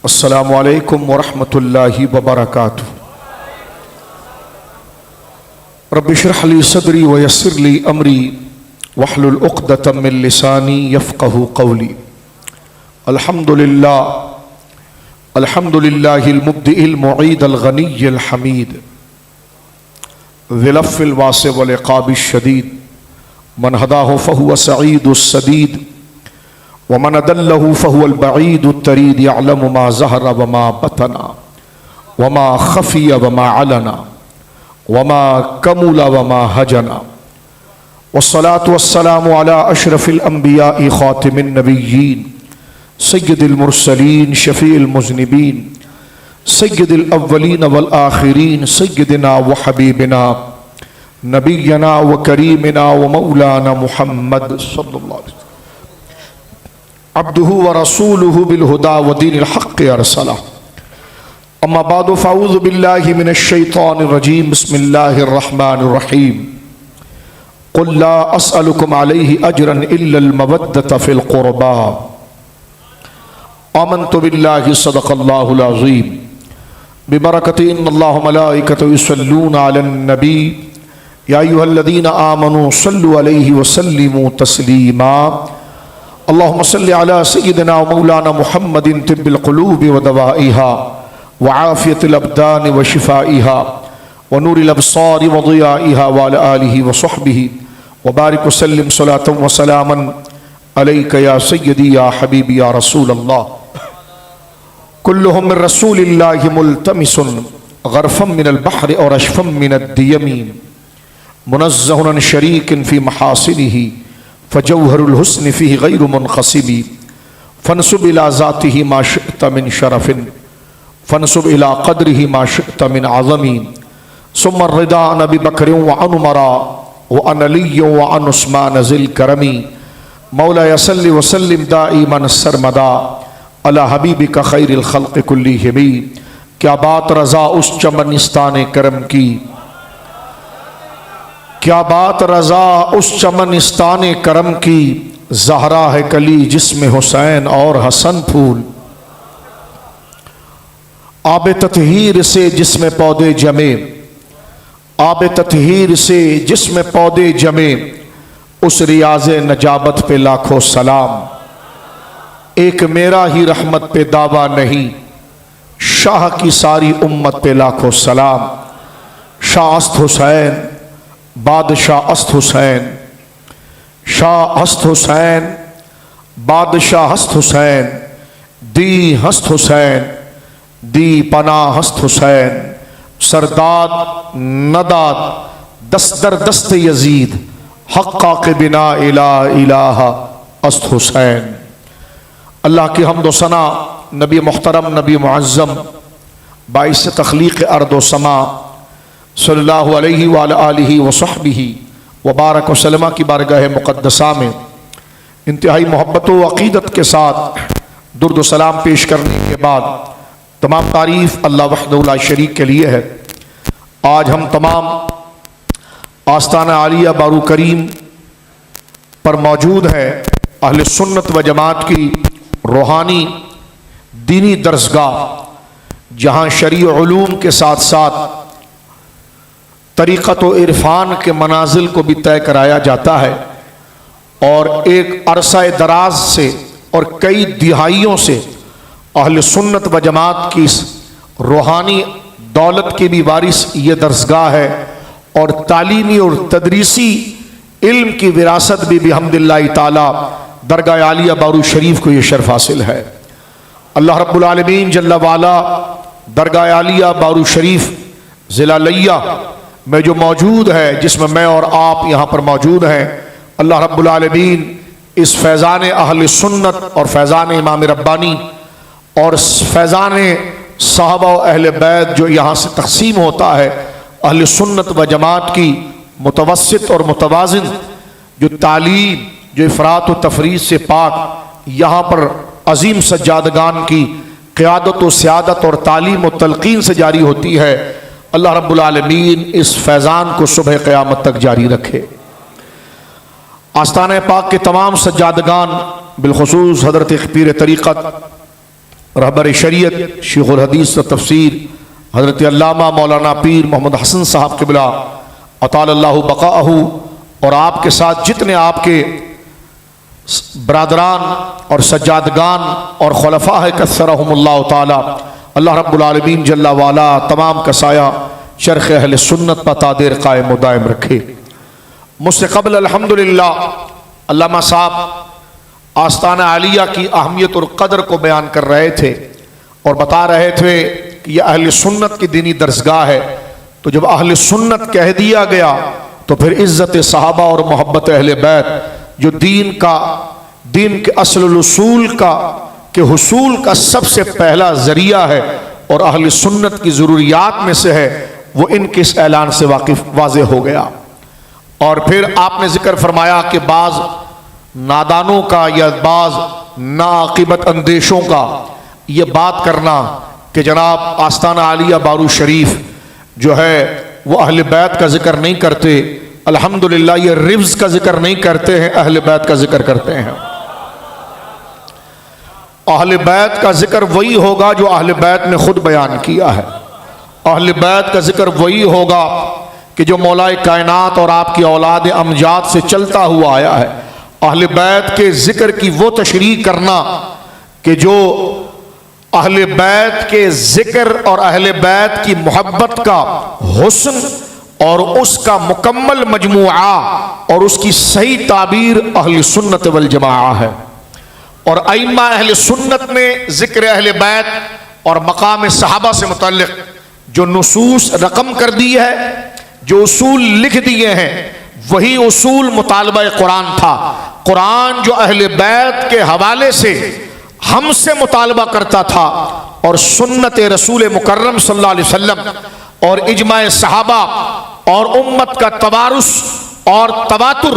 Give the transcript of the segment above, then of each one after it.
अस्सलामु अलैकुम वरहमतुल्लाहि वबरकातुहू। रब्बि इश्रह ली सदरी व यस्सिर ली अमरी वहलुल उक़दतम मिन लिसानी यफ़क़हू क़ौली। अल्हम्दुलिल्लाहिल मुब्दिइल मुईदल गनिय्यिल हमीद ज़िल अफ़्विल वासिअ वल इक़ाबिश शदीद मन हदाहु फ़हुव सईदुस सदीद व मन अदल्लहु फ़हुवल बईदुत तरीद यअलमु मा ज़हरा व मा बतना व मा ख़फ़िय व मा अलना व मा कमुला व मा हजना वस्सलातु वस्सलामु अला अशरफिल अंबियाइ ख़ातिमिन नबिय्यीन सय्यिदिल मुरसलीन शफ़ीइल मुज़निबीन सय्यिदिल अव्वलीन वल आखिरीन सय्यिदिना व हबीबिना नबिय्यना व करीमिना व मौलाना मुहम्मद सल्लल्लाहु अलैहि वसल्लम अब्दुहु व रसूलुहु बिल हुदा व दीनिल हक़्क़ि अरसलह। अम्मा बादु फ़अऊज़ु बिल्लाहि मिनश शैतानिर रजीम बिस्मिल्लाहिर रहमानिर रहीम। क़ुल ला अस्अलुकुम अलैहि अजरन इल्लल मवद्दत फ़िल क़ुरबा आमन्तु बिल्लाहि सदक़ल्लाहुल अज़ीम बिबरकति इन्नल्लाह व मलाइकतहु युसल्लूना अलन नबी या अय्युहल्लज़ीना आमनू सल्लु अलैहि व सल्लिमू तस्लीमा। अल्लाहुम्मा सल्लि अला सय्यिदिना व मौलाना मुहम्मदिन तिब्बिल क़ुलूबि व दवाइहा व आफ़ियतिल अब्दानि व शिफ़ाइहा व नूरिल अब्सारि व ज़ियाइहा व अला आलिहि व सहबिहि व बारिक व सल्लिम सलातन व सलामन अलैका या सय्यदी या हबीबी या रसूल अल्लाह। कुल्लुहुम मिन रसूलिल्लाहि मुल्तमिसुन ग़रफ़म मिनल बहरि और अशफ़म मिनद दियमी मुनज़्ज़हुन अन शरीकिन फ़ी महासिनिही फ़जौहरुल हुस्नि फ़ीहि ग़ैरु मुनक़सिबी फ़न्सुब इला ज़ातिही मा शिअत मिन शरफ़िन फ़न्सुब इला क़द्रिही मा शिअत मिन अज़मी सुम्मा रिदा अन अबी बकरिन व अन उमरा व अन अलिय्यिन व अन उस्मान ज़िल करमी मौलाया सल्लि व सल्लिम दाइमन सरमदा अला हबीबिका खैरिल खल्क़ि कुल्लिहिम। क्या बात रज़ा उस चमनिस्तान करम की, क्या बात रज़ा उस चमनिस्तान करम की, ज़हरा है कली जिसमें हुसैन और हसन फूल। आब ततहीर से जिसमें पौधे जमे, आब ततहीर से जिसमें पौधे जमे, उस रियाज़े नजाबत पे लाखों सलाम। एक मेरा ही रहमत पे दावा नहीं, शाह की सारी उम्मत पे लाखों सलाम। शाह अस्त हुसैन, बादशाह अस्त हुसैन, शाह हस्त हुसैन, बादशाह हस्त हुसैन, दी हस्त हुसैन, दी पना हस्त हुसैन, सरदाद नदाद दस्तदर दस्त यजीद हक़्क़ा के बिना इला इलाहा अस्त हुसैन। अल्लाह की हम्द व सना नबी मुहतरम नबी मुअज़्ज़म बाइस तख़लीक़ अर्द व समा सल्लल्लाहु अलैहि व अला आलिहि व सहबिहि व बारक व सल्लमा की बारगाह मुक़द्दसा में इंतहाई मोहब्बत व अक़ीदत के साथ दुर्द व सलाम पेश करने के बाद तमाम तारीफ़ अल्लाह वहदहु ला शरीक के लिए है। आज हम तमाम आस्ताना आलिया बारू करीम पर मौजूद है अहले सुन्नत व जमात की रूहानी दीनी दरसगाह, जहाँ शरीय उलूम के साथ साथ तरीक़त व इरफान के मनाजिल को भी तय कराया जाता है और एक अरसा दराज से और कई दिहाइयों से अहले सुन्नत व जमात की रूहानी दौलत की भी वारिस ये दरसगाह है और तालीमी और तदरीसी इल्म की विरासत भी बिहम्दिल्लाह ताला दरगाह आलिया बारू शरीफ को ये शर्फ हासिल है। अल्लाह रब्बुल आलमीन जल्ला वाला दरगाह आलिया बारू शरीफ ज़िला लिया में जो मौजूद है, जिसमें मैं और आप यहाँ पर मौजूद हैं, अल्लाह रब्बुल आलमीन इस फैज़ान अहले सुन्नत और फैज़ान इमाम रब्बानी और फैज़ान साहबा व अहले बैत जो यहाँ से तक़सीम होता है, अहले सुन्नत व जमात की मुतवस्सित और मुतवाज़िन जो तालीम, जो इफ़रात व तफरीद से पाक यहाँ पर अजीम सज्जादगान की क़यादत व सियादत और तालीम व तलक़ीन से जारी होती है, अल्लाह रब्बुल आलमीन इस फैज़ान को सुबह क़यामत तक जारी रखे। आस्ताने पाक के तमाम सज्जादगान बिलखुसूस हज़रत पीर तरीक़त रहबर शरीयत शेखुल हदीस व तफसीर हज़रत अल्लामा मौलाना पीर मोहम्मद हसन साहब क़िबला अतालल्लाहु बक़ाअहू और आपके साथ जितने आपके बरादरान और सज्जादगान और खुलफ़ा कसरहुमुल्लाह ताला, अल्लाह रब्बुल आलमीन जल्ला वाला तमाम का साया चरख़ अहले सुन्नत पर तादेर कायम व दायम रखे। मुझसे क़ब्ल अल्हम्दुलिल्लाह अल्लामा साहब आस्ताना आलिया की अहमियत और क़दर को बयान कर रहे थे और बता रहे थे कि यह अहले सुन्नत की दीनी दरसगाह है। तो जब अहले सुन्नत कह दिया गया तो फिर इज़्ज़त सहाबा और मोहब्बत अहले बैत जो दीन के असल उसूल का के हुसूल का सबसे पहला ज़रिया है और अहले सुन्नत की ज़रूरियात में से है, वो इनके इस ऐलान से वाज़े हो गया। और फिर आपने जिक्र फरमाया कि बाज़ नादानों का या बाज़ नाआक़िबत अंदेशों का ये बात करना कि जनाब आस्ताना आलिया बारू शरीफ जो है वो अहले बैत का जिक्र नहीं करते। अल्हम्दुलिल्लाह ये रिव्ज़ का जिक्र नहीं करते हैं, अहले बैत का जिक्र करते हैं। अहले बैत का जिक्र वही होगा जो अहले बैत ने खुद बयान किया है। अहले बैत का जिक्र वही होगा कि जो मौलाए कायनात और आपकी औलाद अमजाद से चलता हुआ आया है। अहले बैत के जिक्र की वो तशरीह करना कि जो अहले बैत के जिक्र और अहले बैत की मोहब्बत का हुस्न और उसका मुकम्मल मजमुआ और उसकी सही ताबीर अहले सुन्नत वल जमाआ है। और अइम्मा अहले सुन्नत ने जिक्र अहले बैत और मकाम सहाबा से मुतल्लिक जो नुसूस रकम कर दी है, जो उसूल लिख दिए हैं, वही उसूल मुतालबा कुरान था। कुरान जो अहले बैत के हवाले से हमसे मुतालबा करता था और सुन्नत रसूल मुकर्रम सल्लल्लाहु अलैहि वसल्लम और इजमाए सहाबा और उम्मत का तवारुस और तवातुर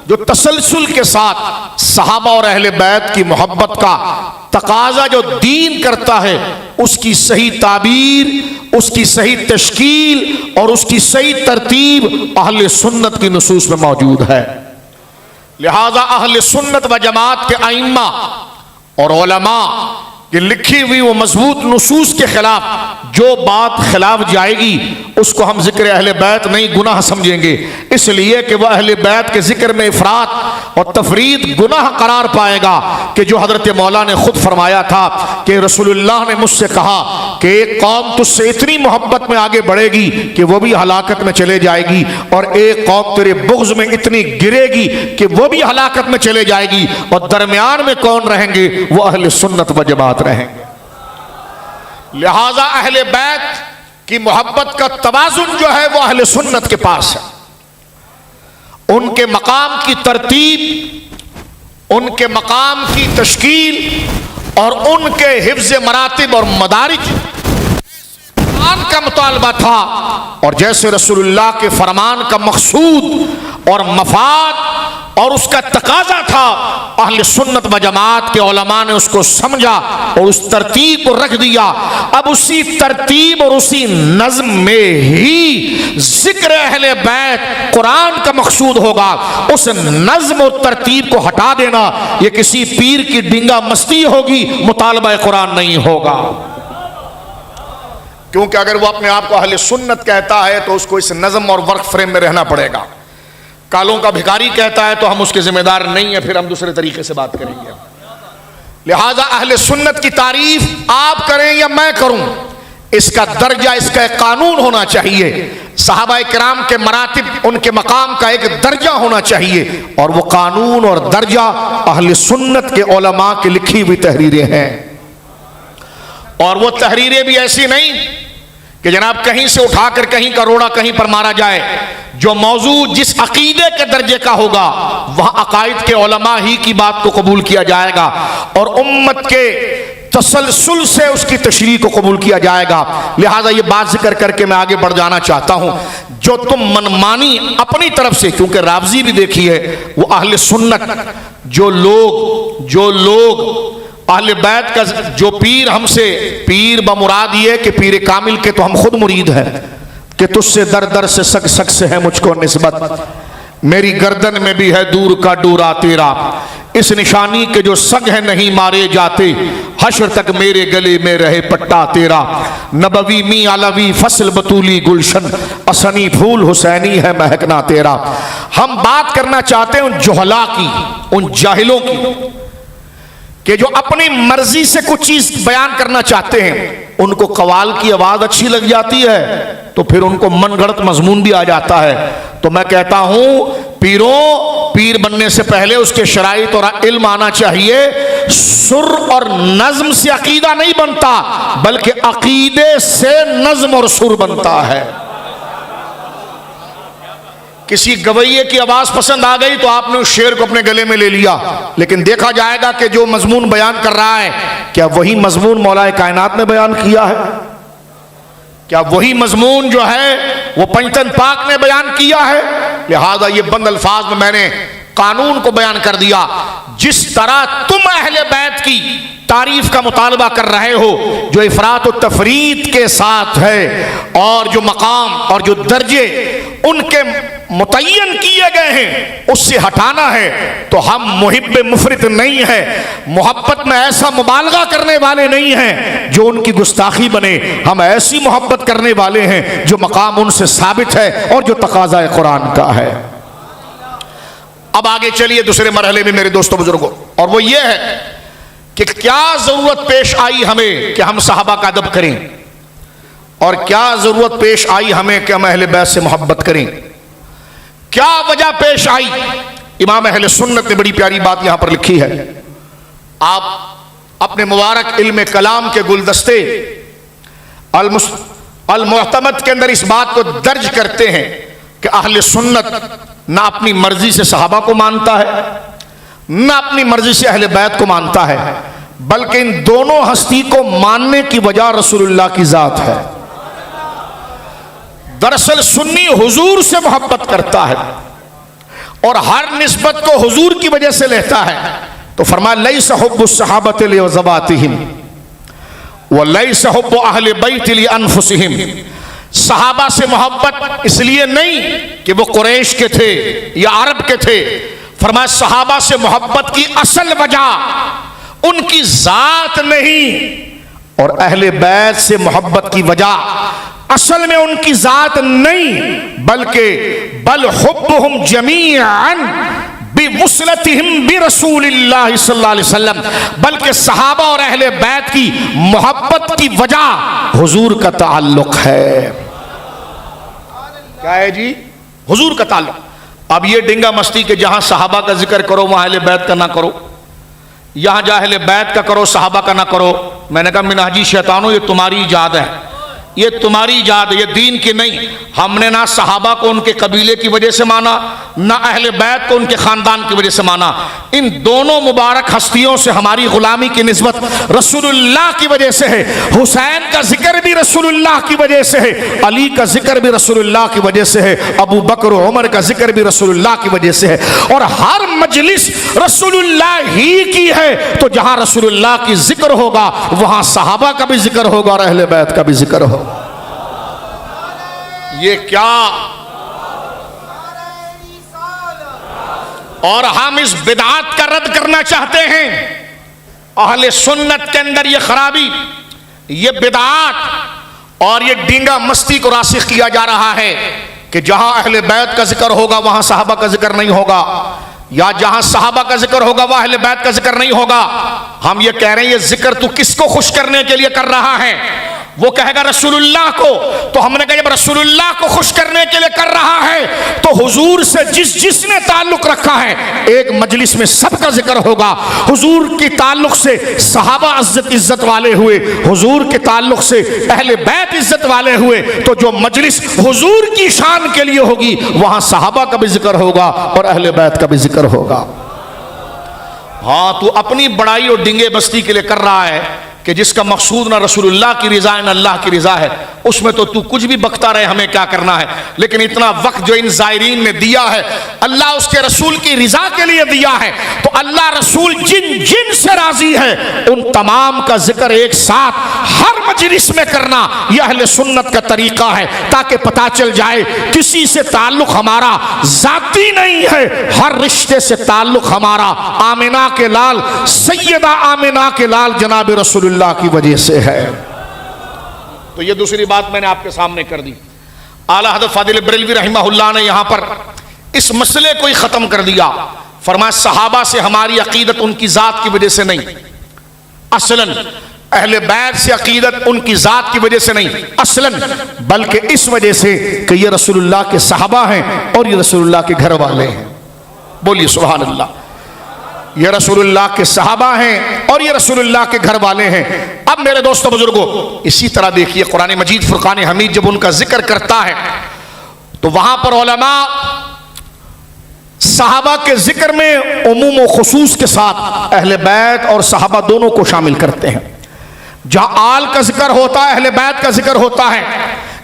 जो तसलसल के साथ सहाबा और अहले बैत की मोहब्बत का तकाजा जो दीन करता है, उसकी सही ताबीर, उसकी सही तश्कील और उसकी सही तरतीब अहले सुन्नत की नुसूस में मौजूद है। लिहाजा अहले सुन्नत व जमात के आइम्मा और उलमा कि लिखी हुई वो मजबूत नुसूस के खिलाफ जो बात खिलाफ जाएगी उसको हम जिक्र अहले बैत नहीं गुनाह समझेंगे, इसलिए कि वह अहले बैत के जिक्र में इफरात और तफरीद गुनाह करार पाएगा। कि जो हजरत मौला ने खुद फरमाया था कि रसूलुल्लाह ने मुझसे कहा कि एक कौम तुझसे इतनी मोहब्बत में आगे बढ़ेगी कि वो भी हलाकत में चले जाएगी, और एक कौम तेरे बुग़्ज़ में इतनी गिरेगी कि वो भी हलाकत में चले जाएगी, और दरमियान में कौन रहेंगे? वो अहले सुन्नत व जमात रहेंगे। लिहाजा अहले बैत की मोहब्बत का तवाज़ुन जो है वो अहले सुन्नत के पास है। उनके मकाम की तरतीब, उनके मकाम की तश्कील और उनके हिफ्ज़ मरातिब और मदारिज का मुतालबा था, और जैसे रसूलुल्लाह के फरमान का मकसूद और मफाद और उसका तकाजा था, अहले सुन्नत व जमात के उलमा ने उसको समझा और उस तरतीब को रख दिया। अब उसी तरतीब और उसी नज़्म में ही जिक्र अहले बैत कुरान का मकसूद होगा। उस नज़्म और तरतीब को हटा देना ये किसी पीर की डिंगा मस्ती होगी, मुतालबा कुरान नहीं होगा। क्योंकि अगर वो अपने आप को अहले सुन्नत कहता है तो उसको इस नज़म और वर्क फ्रेम में रहना पड़ेगा। कालों का भिखारी कहता है तो हम उसके जिम्मेदार नहीं है, फिर हम दूसरे तरीके से बात करेंगे। लिहाजा अहले सुन्नत की तारीफ आप करें या मैं करूं, इसका दर्जा, इसका एक कानून होना चाहिए। सहाबा किराम के मरातिब, उनके मकाम का एक दर्जा होना चाहिए, और वो कानून और दर्जा अहले सुन्नत के उलमा की लिखी हुई तहरीरें हैं। और वो तहरीरें भी ऐसी नहीं कि जनाब कहीं से उठाकर कहीं का रोड़ा कहीं पर मारा जाए। जो मौजू जिस अकीदे के दर्जे का होगा वह अकायद के उलमा ही की बात को कबूल किया जाएगा, और उम्मत के तसलसल से उसकी तशरीह को कबूल किया जाएगा। लिहाजा ये बात जिक्र करके मैं आगे बढ़ जाना चाहता हूँ। जो तुम मनमानी अपनी तरफ से, क्योंकि रावजी भी देखी है, वो अहले सुन्नत जो लोग अहले बैत का जो पीर, हमसे पीर बमुराद ये कि पीर कामिल के तो हम खुद मुरीद हैं कि तुझसे दर दर से सक सक से है मुझको निस्बत, मेरी गर्दन में भी है दूर का डोरा तेरा, इस निशानी के जो संग है नहीं मारे जाते, हश्र तक मेरे गले में रहे पट्टा तेरा। नबवी मी अलवी फसल बतूली गुलशन, असनी फूल हुसैनी है महकना तेरा। हम बात करना चाहते हैं उन जोहला की, उन जाहिलों की कि जो अपनी मर्जी से कुछ चीज बयान करना चाहते हैं। उनको कवाल की आवाज अच्छी लग जाती है तो फिर उनको मनगढ़ंत मजमून भी आ जाता है। तो मैं कहता हूं पीर बनने से पहले उसके शराइत और इल्म आना चाहिए। सुर और नज्म से अकीदा नहीं बनता, बल्कि अकीदे से नज्म और सुर बनता है। किसी गवैये की आवाज पसंद आ गई तो आपने उस शेर को अपने गले में ले लिया, लेकिन देखा जाएगा कि जो मजमून बयान कर रहा है क्या वही मजमून मौलाए कायनात ने बयान किया है? क्या वही मजमून जो है वो पंचतन पाक ने बयान किया है? लिहाजा ये बंद अल्फाज में मैंने कानून को बयान कर दिया। जिस तरह तुम अहले बैत की तारीफ का मुतालबा कर रहे हो, जो इफरात और तफरीद के साथ है, और जो मकाम और जो दर्जे उनके मुतय्यन किए गए हैं उससे हटाना है, तो हम मुहिब्बे मुफरित नहीं है, मोहब्बत में ऐसा मुबालगा करने वाले नहीं हैं जो उनकी गुस्ताखी बने। हम ऐसी मोहब्बत करने वाले हैं जो मकाम उनसे साबित है और जो तकाज़ा कुरान का है। अब आगे चलिए दूसरे मरहले में मेरे दोस्तों बुजुर्गों, और वो ये है कि क्या जरूरत पेश आई हमें कि हम सहाबा का अदब करें, और क्या जरूरत पेश आई हमें कि हम अहले बैत से मोहब्बत करें। क्या वजह पेश आई? इमाम अहले सुन्नत ने बड़ी प्यारी बात यहां पर लिखी है। आप अपने मुबारक इल्म कलाम के गुलदस्ते अल-मुअतमद के अंदर इस बात को दर्ज करते हैं कि अहले सुन्नत ना अपनी मर्जी से सहाबा को मानता है, ना अपनी मर्जी से अहले बैत को मानता है, बल्कि इन दोनों हस्ती को मानने की वजह रसूलुल्लाह की जात है। दरअसल सुन्नी हुजूर से मोहब्बत करता है और हर निस्बत को हुजूर की वजह से लेता है। तो फरमाया लैसा हुब्बु सहाबत लिज़वातिहिम व लैसा हुब्बु अहले बैत लिअनफुसिहिम। सहाबा से मोहब्बत इसलिए नहीं कि वो कुरैश के थे या अरब के थे। फरमाया सहाबा से मोहब्बत की असल वजह उनकी जात नहीं, और अहले बैत से मोहब्बत की वजह असल में उनकी जात नहीं, बल्कि बल हुब्बुहुम जमीअन बिवुसलतिहिम बिरसूलिल्लाह सल्लल्लाहु अलैहि वसल्लम, बल्कि सहाबा और अहले बैत की मोहब्बत की वजह हुजूर का ताल्लुक है। क्या है जी? हुजूर का ताल्लुक। अब ये डिंगा मस्ती के जहां सहाबा का जिक्र करो वहां अहले बैत का ना करो, यहां जहां अहले बैत का करो सहाबा का ना करो। मैंने कहा मिनहाजी शैतानो, ये तुम्हारी इजाद है, ये तुम्हारी इजाद, ये दीन की नहीं। हमने ना सहाबा को उनके कबीले की वजह से माना, ना अहले बैत को उनके खानदान की वजह से माना। इन दोनों मुबारक हस्तियों से हमारी गुलामी की निस्बत रसूलुल्लाह की वजह से है। हुसैन का जिक्र भी रसूलुल्लाह की वजह से है, अली का जिक्र भी रसूलुल्लाह की वजह से है, अबू बकर और उमर का जिक्र भी रसूलुल्लाह की वजह से है। और हर मजलिस रसूलुल्लाह ही की है, तो जहां रसूलुल्लाह की जिक्र होगा वहां सहाबा का भी जिक्र होगा और अहले बैत का भी जिक्र होगा। ये क्या? और हम इस बिदअत का रद्द करना चाहते हैं। अहले सुन्नत के अंदर ये खराबी, ये बिदअत और ये डींगा मस्ती को रासिख किया जा रहा है कि जहां अहले बैत का जिक्र होगा वहां सहाबा का जिक्र नहीं होगा, या जहां सहाबा का जिक्र होगा वहां अहले बैत का जिक्र नहीं होगा। हम ये कह रहे हैं ये जिक्र तू किसको खुश करने के लिए कर रहा है? वो कहेगा रसूलुल्लाह को। तो हमने कहा जब रसूलुल्लाह को खुश करने के लिए कर रहा है तो हुजूर से जिसने ताल्लुक रखा है एक मजलिस में सबका जिक्र होगा। हुजूर के ताल्लुक से सहाबा इज्जत वाले हुए, हुजूर के ताल्लुक से अहले बैत इज्जत वाले हुए, तो जो मजलिस हुजूर की शान के लिए होगी वहां सहाबा का भी जिक्र होगा और अहले बैत का भी जिक्र होगा। हाँ, तू अपनी बड़ाई और डिंगे बस्ती के लिए कर रहा है कि जिसका मकसूद ना रसूलुल्लाह की रिजा है ना अल्लाह की रिजा है, उसमें तो तू कुछ भी बकता रहे, हमें क्या करना है। लेकिन इतना वक्त जो इन जायरीन ने दिया है अल्लाह उसके रसूल की रिजा के लिए दिया है, तो अल्लाह रसूल जिन जिन से राजी है उन तमाम का जिक्र एक साथ हर मजलिस में करना यह अहले सुन्नत का तरीका है, ताकि पता चल जाए किसी से ताल्लुक हमारा जाती नहीं है, हर रिश्ते से ताल्लुक हमारा आमिना के लाल सैयदा आमिना के लाल जनाब रसूलुल्लाह की वजह से है। तो ये दूसरी बात मैंने आपके सामने कर दी। आला हज़रत फादिल बरेलवी रहमहुल्लाह ने यहां पर इस मसले को ही खत्म कर दिया। फरमाया सहाबा से हमारी अकीदत उनकी जात की वजह से नहीं, असलन अहले बैत से अकीदत उनकी जात की वजह से नहीं, असलन बल्कि इस वजह से कि ये रसूलुल्लाह के सहाबा हैं और ये रसूलुल्लाह के घर वाले हैं। बोलिए सुभान अल्लाह। ये रसूलुल्लाह के सहाबा हैं और ये रसूलुल्लाह के घर वाले हैं। अब मेरे दोस्तों बुजुर्गों, इसी तरह देखिए कुरान मजीद फुरकान हमीद जब उनका जिक्र करता है तो वहां पर उलमा सहाबा के जिक्र में उमूम व खुसूस के साथ अहले बैत और सहाबा दोनों को शामिल करते हैं। जहां आल का जिक्र होता है, अहले बैत का जिक्र होता है,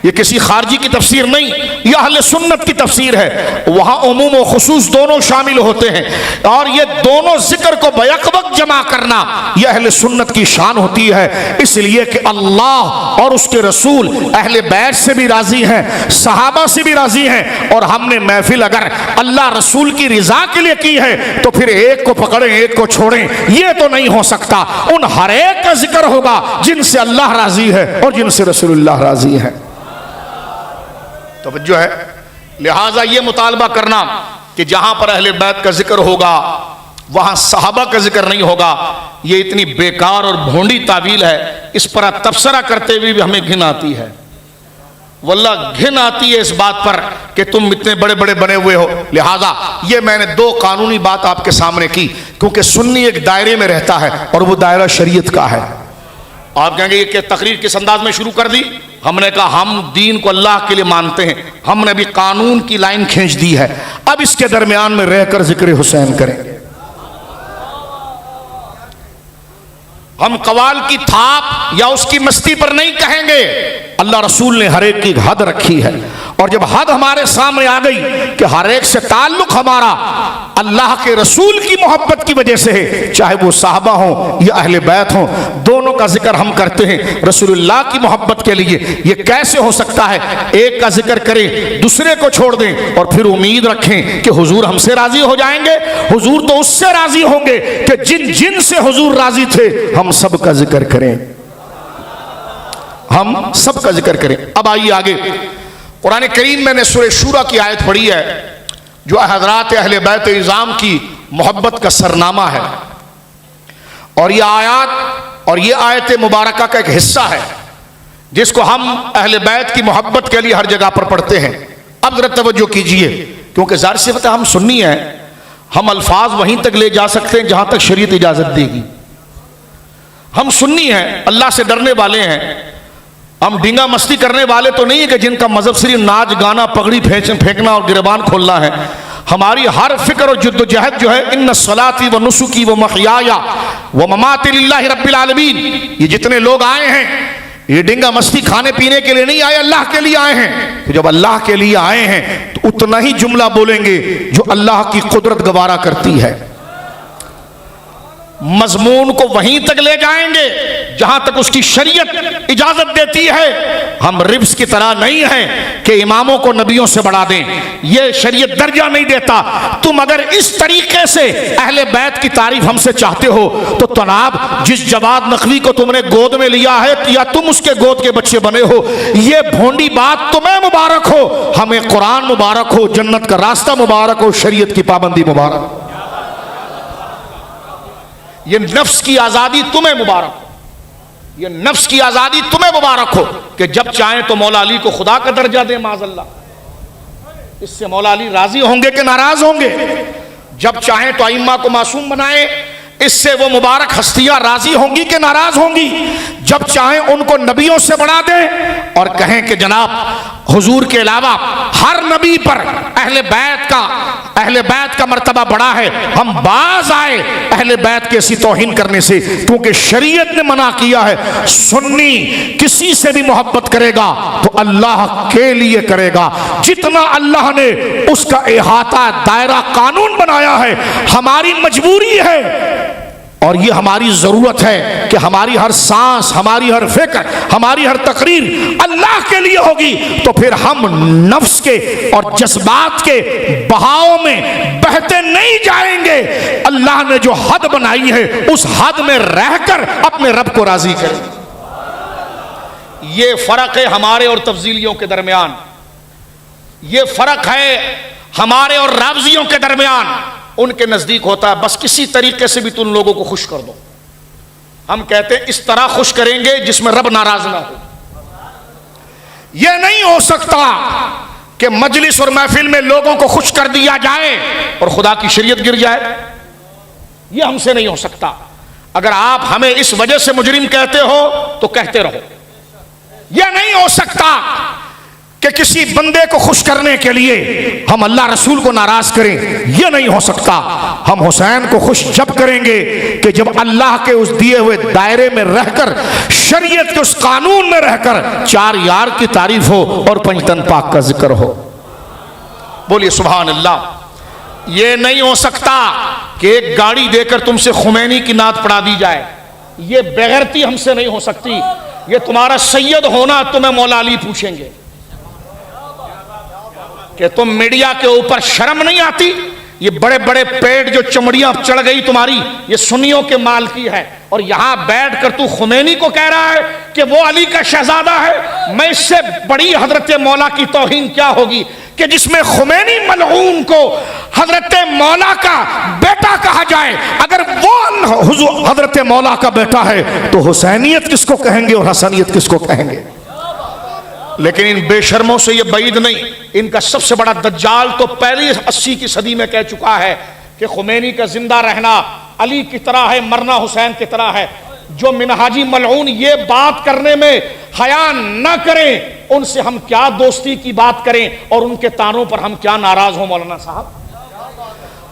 ये किसी खारजी की तफसीर नहीं, यह अहले सुन्नत की तफसीर है। वहां उमूम व खुसूस दोनों शामिल होते हैं और ये दोनों जिक्र को बैक वक्त जमा करना यह अहले सुन्नत की शान होती है। इसलिए कि अल्लाह और उसके रसूल अहले बैत से भी राजी हैं, सहाबा से भी राजी हैं, और हमने महफिल अगर अल्लाह रसूल की रिजा के लिए की है तो फिर एक को पकड़ें एक को छोड़ें, यह तो नहीं हो सकता। उन हर एक का जिक्र होगा जिनसे अल्लाह राजी है और जिनसे रसूलुल्लाह राजी है। तो जो है लिहाजा ये मुतालबा करना कि जहां पर अहले बैत का जिक्र होगा वहां सहाबा का जिक्र नहीं होगा, ये इतनी बेकार और भोंडी तावील है। इस पर तबसरा करते हुए भी हमें घिन आती है, वल्लाह घिन आती है इस बात पर कि तुम इतने बड़े बड़े बने हुए हो। लिहाजा ये मैंने दो कानूनी बात आपके सामने की, क्योंकि सुन्नी एक दायरे में रहता है और वो दायरा शरीयत का है। आप कहेंगे ये तकरीर किस अंदाज में शुरू कर दी? हमने कहा हम दीन को अल्लाह के लिए मानते हैं, हमने भी कानून की लाइन खींच दी है। अब इसके दरमियान में रहकर जिक्र हुसैन करेंगे। हम कवाल की थाप या उसकी मस्ती पर नहीं कहेंगे। अल्लाह रसूल ने हर एक की हद रखी है, और जब हद हमारे सामने आ गई कि हर एक से ताल्लुक हमारा अल्लाह के रसूल की मोहब्बत की वजह से है, चाहे वो साहबा हो या अहले बैत हो, दोनों का जिक्र हम करते हैं रसूलुल्लाह की मोहब्बत के लिए। ये कैसे हो सकता है एक का जिक्र करें दूसरे को छोड़ दें और फिर उम्मीद रखें कि हुजूर हमसे राजी हो जाएंगे? हुजूर तो उससे राजी होंगे कि जिन जिन से हुजूर राजी थे। हम सब का जिक्र करें, हम सब का जिक्र करें। अब आइए आगे, कुरान करीम मैंने सूरह शूरा की आयत पढ़ी है जो हज़रात अहले बैत इज़ाम की मोहब्बत का सरनामा है, और ये आयत और ये आयत मुबारका का एक हिस्सा है जिसको हम अहले बैत की मोहब्बत के लिए हर जगह पर पढ़ते हैं। अब जरा तवज्जो कीजिए, क्योंकि ज़ाहिर सी बात है हम सुन्नी हैं, हम अल्फाज वहीं तक ले जा सकते हैं जहां तक शरीयत इजाजत देगी। हम सुन्नी हैं, अल्लाह से डरने वाले हैं, हम डिंगा मस्ती करने वाले तो नहीं है कि जिनका मजहब सिर्फ नाच गाना पगड़ी फेंकना और गिरबान खोलना है। हमारी हर फिक्र और जद्दोजहद जो है इन्न सलाती व नुसुकी व महयाया व ममाती लिल्लाहि रब्बिल आलमीन। ये जितने लोग आए हैं ये डिंगा मस्ती खाने पीने के लिए नहीं आए, अल्लाह के लिए आए हैं। तो जब अल्लाह के लिए आए हैं तो उतना ही जुमला बोलेंगे जो अल्लाह की कुदरत गवारा करती है। मजमून को वहीं तक ले जाएंगे जहां तक उसकी शरीयत इजाजत देती है। हम रिब्स की तरह नहीं हैं कि इमामों को नबियों से बढ़ा दें, यह शरीयत दर्जा नहीं देता। तुम अगर इस तरीके से अहले बैत की तारीफ हमसे चाहते हो तो तनाब जिस जवाद नकवी को तुमने गोद में लिया है या तुम उसके गोद के बच्चे बने हो, यह भोंडी बात तुम्हें मुबारक हो, हमें कुरान मुबारक हो, जन्नत का रास्ता मुबारक हो, शरीयत की पाबंदी मुबारक हो, ये नफ्स की आजादी तुम्हें मुबारक हो, ये नफ्स की आजादी तुम्हें मुबारक हो कि जब चाहें तो मौला अली को खुदा का दर्जा दें माज़अल्लाह। इससे मौला अली राजी होंगे कि नाराज होंगे? जब चाहें तो अइम्मा को मासूम बनाएं, इससे वो मुबारक हस्तियां राजी होंगी कि नाराज होंगी? जब चाहें उनको नबियों से बढ़ा दें और कहें कि जनाब हुजूर के अलावा हर नबी पर अहले बैत का मर्तबा बड़ा है, हम बाज आए अहले बैत की ऐसी तौहीन करने से, क्योंकि शरीयत ने मना किया है सुन्नी किसी से भी मोहब्बत करेगा तो अल्लाह के लिए करेगा। जितना अल्लाह ने उसका इहाता दायरा कानून बनाया है, हमारी मजबूरी है और ये हमारी जरूरत है कि हमारी हर सांस, हमारी हर फिक्र, हमारी हर तकरीर अल्लाह के लिए होगी, तो फिर हम नफ्स के और जज्बात के बहाव में बहते नहीं जाएंगे। अल्लाह ने जो हद बनाई है उस हद में रहकर अपने रब को राजी करें। ये फर्क है हमारे और तफजीलियों के दरमियान, ये फर्क है हमारे और रावजियों के दरमियान। उनके नजदीक होता है बस किसी तरीके से भी तुम लोगों को खुश कर दो। हम कहते हैं इस तरह खुश करेंगे जिसमें रब नाराज ना हो। यह नहीं हो सकता कि मजलिस और महफिल में लोगों को खुश कर दिया जाए और खुदा की शरीयत गिर जाए। यह हमसे नहीं हो सकता। अगर आप हमें इस वजह से मुजरिम कहते हो तो कहते रहो। यह नहीं हो सकता कि किसी बंदे को खुश करने के लिए हम अल्लाह रसूल को नाराज करें। यह नहीं हो सकता। हम हुसैन को खुश जब करेंगे कि जब अल्लाह के उस दिए हुए दायरे में रहकर, शरीयत के उस कानून में रहकर चार यार की तारीफ हो और पंजतन पाक का जिक्र हो। बोलिए सुभान अल्लाह। यह नहीं हो सकता कि एक गाड़ी देकर तुमसे खुमैनी की नात पढ़ा दी जाए। यह बेगैरती हमसे नहीं हो सकती। यह तुम्हारा सैयद होना तुम्हें मौला अली पूछेंगे कि तुम मीडिया के ऊपर शर्म नहीं आती? ये बड़े बड़े पेड़ जो चमड़ियां चढ़ गई तुम्हारी, ये सुन्नियों के माल की है, और यहां बैठकर तू खुमैनी को कह रहा है कि वो अली का शहजादा है। मैं इससे बड़ी हजरत मौला की तौहीन क्या होगी कि जिसमें खुमैनी मलऊन को हजरत मौला का बेटा कहा जाए। अगर वो हुजूर हजरत मौला का बेटा है तो हुसैनियत किसको कहेंगे और हसनियत किसको कहेंगे? लेकिन इन बेशर्मों से यह बैद नहीं। इनका सबसे बड़ा दज्जाल तो पहली 80 की सदी में कह चुका है कि खुमैनी का जिंदा रहना अली की तरह है, मरना हुसैन की तरह है। जो मिनहाजी मलऊन ये बात करने में हया न करें, उनसे हम क्या दोस्ती की बात करें और उनके तानों पर हम क्या नाराज हो? मौलाना साहब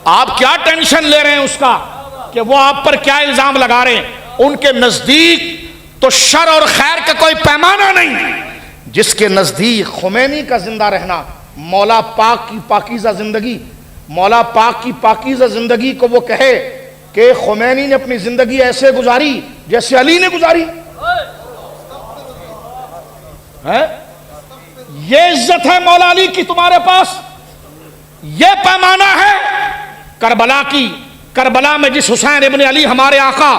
आप क्या टेंशन ले रहे हैं उसका कि वो आप पर क्या इल्जाम लगा रहे हैं? उनके नजदीक तो शर और खैर का कोई पैमाना नहीं। जिसके नजदीक खुमैनी का जिंदा रहना, मौला पाक की पाकीज़ा जिंदगी, मौला पाक की पाकीज़ा जिंदगी को वो कहे कि खुमैनी ने अपनी जिंदगी ऐसे गुजारी जैसे अली ने गुजारी है। ये इज्जत है मौला अली की तुम्हारे पास? ये पैमाना है करबला की? करबला में जिस हुसैन इब्न अली हमारे आका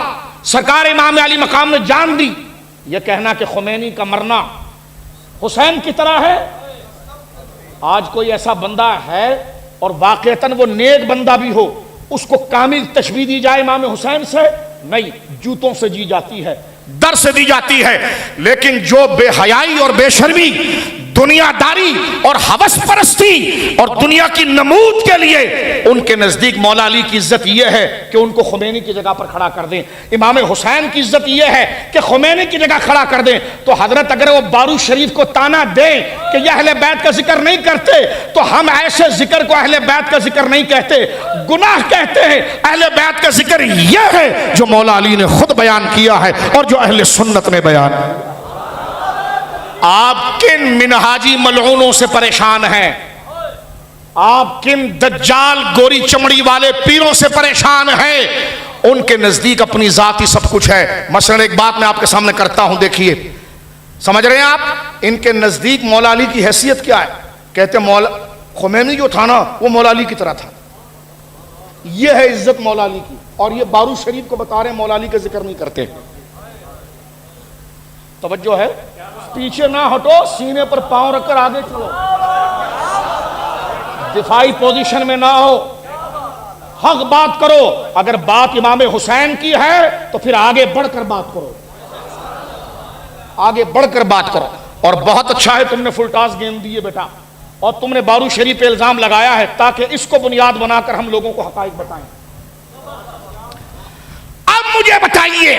सरकार इमाम अली मकाम ने जान दी, यह कहना कि खुमैनी का मरना हुसैन की तरह है। आज कोई ऐसा बंदा है और वाकईतन वो नेक बंदा भी हो, उसको कामिल तशबीह दी जाए इमाम हुसैन से? नहीं, जूतों से जी जाती है, दर से दी जाती है। लेकिन जो बेहयाई और बेशर्मी, दुनियादारी और हवस परस्ती और दुनिया की नमूद के लिए उनके नजदीक मौला अली की इज्जत यह है कि उनको खुमैनी की जगह पर खड़ा कर दें, इमाम हुसैन की इज्जत यह है कि खुमैनी की जगह खड़ा कर दें, तो हजरत अगर वो बारू शरीफ को ताना दें कि यह अहले बैत का जिक्र नहीं करते, तो हम ऐसे जिक्र को अहले बैत का जिक्र नहीं कहते, गुनाह कहते हैं। अहले बैत का जिक्र यह है जो मौला अली ने खुद बयान किया है और जो अहले सुन्नत ने बयान। आप किन मिनहाजी मलऊनों से परेशान हैं? आप किन दज्जाल गोरी चमड़ी वाले पीरों से परेशान हैं? उनके नजदीक अपनी जाति सब कुछ है। मसलन एक बात मैं आपके सामने करता हूं, देखिए, समझ रहे हैं आप? इनके नजदीक मौला अली की हैसियत क्या है? कहते मौला खुमैनी जो था ना वो मौला अली की तरह था। यह है इज्जत मौला अली की। और ये बारू शरीफ को बता रहे हैं मौला अली का जिक्र नहीं करते। तवज्जो है, पीछे ना हटो, सीने पर पांव रखकर आगे चलो, दिफाई पोजीशन में ना हो, हक बात करो। अगर बात इमाम हुसैन की है तो फिर आगे बढ़कर बात करो, आगे बढ़कर बात करो। और बहुत अच्छा है तुमने फुल टॉस गेंद दी है बेटा, और तुमने बारू शरीफ पे इल्जाम लगाया है ताकि इसको बुनियाद बनाकर हम लोगों को हकाइक बताएं। मुझे बताइए,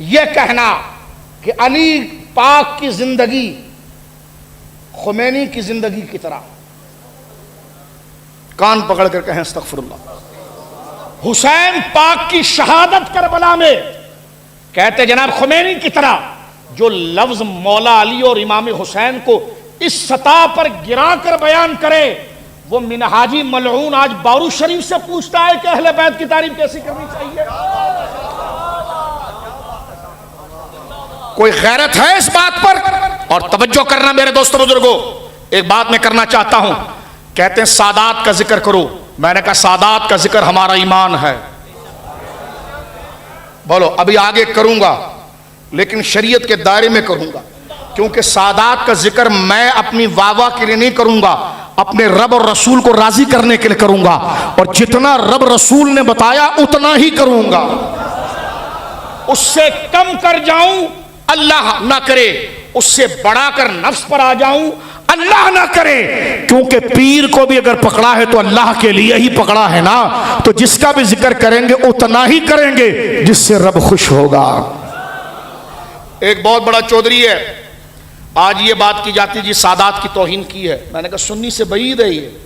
यह कहना कि अली पाक की जिंदगी खुमैनी की जिंदगी की तरह, कान पकड़ कर कहें अस्तगफिरुल्लाह। हुसैन पाक की शहादत करबला में कहते जनाब खुमैनी की तरह, जो लफ्ज मौला अली और इमाम हुसैन को इस सतह पर गिरा कर बयान करे, वो मिनहाजी मलऊन आज बारू शरीफ से पूछता है कि अहले बैत की तारीफ कैसी करनी चाहिए। कोई गैरत है इस बात पर? और तवज्जो करना मेरे दोस्तों बुजुर्गों, एक बात मैं करना चाहता हूं। कहते हैं सादात का जिक्र करो, मैंने कहा सादात का जिक्र हमारा ईमान है। बोलो अभी आगे करूंगा, लेकिन शरीयत के दायरे में करूंगा, क्योंकि सादात का जिक्र मैं अपनी वाह के लिए नहीं करूंगा, अपने रब और रसूल को राजी करने के लिए करूंगा, और जितना रब रसूल ने बताया उतना ही करूंगा। उससे कम कर जाऊं अल्लाह ना करे, उससे बढ़ाकर नफ्स पर आ जाऊं अल्लाह ना करे, क्योंकि पीर को भी अगर पकड़ा है तो अल्लाह के लिए ही पकड़ा है ना, तो जिसका भी जिक्र करेंगे उतना ही करेंगे जिससे रब खुश होगा। एक बहुत बड़ा चौधरी है, आज ये बात की जाती जी सादात की तौहीन की है। मैंने कहा सुन्नी से बईद है ये,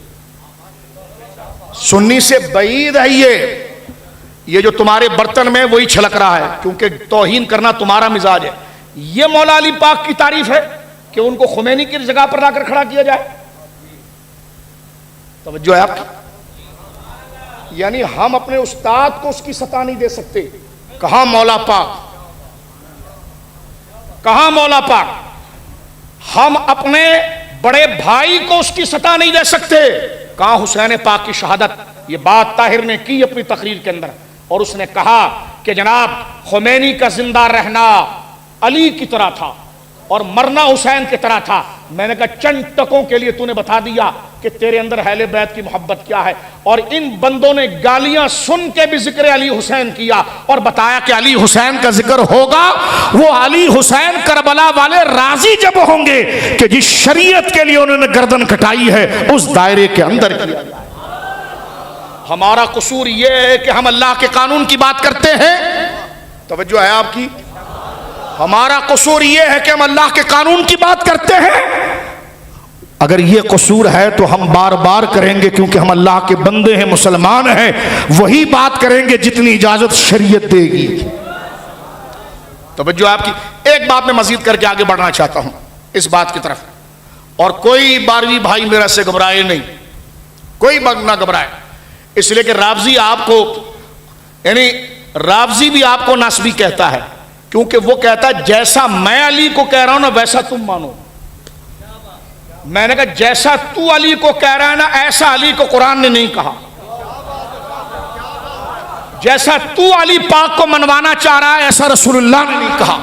सुन्नी से बईद है ये जो तुम्हारे बर्तन में वही छलक रहा है, क्योंकि तौहीन करना तुम्हारा मिजाज है। ये मौला अली पाक की तारीफ है कि उनको खुमैनी की जगह पर लाकर खड़ा किया जाए। तवज्जो है आपकी? यानी हम अपने उस्ताद को उसकी सता नहीं दे सकते। कहां मौला पाक, कहां मौला पाक? हम अपने बड़े भाई को उसकी सता नहीं दे सकते। कहां हुसैन पाक की शहादत? ये बात ताहिर ने की अपनी तकरीर के अंदर, और उसने कहा कि जनाब खुमैनी का जिंदा रहना अली की तरह था और मरना हुसैन की तरह था। मैंने कहा चंद टकों के लिए तूने बता दिया कि तेरे अंदर अहले बैत की मोहब्बत क्या है, और इन बंदों ने गालियां सुन के भी जिक्र अली हुसैन किया और बताया कि अली हुसैन का जिक्र होगा, वो अली हुसैन करबला वाले राजी जब होंगे कि जिस शरीयत के लिए उन्होंने गर्दन कटाई है उस दायरे के अंदर किया जाए। हमारा कसूर यह है कि हम अल्लाह के कानून की बात करते हैं। तवज्जो है आपकी? हमारा कसूर यह है कि हम अल्लाह के कानून की बात करते हैं। अगर ये कसूर है तो हम बार बार करेंगे, क्योंकि हम अल्लाह के बंदे हैं, मुसलमान हैं, वही बात करेंगे जितनी इजाजत शरीयत देगी। तवज्जो आपकी? एक बात मैं मजीद करके आगे बढ़ना चाहता हूं इस बात की तरफ, और कोई 12वीं भाई मेरा से घबराए नहीं, कोई ना घबराए, इसलिए कि रावजी आपको, यानी रावजी भी आपको नासबी कहता है, क्योंकि वो कहता है जैसा मैं अली को कह रहा हूं ना वैसा तुम मानो। मैंने कहा जैसा तू अली को कह रहा है ना, ऐसा अली को कुरान ने नहीं कहा। जैसा तू अली पाक को मनवाना चाह रहा है ऐसा रसूलुल्लाह ने नहीं कहा।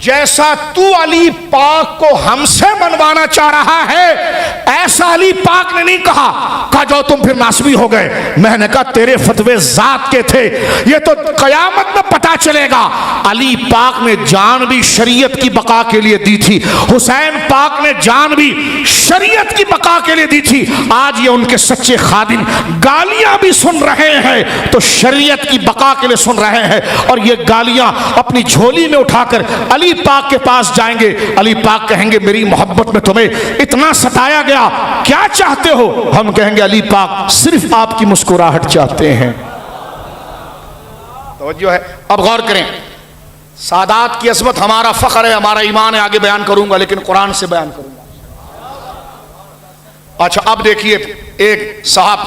जैसा तू अली पाक को हमसे मनवाना चाह रहा है ऐसा अली पाक ने नहीं कहा। कहा जाओ तुम फिर नासबी हो गए। मैंने कहा तेरे फतवे जात के थे, ये तो कयामत में पता चलेगा। अली पाक ने जान भी शरीयत की बका के लिए दी थी, हुसैन पाक ने जान भी शरीयत की बका के लिए दी थी। आज ये उनके सच्चे खादिम गालियां भी सुन रहे हैं तो शरीयत की बका के लिए सुन रहे हैं, और ये गालियां अपनी झोली में उठाकर अली पाक के पास जाएंगे। अली पाक कहेंगे मेरी मोहब्बत में तुम्हें इतना सताया गया, क्या चाहते हो? हम कहेंगे अली पाक सिर्फ आपकी मुस्कुराहट चाहते हैं। तवज्जो है? अब गौर करें, सादात की अज़मत हमारा फख्र है, हमारा ईमान है। आगे बयान करूंगा लेकिन कुरान से बयान करूंगा। अच्छा अब देखिए, एक साहब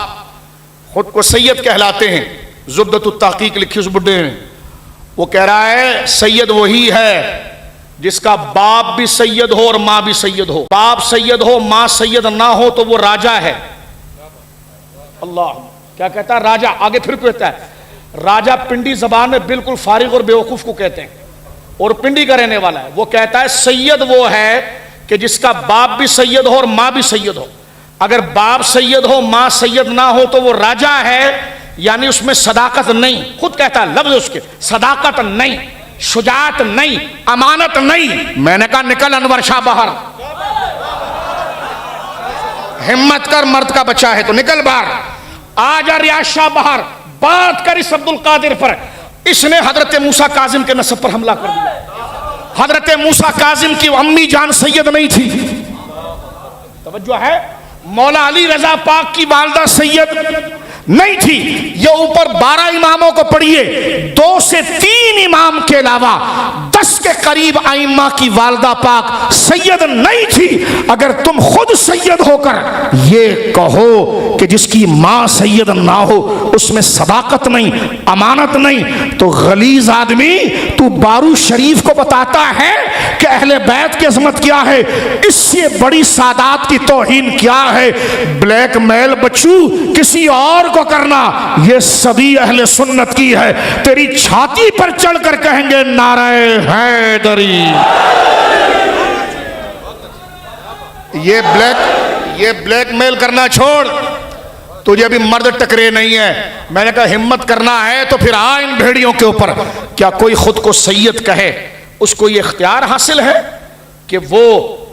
खुद को सैयद कहलाते हैं, ज़ुब्दतुत तहक़ीक़ लिखी उस बुड्ढे ने, वो कह रहा है सैयद वही है जिसका बाप भी सैयद हो और मां भी सैयद हो। बाप सैयद हो मां सैयद ना हो तो वो राजा है। अल्लाह क्या कहता है? राजा। आगे फिर कहता है राजा पिंडी जबान में बिल्कुल फारिग और बेवकूफ को कहते हैं, और पिंडी का रहने वाला है। वो कहता है सैयद वो है कि जिसका बाप भी सैयद हो और मां भी सैयद हो। अगर बाप सैयद हो मां सैयद ना हो तो वो राजा है, यानी उसमें सदाकत नहीं। खुद कहता है लफ्ज उसके, सदाकत नहीं, शुजात नहीं, अमानत नहीं। मैंने कहा निकल अनवर शाह बाहर, हिम्मत कर, मर्द का बच्चा है तो निकल बाहर। आ जा रियाज शाह बाहर, बात कर इस अब्दुल कादिर पर। इसने हजरत मूसा काजिम के नसब पर हमला कर दिया। हजरत मूसा काजिम की अम्मी जान सैयद नहीं थी, तवज्जो है, मौला अली रजा पाक की वालदा सैयद नहीं थी। ये ऊपर 12 इमामों को पढ़िए, 2 से 3 इमाम के अलावा 10 के करीब आइम्मा की वालदा पाक सैयद नहीं थी। अगर तुम खुद सैयद होकर ये कहो कि जिसकी मां सैयद ना हो उसमें सदाकत नहीं, अमानत नहीं, तो गलीज आदमी तू बारू शरीफ को बताता है कि अहले बैत की अजमत क्या है, इससे बड़ी सादात की तौहीन क्या है। ब्लैक मेल बच्चू किसी और को करना ये सदी अहले सुन्नत की है। तेरी छाती पर चढ़कर कहेंगे नारे हैदरी। ये ब्लैकमेल करना छोड़, तुझे अभी मर्द टकरे नहीं है। मैंने कहा हिम्मत करना है तो फिर आ इन भेड़ियों के ऊपर। क्या कोई खुद को सैयद कहे, उसको ये इख्तियार हासिल है कि वो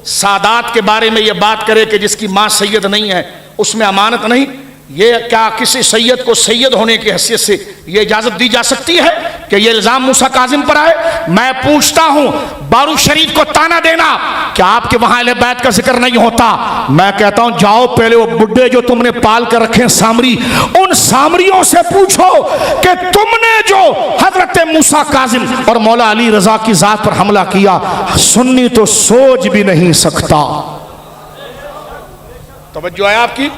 सादात के बारे में ये बात करे कि जिसकी मां सैयद नहीं है उसमें अमानत नहीं? ये क्या किसी सैयद को सैयद होने की हैसियत से ये इजाजत दी जा सकती है कि ये इल्जाम मूसा काजिम पर आए? मैं पूछता हूं, बारू शरीफ को ताना देना क्या आपके वहां अहले बैत का जिक्र नहीं होता? मैं कहता हूं जाओ पहले वो बुड्ढे जो तुमने पाल कर रखे सामरी, उन सामरियों से पूछो कि तुमने जो हजरत मूसा काजिम और मौला अली रजा की जात पर हमला किया, सुन्नी तो सोच भी नहीं सकता। तवज्जो है आपकी?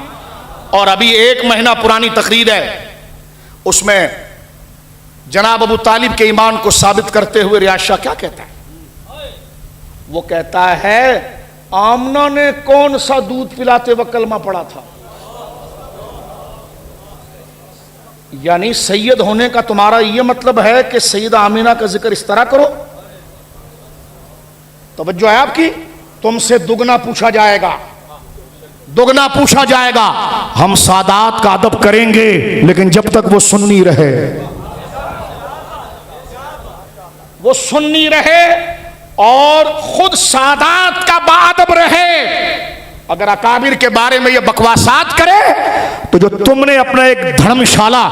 और अभी 1 महीना पुरानी तकरीर है, उसमें जनाब अबू तालिब के ईमान को साबित करते हुए रियाज शाह क्या कहता है? वो कहता है आमना ने कौन सा दूध पिलाते वक्त कलमा पड़ा था? यानी सैयद होने का तुम्हारा यह मतलब है कि सैयदा आमीना का जिक्र इस तरह करो? तवज्जो है आपकी? तुमसे दुगना पूछा जाएगा, दुगना पूछा जाएगा। हम सादात का अदब करेंगे लेकिन जब तक वो सुन्नी रहे, वो सुन्नी रहे और खुद सादात का बाअदब रहे। अगर अकाबिर के बारे में ये बकवासात करे तो जो तुमने अपना एक धर्मशाला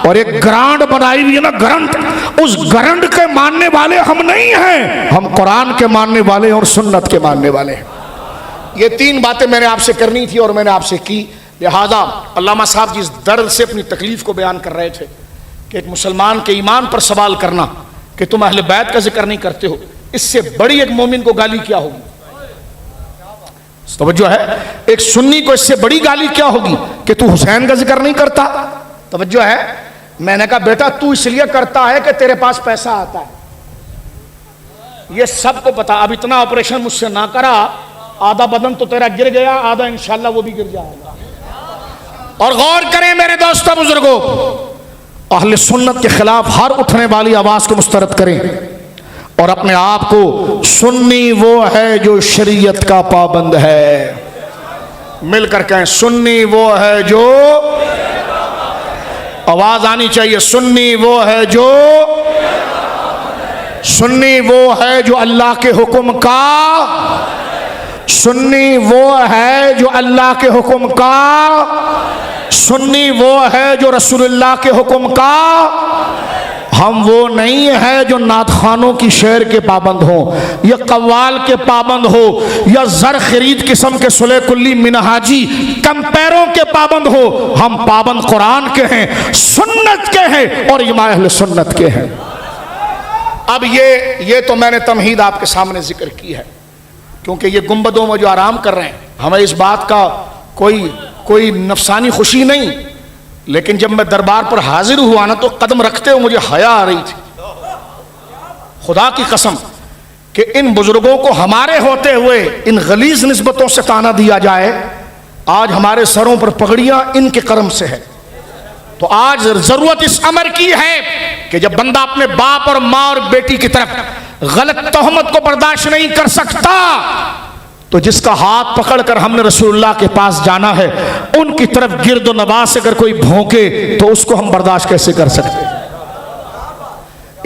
और एक ग्रांड बनाई हुई है ना, ग्रंथ, उस ग्रंथ के मानने वाले हम नहीं हैं, हम कुरान के मानने वाले और सुन्नत के मानने वाले हैं। ये 3 बातें मैंने आपसे करनी थी और मैंने आपसे की। लिहाजा अल्लामा साहब जिस दर्द से अपनी तकलीफ को बयान कर रहे थे कि एक मुसलमान के ईमान पर सवाल करना कि तुम अहले बैत का जिक्र नहीं करते हो, इससे बड़ी एक मोमिन को गाली क्या होगी? तवज्जो है? एक सुन्नी को इससे बड़ी गाली क्या होगी कि तू हुसैन का जिक्र नहीं करता? तवज्जो है? मैंने कहा बेटा तू इसलिए करता है कि तेरे पास पैसा आता है, ये सबको पता। अब इतना ऑपरेशन मुझसे ना करा, आधा बदन तो तेरा गिर गया, आधा इंशाल्लाह वो भी गिर जाएगा। और गौर करें मेरे दोस्तों बुजुर्गों, अहले सुन्नत के खिलाफ हर उठने वाली आवाज को मुस्तरद करें और अपने आप को सुन्नी वो है जो शरीयत का पाबंद है। मिलकर कहें सुन्नी वो है जो, आवाज आनी चाहिए, सुन्नी वो है जो, सुन्नी वो है जो अल्लाह के हुक्म का, सुन्नी वो है जो अल्लाह के हुक्म का, सुन्नी वो है जो रसूलुल्लाह के हुक्म का। हम वो नहीं है जो नादखानों की शेर के पाबंद हो या कव्वाल के पाबंद हो या जर खरीद किस्म के सुले कुल्ली मिनहाजी कंपेरों के पाबंद हो। हम पाबंद कुरान के हैं, सुन्नत के हैं और इमाम अहले सुन्नत के हैं। अब ये तो मैंने तमहीद आपके सामने जिक्र की है, क्योंकि ये गुंबदों में जो आराम कर रहे हैं, हमें इस बात का कोई नफसानी खुशी नहीं, लेकिन जब मैं दरबार पर हाजिर हुआ ना तो कदम रखते हुए मुझे हया आ रही थी, खुदा की कसम, कि इन बुजुर्गों को हमारे होते हुए इन गलीज निस्बतों से ताना दिया जाए। आज हमारे सरों पर पगड़ियां इनके कर्म से है, तो आज जरूरत इस अमर की है कि जब बंदा अपने बाप और माँ और बेटी की तरफ गलत तोहमत को बर्दाश्त नहीं कर सकता, तो जिसका हाथ पकड़कर हमने रसूलुल्लाह के पास जाना है, उनकी तरफ गिरदो नवाज से अगर कोई भौंके तो उसको हम बर्दाश्त कैसे कर सकते?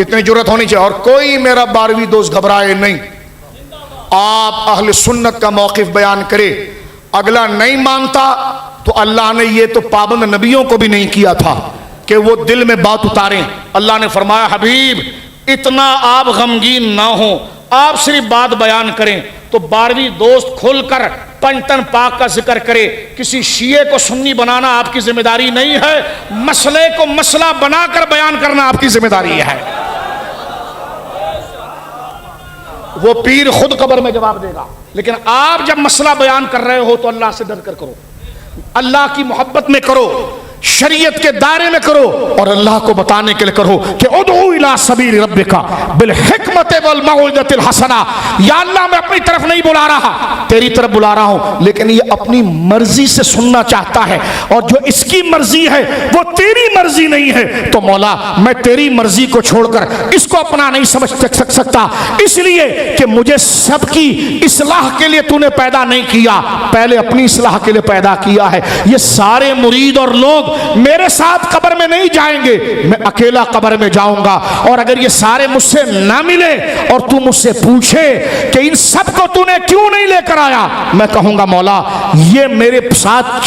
इतनी जुर्रत होनी चाहिए। और कोई मेरा 12वीं दोस्त घबराए नहीं, आप अहले सुन्नत का मौकिफ बयान करे, अगला नहीं मानता तो अल्लाह ने ये तो पाबंद नबियों को भी नहीं किया था कि वो दिल में बात उतारें। अल्लाह ने फरमाया हबीब इतना आप गमगीन ना हो, आप सिर्फ बात बयान करें। तो 12वीं दोस्त खुलकर पंचतन पाक का जिक्र करे। किसी शिये को सुन्नी बनाना आपकी जिम्मेदारी नहीं है, मसले को मसला बनाकर बयान करना आपकी जिम्मेदारी है। वो पीर खुद कब्र में जवाब देगा, लेकिन आप जब मसला बयान कर रहे हो तो अल्लाह से डर कर करो, अल्लाह की मोहब्बत में करो, शरीयत के दायरे में करो, और अल्लाह को बताने के लिए करो कि उदउ इला सबील रब्बिका बिल हिकमति वल मौइज़तिल हसना। या अल्लाह मैं अपनी तरफ नहीं बुला रहा, तेरी तरफ बुला रहा हूं, लेकिन ये अपनी मर्जी से सुनना चाहता है, और जो इसकी मर्जी है वो तेरी मर्जी नहीं है। तो मौला मैं तेरी मर्जी को छोड़कर इसको अपना नहीं समझ सकता, इसलिए कि मुझे सबकी इस्लाह के लिए तूने पैदा नहीं किया, पहले अपनी इस्लाह के लिए पैदा किया है। ये सारे मुरीद और लोग मेरे साथ कब्र में नहीं जाएंगे, मैं अकेला कब्र में जाऊंगा। और अगर ये सारे मुझसे ना मिले और तू मुझसे पूछे कि इन सब को तूने क्यों नहीं लेकर आया, मैं कहूंगा मौला ये मेरे साथ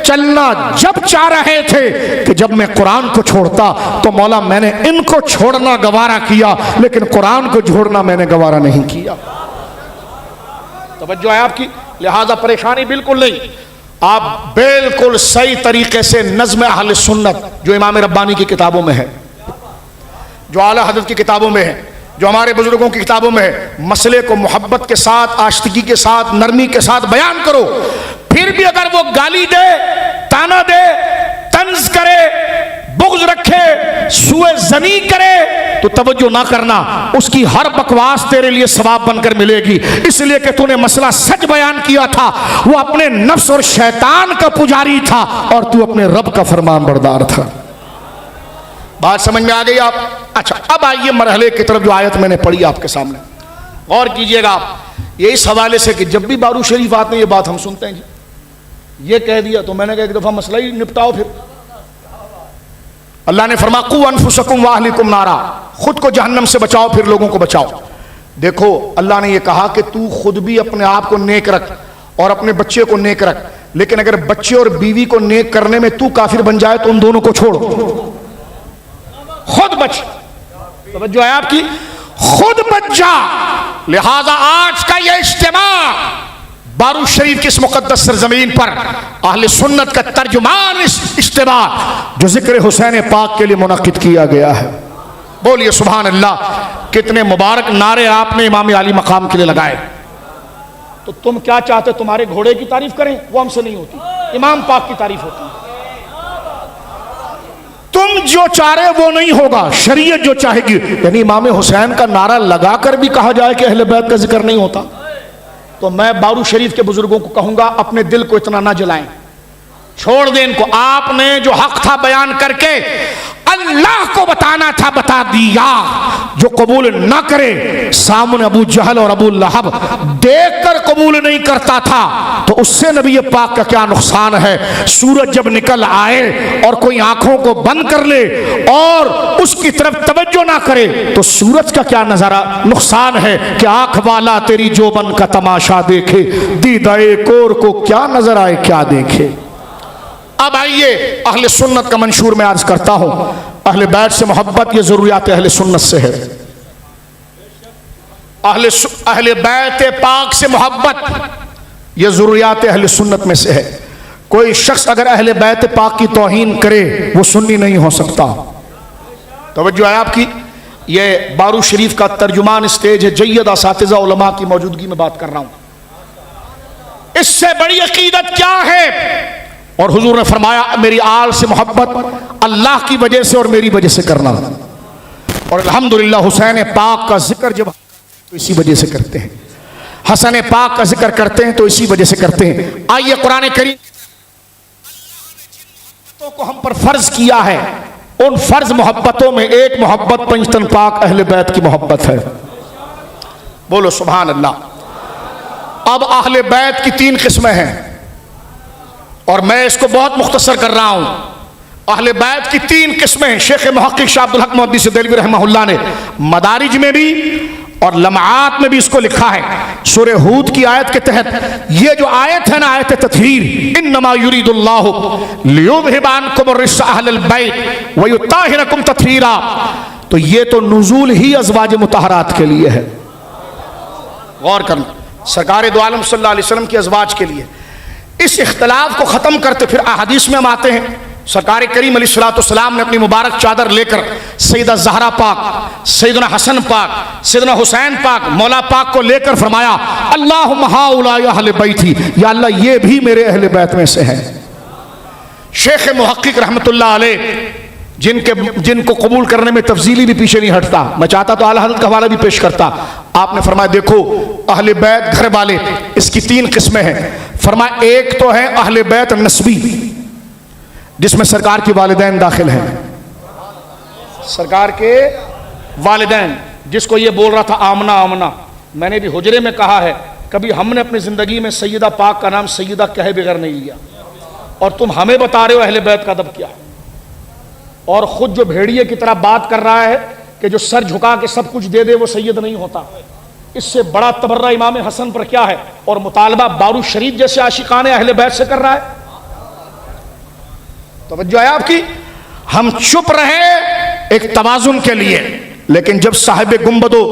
चलना जब चाह रहे थे कि जब मैं कुरान को छोड़ता, तो मौला मैंने इनको छोड़ना गवारा किया, लेकिन कुरान को छोड़ना मैंने गवारा नहीं किया। तवज्जो है आपकी, लिहाजा परेशानी बिल्कुल नहीं। आप बिल्कुल सही तरीके से नज़्म अहले सुन्नत जो इमाम रब्बानी की किताबों में है, जो आला हज़रत की किताबों में है, जो हमारे बुजुर्गों की किताबों में है, मसले को मोहब्बत के साथ, आशिकी के साथ, नरमी के साथ बयान करो। फिर भी अगर वो गाली दे, ताना दे, तंज करे, बुग़्ज़ रखे, सुए ज़नी करे, तो तवज्जो ना करना, उसकी हर बकवास तेरे लिए सवाब बनकर मिलेगी, इसलिए कि तूने मसला सच बयान किया था। वो अपने नफ्स और शैतान का पुजारी था और तू अपने रब का फरमान बरदार था। बात समझ में आ गई आप? अच्छा, अब आइए मरहले की तरफ, जो आयत मैंने पढ़ी आपके सामने गौर कीजिएगा आप। ये इस हवाले से कि जब भी बारू शरीफ आते हैं ये बात हम सुनते हैं, जी ये कह दिया तो मैंने कहा एक दफा मसला ही निपटाओ। फिर अल्लाह ने फरमाया कू अनफुसकुम व अहलिकुम नारा, खुद को जहन्नम से बचाओ फिर लोगों को बचाओ। देखो अल्लाह ने यह कहा कि तू खुद भी अपने आप को नेक रख और अपने बच्चे को नेक रख, लेकिन अगर बच्चे और बीवी को नेक करने में तू काफिर बन जाए तो उन दोनों को छोड़, खुद बच। तवज्जो है आपकी, खुद बच जा। लिहाजा आज का यह इज्तिमा बारू शरीफ की इस मुकद्दस सरजमीन पर अहले सुन्नत का तर्जुमान इज्तिमा जो जिक्र हुसैन पाक के लिए मुनक्किद किया गया है। बोलिए सुभान अल्लाह। कितने मुबारक नारे आपने इमाम अली मकाम के लिए लगाए। तो तुम क्या चाहते, तुम्हारे घोड़े की तारीफ करें? वो हमसे नहीं होती, इमाम पाक की तारीफ होती है। तुम जो चाह रहे वो नहीं होगा, शरीयत जो चाहेगी। यानी इमाम हुसैन का नारा लगाकर भी कहा जाए कि अहले बैत का जिक्र नहीं होता, तो मैं बारू शरीफ के बुजुर्गों को कहूंगा अपने दिल को इतना ना जलाएं, छोड़ दें इनको। आपने जो हक था बयान करके अल्लाह को बताना था, बता दिया। जो कबूल ना करे, सामने अबू जहल और अबू लहब देखकर कबूल नहीं करता था, तो उससे नबी पाक का क्या नुकसान है। सूरज जब निकल आए और कोई आंखों को बंद कर ले और उसकी तरफ तवज्जो ना करे, तो सूरज का क्या नजारा नुकसान है कि आंख वाला तेरी जोबन का तमाशा देखे, दीदाए कोर को क्या नजर आए क्या देखे। अब आइए अहले सुन्नत का मंशूर मैं अर्ज करता हूं। अहले बैत से मोहब्बत ये जरूरियात अहले सुन्नत से है। अहले बैत पाक से मोहब्बत ये जरूरियात अहले सुन्नत में से है। कोई शख्स अगर अहले बैत पाक की तौहीन करे वो सुन्नी नहीं हो सकता। तवज्जो है आपकी। ये बारू शरीफ का तर्जुमान स्टेज है, जय्यद असातिज़ा उलमा की मौजूदगी में बात कर रहा हूं। इससे बड़ी अकीदत क्या है? और हुजूर ने फरमाया मेरी आल से मोहब्बत अल्लाह की वजह से और मेरी वजह से करना। और अल्हम्दुलिल्लाह हुसैन पाक का जिक्र जब तो इसी वजह से करते हैं, हसन पाक का जिक्र करते हैं तो इसी वजह से करते हैं। आइए कुरान करीम को हम पर फर्ज किया है, उन फर्ज मोहब्बतों में एक मोहब्बत पंचतन पाक अहले बैत की मोहब्बत है। बोलो सुभान अल्लाह। अब अहले बैत की 3 किस्में हैं और मैं इसको बहुत मुख्तसर कर रहा हूं। अहले बैत की 3 किस्में शेख मुहक्किक शाह अब्दुल हक मुहद्दिस देलवी रहमहुल्लाह ने मदारिज में भी और लम्हात में भी इसको लिखा है। सूरह हूद की आयत के तहत ये जो आयत है ना, आयत तत्हीर, इन्नमा युरीदुल्लाहु लियुज़हिबा अन्कुम अर्रिज्सा अहलल बैत व युत्ताहिरकुम तत्हीरा, तो ये तो नुज़ूल ही अज़वाज मुतहरात के लिए है। गौर करना, सरकार दो आलम सल्लल्लाहु अलैहि वसल्लम की अज़वाज के लिए। इस इख्तलाफ को ख़त्म करते फिर अहादीस में हम आते हैं। सरकार करीम अलैहिस्सलाम ने अपनी मुबारक चादर लेकर सैयदा ज़हरा पाक, सैयदना हसन पाक, सैयदना हुसैन पाक, मौला पाक को लेकर फरमाया, अल्लाहुम्मा हाउलाए अहले बैती, या अल्लाह ये भी मेरे अहले बैत में से हैं। शेख मुहक्किक रहमतुल्लाह अलैह जिनको कबूल करने में तफजीली भी पीछे नहीं हटता, मैं चाहता तो आला हज़रत का हवाला भी पेश करता। आपने फरमाया देखो अहले बैत घर वाले, इसकी 3 किस्में हैं। फरमाया एक तो है अहले बैत नस्बी, जिसमें सरकार के वालिदैन दाखिल हैं, सरकार के वालिदैन, जिसको ये बोल रहा था आमना आमना। मैंने भी हुजरे में कहा है, कभी हमने अपनी ज़िंदगी में सैयदा पाक का नाम सैयदा कहे बगैर नहीं लिया, और तुम हमें बता रहे हो अहले बैत का अदब क्या है। और खुद जो भेड़िए की तरह बात कर रहा है कि जो सर झुका के सब कुछ दे दे वो सैयद नहीं होता, इससे बड़ा तबर्रा इमाम हसन पर क्या है, और मुतालबा बारू शरीफ जैसे आशिकाने अहले बैत से कर रहा है। तवज्जो है आपकी। हम चुप रहे एक तवाजुन के लिए, लेकिन जब साहिब गुंबदो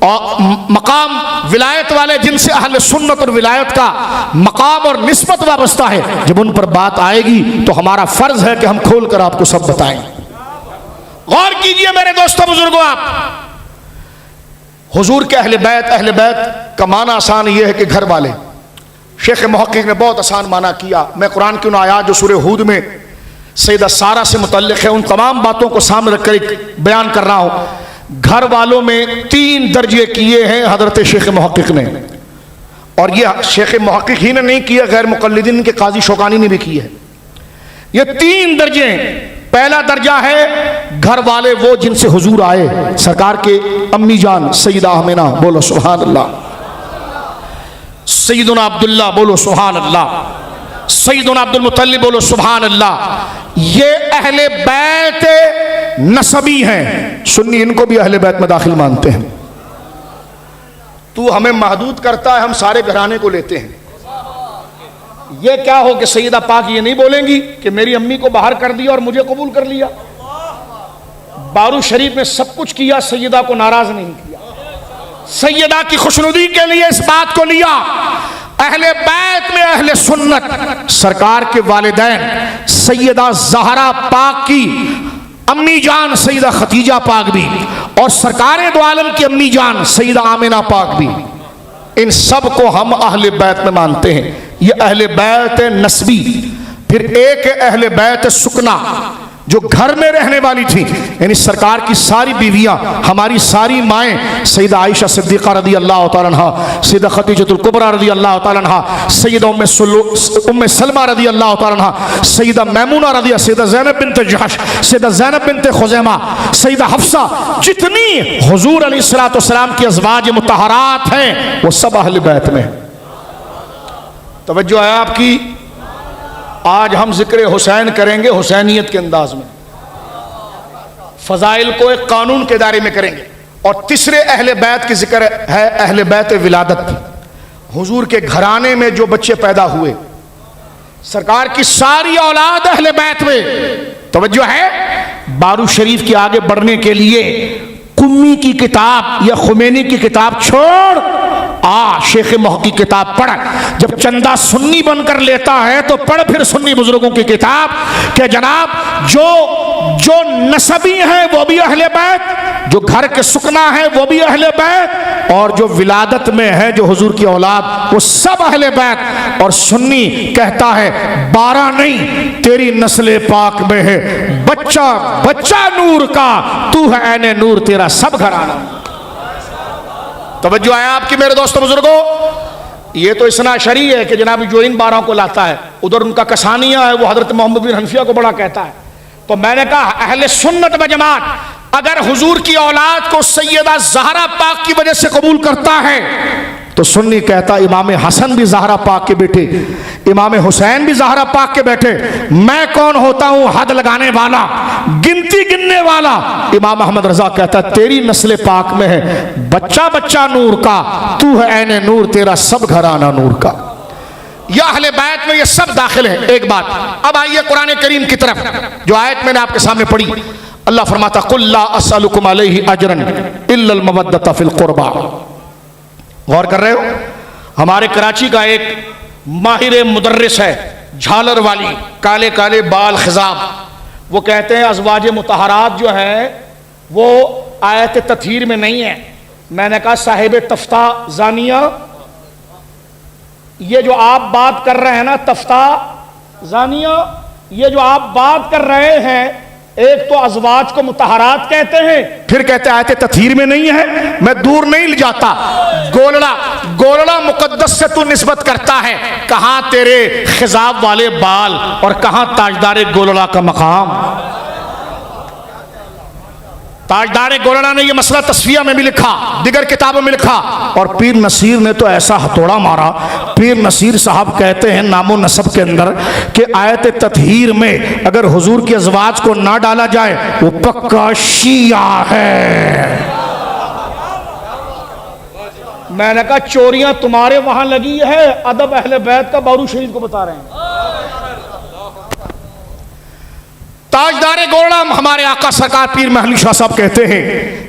और मकाम विलायत वाले, जिनसे अहले सुन्नत और विलायत का मकाम और निस्बत वाबस्ता है, जब उन पर बात आएगी तो हमारा फर्ज है कि हम खोल कर आपको सब बताएं। गौर कीजिए मेरे दोस्तों बुजुर्गों, आप हुजूर के अहले बैत का माना आसान यह है कि घर वाले। शेख मुहक्किक ने बहुत आसान माना किया। मैं कुरान की उन आयात जो सूरह हूद में सैयदा सारा से मुतल्लिक है, उन तमाम बातों को सामने रखकर एक बयान कर रहा हूं। घर वालों में 3 दर्जे किए हैं हजरत शेख मुहक्किक ने, और यह शेख मुहक्किक ही ने नहीं किया, गैर मुक़ल्लिदीन के काजी शौकानी ने भी किए हैं। ये 3 दर्जे हैं। पहला दर्जा है घर वाले वो जिनसे हुजूर आए, सरकार के अम्मी जान सैयदा आमिना, बोलो सुभान अल्लाह, सैयदुना अब्दुल्ला, बोलो सुभान अल्लाह, सैयदुना अब्दुल मुत्तलिब, बोलो सुभान अल्लाह। ये अहले बैत नसबी हैं। सुन्नी इनको भी अहले बैत में दाखिल मानते हैं। तू हमें महदूद करता है, हम सारे घराने को लेते हैं। ये क्या हो कि सैयदा पाक ये नहीं बोलेंगी कि मेरी अम्मी को बाहर कर दिया और मुझे कबूल कर लिया। बारू शरीफ में सब कुछ किया, सैयदा को नाराज नहीं किया। सैयदा की खुशनुदी के लिए इस बात को लिया। अहले बैत में अहले सुन्नत, सरकार के वालिदैन सैयदा ज़हरा पाक की अम्मी जान सैयदा खदीजा पाक भी, और सरकार दो आलम की अम्मी जान सैयदा आमिना पाक भी, इन सब को हम अहले बैत में मानते हैं। ये अहले बैत नस्बी। फिर एक अहले बैत सुकना, जो घर में रहने वाली थी, यानी सरकार की सारी बीवियां, हमारी सारी माएँ, सैयदा आयशा सिद्दीक़ा रज़ी अल्लाह तआला अन्हा, सैयदा खदीजतुल कुबरा रज़ी अल्लाह तआला अन्हा, सैयदा उम्मे सलमा रज़ी अल्लाह तआला अन्हा, सैयदा मैमूना रज़ी, सैयदा ज़ैनब बिन्त जहश, सैयदा ज़ैनब बिन्त खुज़ैमा, सैयदा हफ्सा, जितनी हुजूर अलैहिस्सलातु वस्सलाम की अज़वाज मुतहरात हैं वो सब अहले बैत में। तवज्जो है आपकी। आज हम जिक्र हुसैन करेंगे हुसैनियत के अंदाज में, फजाइल को एक कानून के दायरे में करेंगे। और तीसरे अहले बैत की जिक्र है अहले बैत विलादत। हुजूर के घराने में जो बच्चे पैदा हुए, सरकार की सारी औलाद अहले बैत में। तवज्जो है। बारू शरीफ के आगे बढ़ने के लिए कुम्मी की किताब या खुमैनी की किताब छोड़, शेख मुहक्किक की किताब पढ़। जब चंदा सुन्नी बनकर लेता है तो पढ़ फिर सुन्नी बुजुर्गों की किताब कि जनाब जो नसबी है वो भी अहले बैत, जो घर के सुकना है वो भी अहले बैत, और जो विलादत में है जो हुजूर की औलाद वो सब अहले बैत। और सुन्नी कहता है 12 नहीं, तेरी नस्ल पाक में है बच्चा बच्चा नूर का, तू है ऐने नूर, तेरा सब घराना। तवज्जो है आपकी मेरे दोस्तों बुजुर्गों। ये तो इस्ना शरी है कि जनाब जो इन 12 को लाता है, उधर उनका कसानिया है, वो हजरत मोहम्मद बिन हनफिया को बड़ा कहता है। तो मैंने कहा अहले सुन्नत व जमात अगर हुजूर की औलाद को सैयदा ज़हरा पाक की वजह से कबूल करता है तो सुन्नी कहता इमाम हसन भी ज़हरा पाक के बेटे, इमाम हुसैन भी ज़हरा पाक के बेटे, मैं कौन होता हूँ हद लगाने वाला, गिनती गिनने वाला। इमाम अहमद रजा कहता तेरी नस्ल पाक में है बच्चा बच्चा नूर का, तू है ऐने नूर, तेरा सब घराना नूर का। या अहले बैत में ये सब दाखिल है। एक बात, अब आइए कुरान करीम की तरफ, जो आयत मैंने आपके सामने पढ़ी। अल्लाह फरमाता कुल ला असअलुकुम अलैहि अजरन इल्लल मवद्दत फिल कुर्बा। गौर कर रहे हो, हमारे कराची का एक माहिर मुदर्रिस है, झालर वाली, काले काले बाल खिजाब, वो कहते हैं अज़वाज मुतहरात जो है वो आयत तत्हीर में नहीं है। मैंने कहा साहिब तफ्ता जानिया, ये जो आप बात कर रहे हैं ना तफ्ता जानिया, ये जो आप बात कर रहे हैं, एक तो अज़वाज को मुतहरात कहते हैं, फिर कहते हैं आयत तत्हीर में नहीं है। मैं दूर नहीं ले जाता, गोलड़ा गोलड़ा मुकद्दस से तू निस्बत करता है, कहां तेरे खिजाब वाले बाल और कहां ताजदार गोलड़ा का मकाम। ताजदार गोलड़ा ने यह मसला तस्फिया में भी लिखा, दिगर किताबों में लिखा, और पीर नसीर ने तो ऐसा हथौड़ा मारा। पीर नसीर साहब कहते हैं नामो नसब के अंदर कि आयत तत्हीर में अगर हुजूर की अज़वाज को ना डाला जाए वो पक्का शिया है। मैंने कहा चोरियां तुम्हारे वहां लगी है, अदब अहले बैत का बारू शरीफ को बता रहे हैं। ताजदार गोलड़ा हमारे आका सरकार पीर महली शाह साहब कहते हैं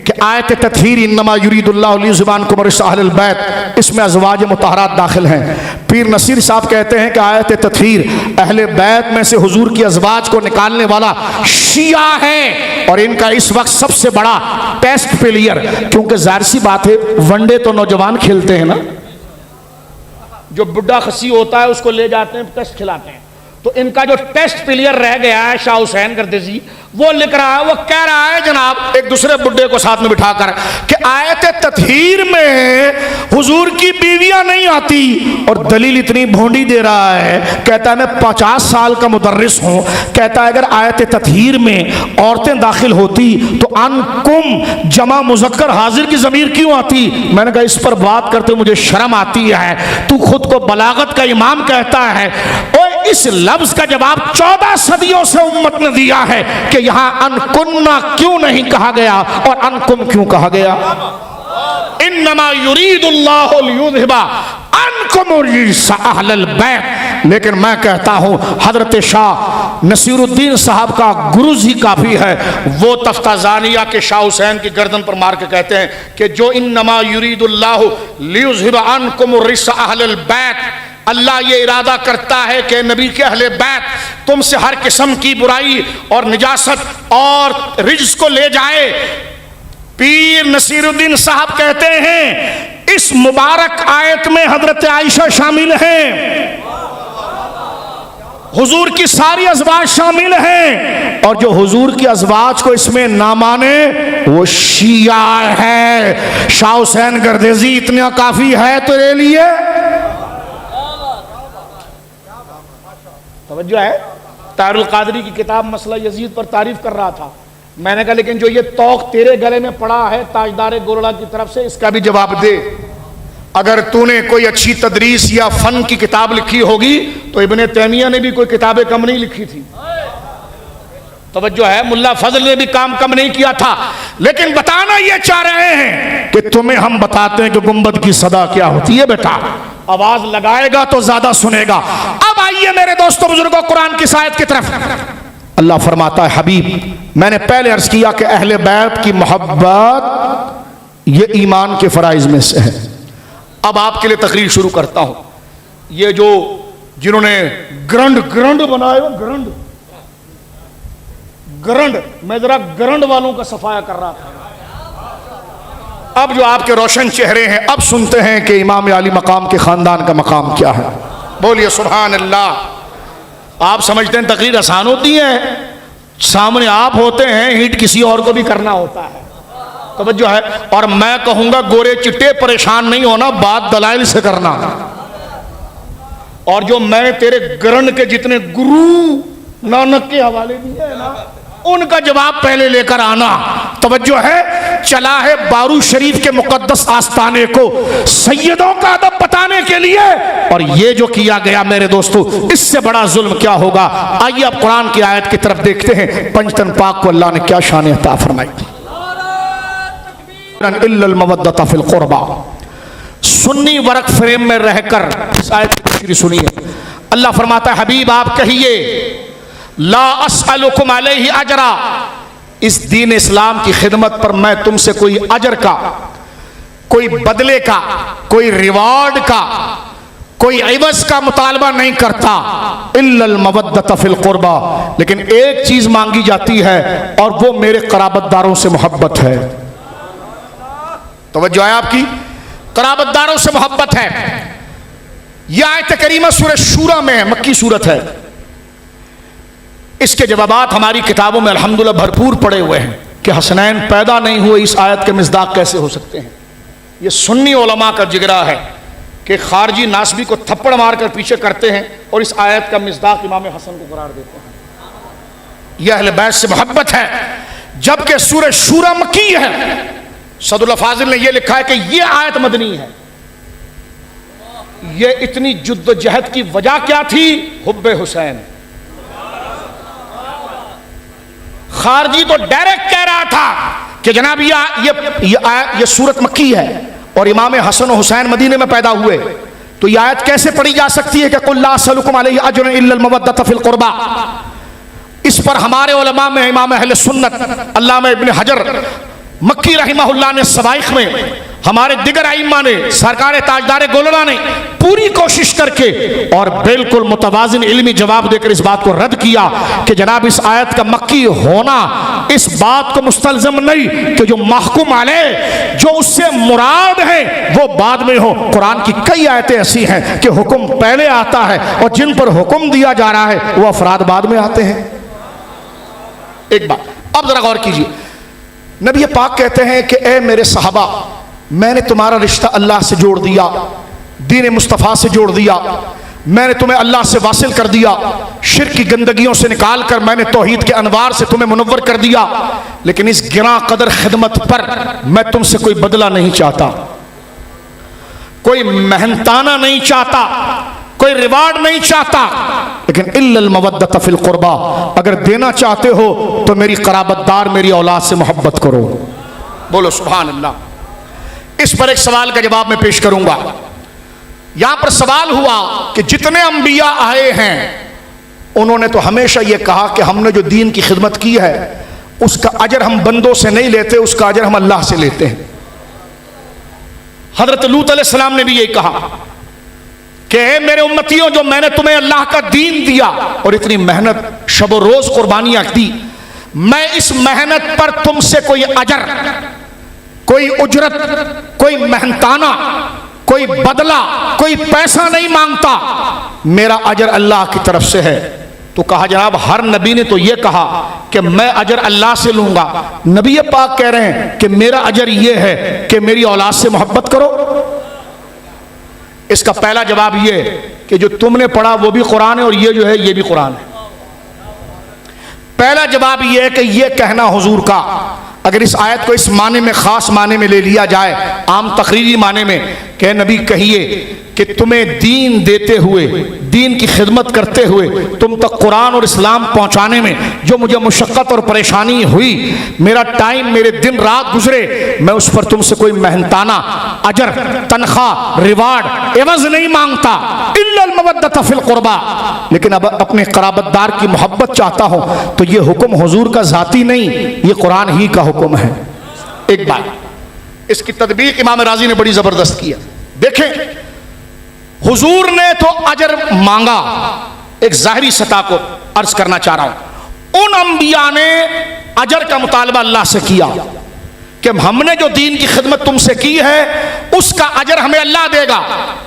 कि आयत तत्हीर इन्नमा युरीदुल्लाहु लियुज़हिबानकुम रिज्सा अहलिल बैत, इसमें अज़वाज मुतहरात दाखिल हैं। पीर नसीर साहब कहते हैं कि आयत तत्हीर अहले बैत में से हुजूर की अज़वाज को निकालने वाला शिया है, और इनका इस वक्त सबसे बड़ा टेस्ट प्लेयर, क्योंकि जाहिर सी बात है वनडे तो नौजवान खेलते हैं ना, जो बुढ़ा खसी होता है उसको ले जाते हैं टेस्ट खिलाते हैं, तो इनका जो टेस्ट प्लेयर रह गया है शाह हुसैन गर्देजी, वो लिख रहा है, वो कह रहा है जनाब एक दूसरे बुड्ढे को साथ में बिठाकर कि आयत तत्हीर में हुजूर की बीवियां नहीं आती, और दलील इतनी भोंडी दे रहा है। कहता है मैं 50 साल का मुदर्रिस हूं, कहता है अगर आयत तत्हीर में औरतें दाखिल होती तो अनकुम जमा मुज़क्कर हाजिर की ज़मीर क्यों आती। मैंने कहा इस पर बात करते मुझे शर्म आती है, तू खुद को बलागत का इमाम कहता है, और इस लफ्ज का जवाब 14 सदियों से उम्मत ने दिया है कि यहां अनकुन्ना क्यों नहीं कहा गया और अनकुम क्यों कहा गया। इन्नमा युरीदुल्लाहु लियुज़हिबा अनकुम रिज्सा अहलल बैत। लेकिन मैं कहता हूं हजरत शाह नसीरुद्दीन साहब का गुरुज ही काफी है। वो तफ्ताजानिया के शाह हुसैन की गर्दन पर मार के कहते हैं कि जो इन्नमा युरीदुल्लाहु लियुज़हिबा अनकुम रिज्सा अहलल बैत, अल्लाह ये इरादा करता है कि नबी के अहले बैत तुमसे हर किस्म की बुराई और निजासत और रिज्स को ले जाए। पीर नसीरुद्दीन साहब कहते हैं इस मुबारक आयत में हजरत आयशा शामिल हैं, हुजूर की सारी अज़वाज शामिल हैं, और जो हुजूर की अज़वाज को इसमें ना माने वो शिया है। शाह हुसैन गर्देजी इतना काफी है तेरे लिए। तवज्जो है, तारुल कादरी की किताब मसला यजीद पर तारीफ कर रहा था। मैंने कहा लेकिन जो ये तौक तेरे गले में पड़ा है ताजदार गोलड़ा की तरफ से, इसका भी जवाब दे। अगर तूने कोई अच्छी तदरीस या फन की किताब लिखी होगी तो इब्ने तैमिया ने भी कोई किताबें कम नहीं लिखी थी। तवज्जो है, मुल्ला फजल ने भी काम कम नहीं किया था। लेकिन बताना ये चाह रहे हैं कि तुम्हें हम बताते हैं कि गुंबद की सदा क्या होती है। बेटा आवाज लगाएगा तो ज्यादा सुनेगा। अब आइए मेरे दोस्तों बुजुर्गों कुरान की आयत की तरफ। अल्लाह फरमाता है हबीब, मैंने पहले अर्ज किया कि अहले बैत की मोहब्बत ये ईमान के फराइज में से है। अब आपके लिए तकरीर शुरू करता हूं। ये जो जिन्होंने ग्रंड ग्रंड बनाए हो, ग्रंड ग्रंड, मैं जरा ग्रंड वालों का सफाया कर रहा था। अब जो आपके रोशन चेहरे हैं, अब सुनते हैं कि इमाम अली मकाम के खानदान का मकाम क्या है। बोलिए सुभान अल्लाह। आप समझते हैं तकरीर आसान होती है, सामने आप होते हैं, हिट किसी और को भी करना होता है। तवज्जो है। और मैं कहूंगा गोरे चिट्टे परेशान नहीं होना, बात दलाइल से करना। और जो मैं तेरे ग्रंड के जितने गुरु नानक के हवाले दिए है ना, उनका जवाब पहले लेकर आना। तवज्जो है। चला है बारू शरीफ के मुकद्दस आस्थाने को सैयदों का अदब बताने के लिए। और ये जो किया गया मेरे दोस्तों, इससे बड़ा जुल्म क्या होगा। आइए अब कुरान की आयत की तरफ देखते हैं। पंजतन पाक को अल्लाह ने क्या शान अता फरमाई। इल्लल मवद्दत फिल कुर्बा, सुन्नी वर्क फ्रेम में रहकर इस आयत की तफसीर सुनिए। अल्लाह फरमाता है, हबीब आप कहिए, ला अस्अलुकुम अलैहि अजरा, इस दीन इस्लाम की खिदमत पर मैं तुमसे कोई अजर का, कोई बदले का, कोई रिवार्ड का, कोई इवज का मुतालबा नहीं करता। इल्लल मवद्दत फिल कुर्बा, लेकिन एक चीज मांगी जाती है और वो मेरे कराबतदारों से मोहब्बत है। तवज्जो है आपकी, कराबतदारों से मोहब्बत है। यह आयत करीमा सूरह शूरा में है, मक्की सूरत है। इसके जवाबात हमारी किताबों में अल्हम्दुलिल्लाह भरपूर पड़े हुए हैं कि हसनैन पैदा नहीं हुए, इस आयत के मिज़दाक कैसे हो सकते हैं। यह सुन्नी उलमा का जिगरा है कि खारजी नासबी को थप्पड़ मारकर पीछे करते हैं और इस आयत का मिज़दाक इमाम हसन को करार देते हैं। यह अहले बैत से मोहब्बत है, जबकि सूरह शूरा मक्की है। सदुल्लाह फाजिल ने यह लिखा है कि यह आयत मदनी है। यह इतनी जुद्दोजहद की वजह क्या थी? हुब्बे हुसैन। खारजी तो डायरेक्ट कह रहा था कि जनाब ये सूरत मक्की है और इमाम हसन और हुसैन मदीने में पैदा हुए, तो यह आयत कैसे पढ़ी जा सकती है कि कुल ला असअलुकुम अलैहि अजरन इल्लल मवद्दत फिल कुर्बा। इस पर हमारे उलमा में इमाम अहले सुन्नत अल्लामा इब्न हजर मक्की रहमहुल्लाह ने सवाइख में, हमारे दिगर आइम्मा ने, सरकार ताजदार गोलरा ने पूरी कोशिश करके और बिल्कुल मुतवाज़िन इल्मी जवाब देकर इस बात को रद्द किया कि जनाब इस आयत का मक्की होना इस बात को मुस्तलज़म नहीं कि जो महकुम अलैह, जो उससे मुराद है वो बाद में हो। कुरान की कई आयतें ऐसी हैं कि हुक्म पहले आता है और जिन पर हुक्म दिया जा रहा है वो अफराद बाद में आते हैं। एक बात अब जरा गौर कीजिए, नबी पाक कहते हैं कि ए मेरे सहाबा, मैंने तुम्हारा रिश्ता अल्लाह से जोड़ दिया, दीन मुस्तफ़ा से जोड़ दिया, मैंने तुम्हें अल्लाह से वासिल कर दिया, शिर्क की गंदगियों से निकाल कर मैंने तौहीद के अनवार से तुम्हें मुनव्वर कर दिया। लेकिन इस गिरा कदर खिदमत पर मैं तुमसे कोई बदला नहीं चाहता, कोई मेहनताना नहीं चाहता, कोई रिवार्ड नहीं चाहता। लेकिन इल्लल मवद्दत फिल कुर्बा, अगर देना चाहते हो तो मेरी कराबतदार, मेरी औलाद से मोहब्बत करो। बोलो सुभान अल्लाह। इस पर एक सवाल का जवाब मैं पेश करूंगा। यहां पर सवाल हुआ कि जितने अंबिया आए हैं उन्होंने तो हमेशा यह कहा कि हमने जो दीन की खिदमत की है उसका अजर हम बंदों से नहीं लेते, उसका अजर हम अल्लाह से लेते हैं। हजरत लूत अलैहिस्सलाम ने भी यही कहा कि मेरे उम्मतियों, जो मैंने तुम्हें अल्लाह का दीन दिया और इतनी मेहनत शब रोज कुर्बानियां दी, मैं इस मेहनत पर तुमसे कोई अजर, कोई उजरत, कोई मेहनताना, कोई बदला, कोई पैसा नहीं मांगता, मेरा अजर अल्लाह की तरफ से है। तो कहा जनाब हर नबी ने तो यह कहा कि मैं अजर अल्लाह से लूंगा। नबी पाक कह रहे हैं कि मेरा अजर यह है कि मेरी औलाद से मोहब्बत करो। इसका पहला जवाब यह है कि जो तुमने पढ़ा वो भी कुरान है और ये जो है ये भी कुरान है। पहला जवाब यह है कि यह कहना हुजूर का, अगर इस आयत को इस माने में, खास माने में ले लिया जाए, आम तकरीरी माने में, कि नबी कहिए कि तुम्हें दीन देते हुए, दीन की खिदमत करते हुए तुम तक कुरान और इस्लाम पहुंचाने में जो मुझे मुशक्क़त और परेशानी हुई, मेरा टाइम, मेरे दिन रात गुजरे, मैं उस पर तुमसे कोई मेहनताना अजर, तनख्वाह, रिवार्ड, एवज नहीं मांगता, इल्लल मवद्दत फिल कुर्बा। लेकिन अब अपने कराबतदार की मोहब्बत चाहता हूं तो ये हुक्म हुजूर का जाती नहीं, ये कुरान ही का हुक्म है। एक बात, इसकी तदबीक इमाम राजी ने बड़ी जबरदस्त किया। देखें, हुजूर ने तो अजर मांगा, एक जाहिरी सतह को अर्ज करना चाह रहा हूं। उन अंबिया ने अजर का मुतालबा अल्लाह से किया कि हमने जो दीन की खिदमत तुमसे की है उसका अजर हमें अल्लाह देगा।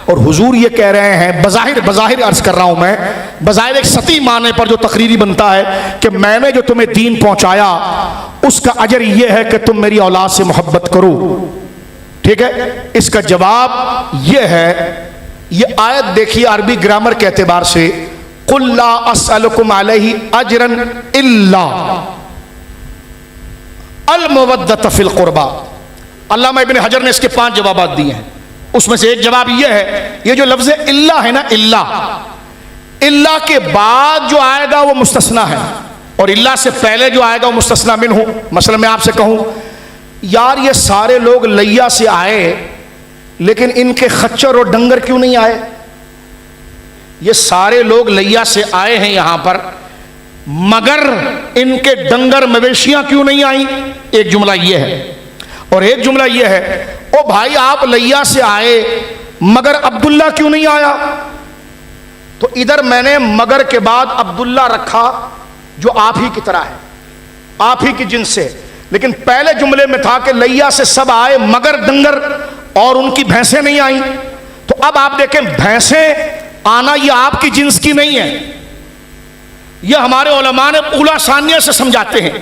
और हुजूर ये कह रहे हैं, बज़ाहिर अर्ज कर रहा हूं मैं, बज़ाहिर एक सती माने पर जो तकरीरी बनता है कि मैंने जो तुम्हें दीन पहुंचाया उसका अजर यह है कि तुम मेरी औलाद से मोहब्बत करो। ठीक है, इसका जवाब यह है, ये आयत देखिए अरबी ग्रामर के एतबार से, कुल ला अस्अलुकुम अलैहि अजरन इल्ला, अल मवद्दत फिल कुर्बा। अल्लामा इब्न हजर ने इसके 5 जवाब दिए हैं। उसमें से एक जवाब यह है, ये जो लफ्ज इल्ला है ना, इल्ला के बाद जो आएगा वो मुस्तस्ना है, और इल्ला से पहले जो आएगा वो मुस्तस्ना मिन्हु। मसलन मैं आपसे कहूं यार ये सारे लोग लैया से आए लेकिन इनके खच्चर और डंगर क्यों नहीं आए? ये सारे लोग लैया से आए हैं यहां पर, मगर इनके डंगर मवेशियां क्यों नहीं आई? एक जुमला यह है। और एक जुमला यह है, ओ भाई आप लैया से आए मगर अब्दुल्ला क्यों नहीं आया? तो इधर मैंने मगर के बाद अब्दुल्ला रखा जो आप ही की तरह है, आप ही की जिन्स से। लेकिन पहले जुमले में था कि लैया से सब आए मगर डंगर और उनकी भैंसें नहीं आई। तो अब आप देखें भैंसें आना ये आपकी जिन्स की नहीं है। यह हमारे उलमा ने उला सानिया से समझाते हैं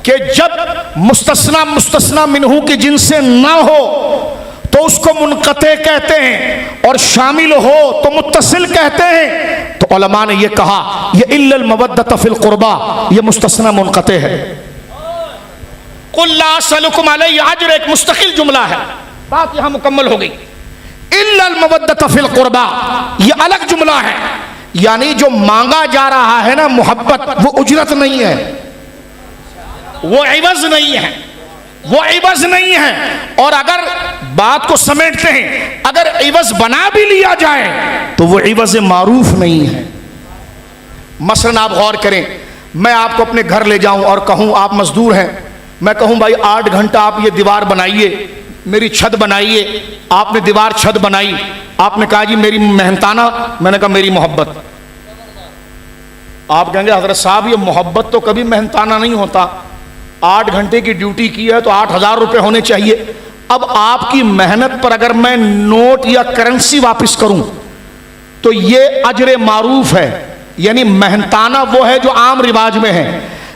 कि जब मुस्तस्ना मिन्हू की जिन्स से ना हो तो उसको मुनक़ते कहते हैं, और शामिल हो तो मुत्तसिल कहते हैं। तो उलमा ने यह कहा यह इल्लल मवद्दत फिल कुर्बा, यह मुस्तस्ना मुनक़ते है। कुल ला असलुकुम अलैहि अज्र एक मुस्तकिल जुमला है, बात यहां मुकम्मल हो गई। इल्लल मवद्दत फिल कुर्बा यह अलग जुमला है, यानी जो मांगा जा रहा है ना मोहब्बत, वो उजरत नहीं है, वो इवज नहीं है, वो इवज नहीं है। और अगर बात को समेटते हैं, अगर इवज बना भी लिया जाए तो वो इवज मारूफ नहीं है। मसलन आप गौर करें, मैं आपको अपने घर ले जाऊं और कहूं आप मजदूर हैं, मैं कहूं भाई 8 घंटा आप ये दीवार बनाइए, मेरी छत बनाइए। आपने दीवार छत बनाई, आपने कहा जी मेरी मेहनताना, मैंने कहा मेरी मोहब्बत। आप कहेंगे हजरत साहब ये मोहब्बत तो कभी मेहनताना नहीं होता, 8 घंटे की ड्यूटी की है तो 8,000 रुपये होने चाहिए। अब आपकी मेहनत पर अगर मैं नोट या करेंसी वापस करूं तो ये अजर मारूफ है, यानी मेहनताना वो है जो आम रिवाज में है।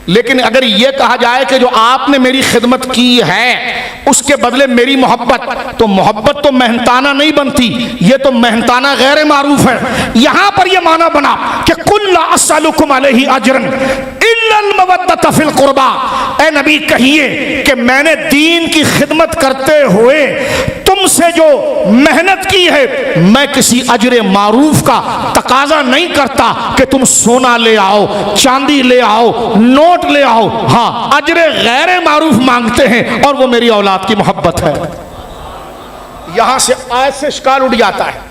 लेकिन अगर यह कहा जाए कि जो आपने मेरी खिदमत की है उसके बदले मेरी मोहब्बत, तो मोहब्बत तो मेहनताना नहीं बनती, ये तो मेहनताना गैर मारूफ है। यहां पर यह माना बना कि कुल ला असअलुकुम अलैहि अजरन इल्लल मवद्दत फिल कुर्बा। ए नबी कहिए कि मैंने दीन की खिदमत करते हुए तुमसे जो मेहनत की है, मैं किसी अजर मारूफ का तकाजा नहीं करता कि तुम सोना ले आओ, चांदी ले आओ, नोट ले आओ। हाँ, अजर गैर मारूफ मांगते हैं और वो मेरी औलाद की मोहब्बत है। यहां से आयत से शिकार उड़ जाता है।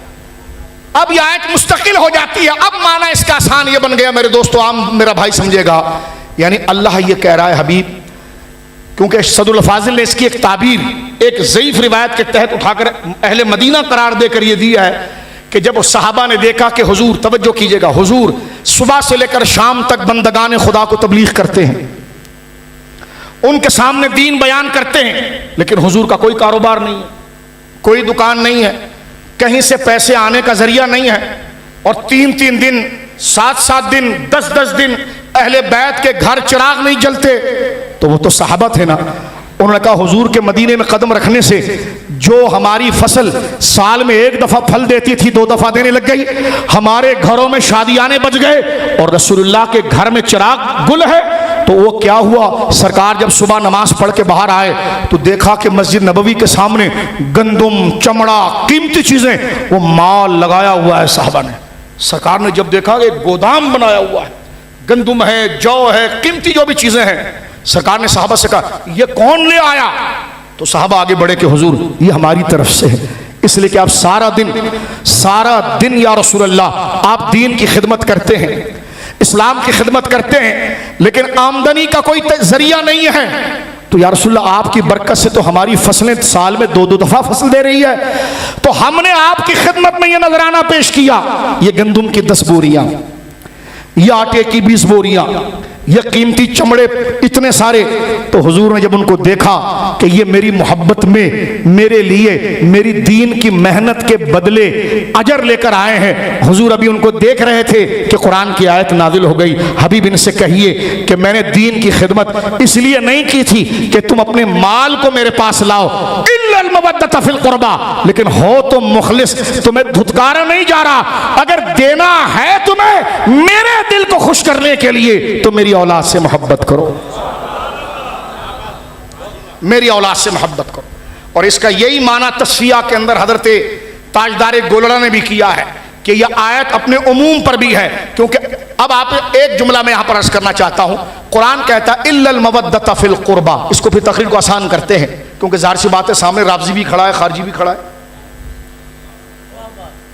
अब यह आयत मुस्तकिल हो जाती है। अब माना इसका आसान ये बन गया मेरे दोस्तों, आम मेरा भाई समझेगा, यानी अल्लाह ये कह रहा है हबीब, क्योंकि सदुल फाजिल ने इसकी एक ताबीर एक ज़ईफ रिवायत के तहत उठाकर अहले मदीना करार देकर यह दिया है कि जब उस सहाबा ने देखा कि हुजूर, तवज्जो कीजिएगा, हुजूर सुबह से लेकर शाम तक बंदगान खुदा को तबलीग करते हैं, उनके सामने दीन बयान करते हैं, लेकिन हुजूर का कोई कारोबार नहीं है, कोई दुकान नहीं है, कहीं से पैसे आने का जरिया नहीं है, और 3-3 दिन 7-7 दिन 10-10 दिन अहले बैत के घर चिराग नहीं जलते। तो वो तो सहाबा थे ना। उन्होंने कहा हुजूर के मदीने में कदम रखने से जो हमारी फसल साल में 1 दफा फल देती थी 2 दफा देने लग गई, हमारे घरों में शादियाने बज गए, और रसूलुल्लाह के घर में चिराग गुल है। तो वो क्या हुआ, सरकार जब सुबह नमाज पढ़ के बाहर आए तो देखा कि मस्जिद नबवी के सामने गंदुम, चमड़ा, कीमती चीजें, वो माल लगाया हुआ है साहबा ने। सरकार ने जब देखा कि गोदाम बनाया हुआ है, गंदुम है, जौ है, कीमती जो भी चीजें हैं, सरकार ने साहबा से कहा ये कौन ले आया? तो साहबा आगे बढ़े कि हुजूर ये हमारी तरफ से है, इसलिए कि आप सारा दिन या रसूलल्लाह आप दीन की खिदमत करते हैं, इस्लाम की खिदमत करते हैं, लेकिन आमदनी का कोई जरिया नहीं है। तो या रसूलल्लाह आपकी बरकत से तो हमारी फसलें साल में 2-2 दफा फसल दे रही है, तो हमने आपकी खिदमत में यह नजराना पेश किया, ये गंदुम की 10 बोरियां, ये आटे की 20 बोरियां, ये कीमती चमड़े इतने सारे। तो हुजूर ने जब उनको देखा कि ये मेरी मोहब्बत में मेरे लिए मेरी दीन की मेहनत के बदले अजर लेकर आए हैं, हुजूर अभी उनको देख रहे थे कि कुरान की आयत नाजिल हो गई, हबीब इनसे कहिए कि मैंने दीन की खिदमत इसलिए नहीं की थी कि तुम अपने माल को मेरे पास लाओ, इल्लल मवद्दत फिल कुर्बा, लेकिन हो तो मुखलिस, तुम्हें धुतकारा नहीं जा रहा, अगर देना है तुम्हें मेरे दिल को खुश करने के लिए तो मेरी औलाद से मोहब्बत करो। मेरी औलाद से मोहब्बत करो। और इसका यही माना तस्फिया के अंदर हजरत ताजदार गोलड़ा ने भी किया है कि यह आयत अपने उमूम पर भी है। क्योंकि अब आप एक जुमला में यहां पर अर्ज करना चाहता हूं, कुरान कहता है इल्लल मवद्दत फिल कुर्बा। इसको फिर तकरीर को आसान करते हैं क्योंकि जाहिर सी बात है सामने राफ़ज़ी भी खड़ा है, खारजी भी खड़ा है।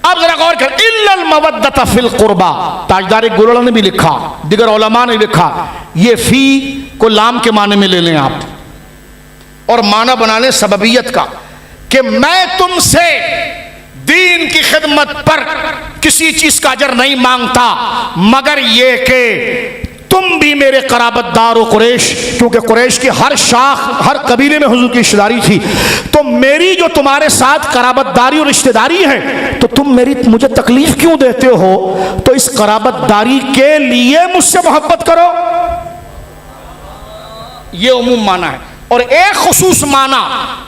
अब जरा गौर कर, इल्लल मवद्दत फिल कुर्बा ताजदार गोलड़ा ने भी लिखा, दिगर उलमा ने लिखा। ये फी को लाम के माने में ले लें आप और माना बना लें सबबियत का कि मैं तुमसे दीन की खिदमत पर किसी चीज का अजर नहीं मांगता मगर ये कि तुम भी मेरे कराबतदार हो कुरैश। क्योंकि कुरैश की हर शाख हर कबीले में हुजूर की रिश्तेदारी थी, तो मेरी जो तुम्हारे साथ कराबतदारी और रिश्तेदारी है तो तुम मुझे तकलीफ क्यों देते हो? तो इस कराबतदारी के लिए मुझसे मोहब्बत करो। ये उमूम माना है। और एक खुसूस माना,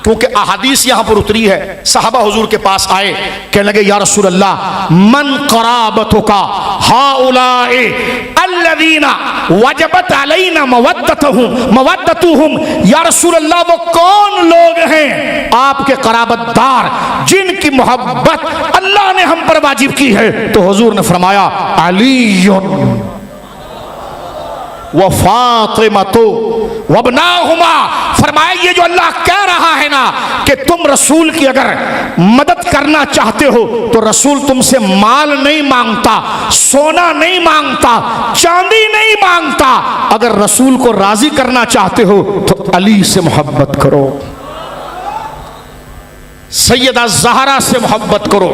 क्योंकि अहादीस यहां पर उतरी है, सहाबा हुजूर के पास आए, कहने लगे या रसूल अल्लाह मन कराबतुका हाउलाए अल्लज़ीना वजबत अलैना मवद्दतुहुम। या रसूल अल्लाह वो कौन लोग हैं आपके कराबतदार जिनकी मोहब्बत अल्लाह ने हम पर वाजिब की है? तो हुजूर ने फरमाया अलीयुन व फातिमतु वबनाहुमा। फरमाया ये जो अल्लाह कह रहा है ना कि तुम रसूल की अगर मदद करना चाहते हो तो रसूल तुमसे माल नहीं मांगता, सोना नहीं मांगता, चांदी नहीं मांगता। अगर रसूल को राजी करना चाहते हो तो अली से मोहब्बत करो, सैयदा ज़हरा से मोहब्बत करो,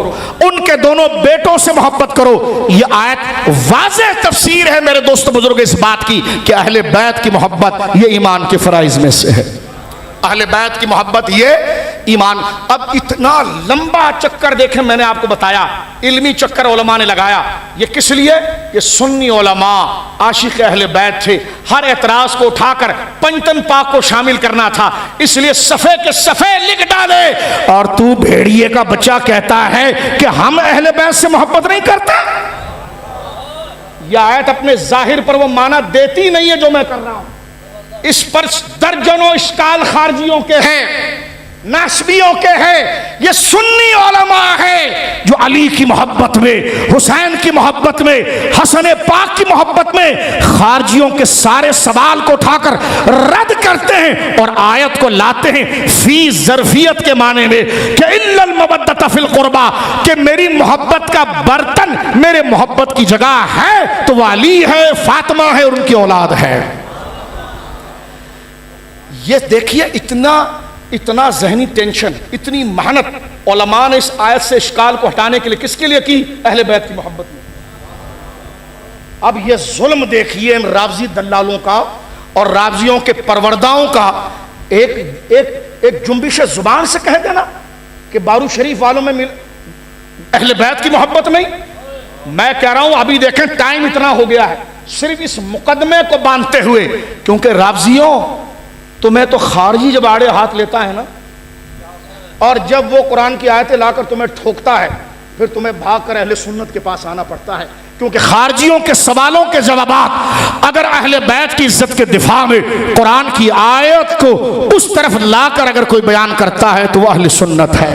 उनके दोनों बेटों से मोहब्बत करो। यह आयत वाज़ेह तफसीर है मेरे दोस्त बुजुर्ग इस बात की कि अहले बैत की मोहब्बत ये ईमान के फराइज में से है। अहले बैत की मोहब्बत ये ईमान। अब इतना लंबा चक्कर देखें, मैंने आपको बताया इल्मी चक्कर उलमा ने लगाया। ये किस लिए? ये सुन्नी उलमा आशिक अहले बैत थे, हर एतराज को उठाकर पंचतन पाक को शामिल करना था, इसलिए सफ़े के सफ़े लिख डाले। और तू भेड़िए का बच्चा कहता है कि हम अहले बैत से मोहब्बत नहीं करते। यह आयत अपने जाहिर पर वो माना देती नहीं है जो मैं कर रहा हूं। इस पर दर्जनों इश्काल खारजियों के हैं, नासबियों के हैं। ये सुन्नी उलमा है जो अली की मोहब्बत में, हुसैन की मोहब्बत में, हसन पाक की मोहब्बत में खारजियों के सारे सवाल को उठाकर रद्द करते हैं और आयत को लाते हैं फी ज़रफियत के माने में कि इल्लल मवद्दत फिल कुर्बा, कि मेरी मोहब्बत का बर्तन मेरे मोहब्बत की जगह है तो वह अली है, फातिमा है और उनकी औलाद है। ये देखिए इतना जहनी टेंशन, इतनी मेहनत उलमा ने इस आयत से इश्काल को हटाने के लिए किसके लिए की? अहले बैत की मोहब्बत में। अब ये जुल्म देखिए इन राफ़ज़ी दल्लालों का और राफ़ज़ियों के परवरदाओं का। एक जुम्बिश जुबान से कह देना कि बारू शरीफ वालों में अहले बैत की मोहब्बत नहीं। मैं कह रहा हूं अभी देखें टाइम इतना हो गया है सिर्फ इस मुकदमे को बांधते हुए, क्योंकि राफ़ज़ियों तुम्हें तो खारजी जब आड़े हाथ लेता है ना और जब वो कुरान की आयतें लाकर तुम्हें ठोकता है फिर तुम्हें भागकर अहले सुन्नत के पास आना पड़ता है। क्योंकि खारजियों के सवालों के जवाबात अगर अहले बैत की इज्जत के दिफा में कुरान की आयत को उस तरफ लाकर अगर कोई बयान करता है तो वह अहले सुन्नत है।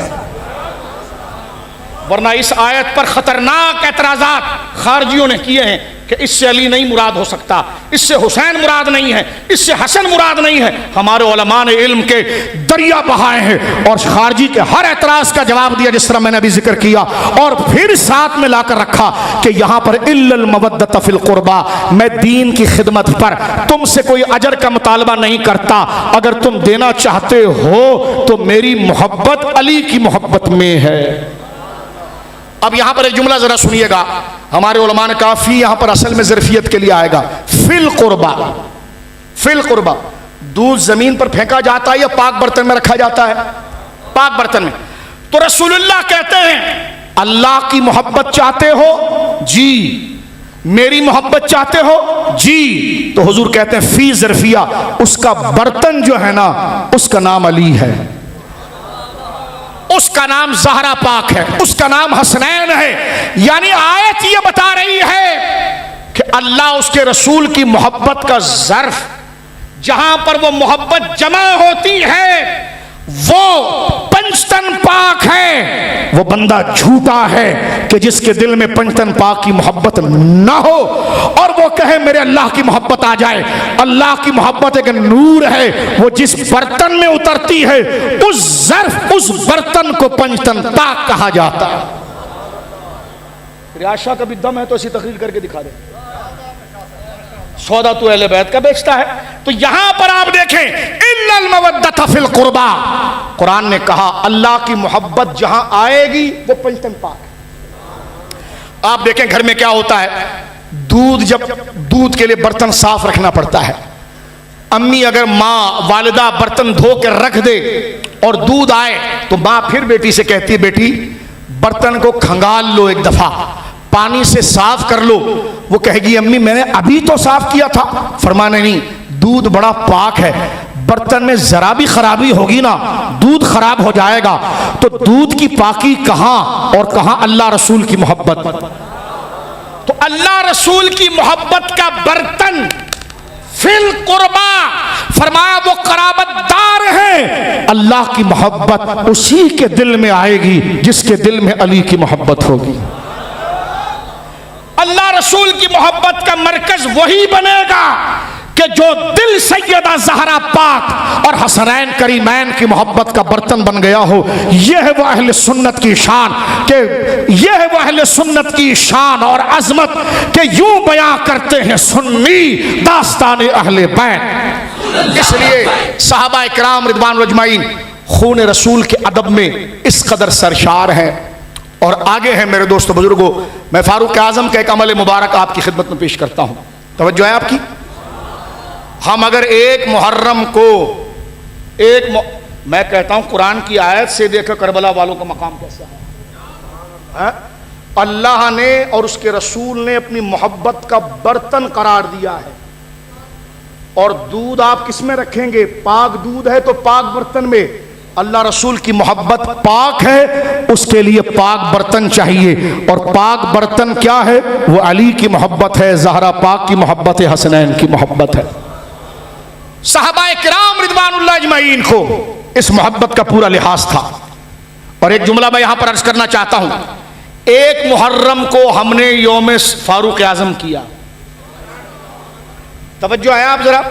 वरना इस आयत पर खतरनाक एतराज़ात खारजियों ने किए हैं कि इससे अली नहीं मुराद हो सकता, इससे हुसैन मुराद नहीं है, इससे हसन मुराद नहीं है। हमारे उलमा ने इल्म के दरिया बहाए हैं और खारजी के हर एतराज़ का जवाब दिया जिस तरह मैंने अभी जिक्र किया, और फिर साथ में लाकर रखा कि यहाँ पर इल्लल मवद्दत फिल कुर्बा, मैं दीन की खिदमत पर तुमसे कोई अजर का मुतालबा नहीं करता, अगर तुम देना चाहते हो तो मेरी मोहब्बत अली की मोहब्बत में है। अब यहां पर एक जुमला जरा सुनिएगा, हमारे उलमा ने कहा फी यहां पर असल में ज़रफियत के लिए आएगा। फिल कुर्बा, फिल कुर्बा दूध जमीन पर फेंका जाता है या पाक बर्तन में रखा जाता है? पाक बर्तन में। तो रसूलुल्लाह कहते हैं अल्लाह की मोहब्बत चाहते हो जी, मेरी मोहब्बत चाहते हो जी, तो हुजूर कहते हैं फी ज़रफिया, उसका बर्तन जो है ना उसका नाम अली है, उसका नाम ज़हरा पाक है, उसका नाम हसनैन है। यानी आयत ये बता रही है कि अल्लाह उसके रसूल की मोहब्बत का ज़र्फ जहां पर वो मोहब्बत जमा होती है वो पंचतन पाक है। वो बंदा झूठा है कि जिसके दिल में पंचतन पाक की मोहब्बत ना हो और वो कहे मेरे अल्लाह की मोहब्बत आ जाए। अल्लाह की मोहब्बत एक नूर है, वो जिस बर्तन में उतरती है उस बर्तन को पंचतन पाक कहा जाता है। रियाशा का भी दम है तो ऐसी तकरीर करके दिखा दे, सौदा तो अहले बैत का बेचता है। तो यहां पर आप देखें इन्नल मवद्दत फिल कुर्बा, कुरान ने कहा अल्लाह की मोहब्बत जहां आएगी वो पंचतन पाक है। आप देखें घर में क्या होता है, दूध के लिए बर्तन साफ रखना पड़ता है। अम्मी अगर माँ वालिदा बर्तन धो के रख दे और दूध आए तो माँ फिर बेटी से कहती है बेटी बर्तन को खंगाल लो, एक दफा पानी से साफ कर लो। वो कहेगी अम्मी मैंने अभी तो साफ किया था। फरमाने नहीं, दूध बड़ा पाक है, बर्तन में जरा भी खराबी होगी ना दूध खराब हो जाएगा। तो दूध की पाकी कहां और कहां अल्लाह रसूल की मोहब्बत। तो अल्लाह रसूल की मोहब्बत का बर्तन फिल कुर्बा, फरमाया वो कराबतदार है। अल्लाह की मोहब्बत उसी के दिल में आएगी जिसके दिल में अली की मोहब्बत होगी। अल्लाह रसूल की मोहब्बत का मरकज वही बनेगा कि जो दिल सैयदा ज़हरा पाक और हसनैन करीमैन की मोहब्बत का बर्तन बन गया हो। यह है वो अहले सुन्नत की शान के, यह है वो अहले सुन्नत की शान और अजमत के यूं बयां करते हैं सुन्नी दास्तान अहले बैत। इसलिए सहाबा इकराम रिदवान अजमाइन खून रसूल के अदब में इस कदर सरशार हैं। और आगे है मेरे दोस्तों बुजुर्गों, मैं फारूक आजम का एक अमल मुबारक आपकी खिदमत में पेश करता हूं, तवज्जो है आपकी। हम अगर एक मुहर्रम को मैं कहता हूं कुरान की आयत से देखो करबला वालों का मकाम कैसा है। अल्लाह ने और उसके रसूल ने अपनी मोहब्बत का बर्तन करार दिया है। और दूध आप किस में रखेंगे, पाक दूध है तो पाक बर्तन में। अल्लाह रसूल की मोहब्बत पाक है, उसके लिए पाक बर्तन चाहिए। और पाक बर्तन क्या है, वो अली की मोहब्बत है, ज़हरा पाक की मोहब्बत है, हसनैन की मोहब्बत है। सहाबाए किराम रिदवानुल्लाह अजमईन को इस मोहब्बत का पूरा लिहाज था। और एक जुमला मैं यहां पर अर्ज करना चाहता हूं, एक मुहर्रम को हमने यौम फारूक आजम किया। तवज्जो है आप जरा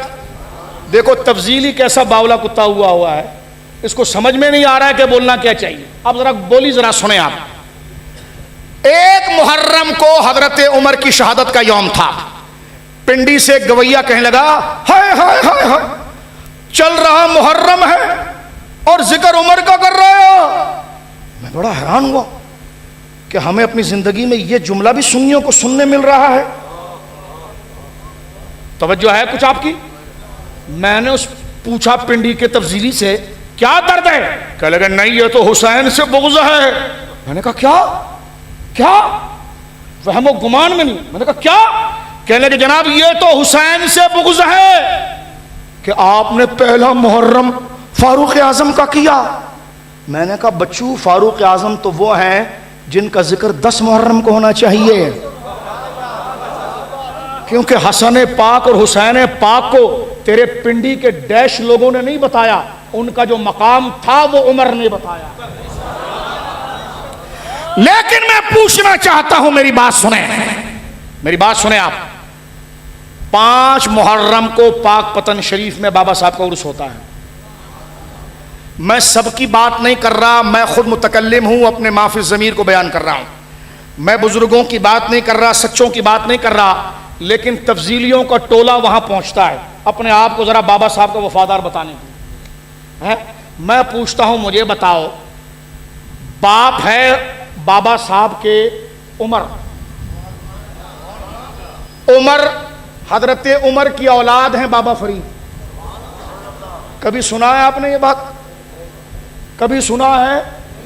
देखो, तफजीली कैसा बावला कुत्ता हुआ है, इसको समझ में नहीं आ रहा है कि बोलना क्या चाहिए। आप जरा बोली जरा सुने आप। एक मुहर्रम को हजरत उमर की शहादत का यौम था। पिंडी से गवैया कहने लगा हाय हाय हाय हाय, चल रहा मुहर्रम है और जिक्र उमर का कर रहे हो। मैं बड़ा हैरान हुआ कि हमें अपनी जिंदगी में यह जुमला भी सुन्नियों को सुनने मिल रहा है। तवज्जो है कुछ आपकी। मैंने उस पूछा पिंडी के तफजीली से क्या दर्द है, कह लगा नहीं ये तो हुसैन से बुग़्ज़ है। मैंने कहा क्या क्या, वहमो गुमान में नहीं। मैंने कहा क्या, कहने लगे जनाब ये तो हुसैन से बुग़्ज़ है कि आपने पहला मुहर्रम फारूक आजम का किया। मैंने कहा बच्चू फारूक आजम तो वो हैं जिनका जिक्र 10 मुहर्रम को होना चाहिए, क्योंकि हसन पाक और हुसैन पाक को तेरे पिंडी के डैश लोगों ने नहीं बताया, उनका जो मकाम था वो उमर ने बताया। लेकिन मैं पूछना चाहता हूं, मेरी बात सुने आप। 5 मुहर्रम को पाक पतन शरीफ में बाबा साहब का उर्स होता है। मैं सबकी बात नहीं कर रहा, मैं खुद मुतकल्लिम हूं, अपने माफी ज़मीर को बयान कर रहा हूं। मैं बुजुर्गों की बात नहीं कर रहा, सच्चों की बात नहीं कर रहा, लेकिन तफजीलियों का टोला वहां पहुंचता है अपने आप को जरा बाबा साहब का वफादार बताने के है। मैं पूछता हूं, मुझे बताओ, बाप है बाबा साहब के उमर हजरत उमर की औलाद हैं बाबा फरीद। कभी सुना है आपने ये बात? कभी सुना है?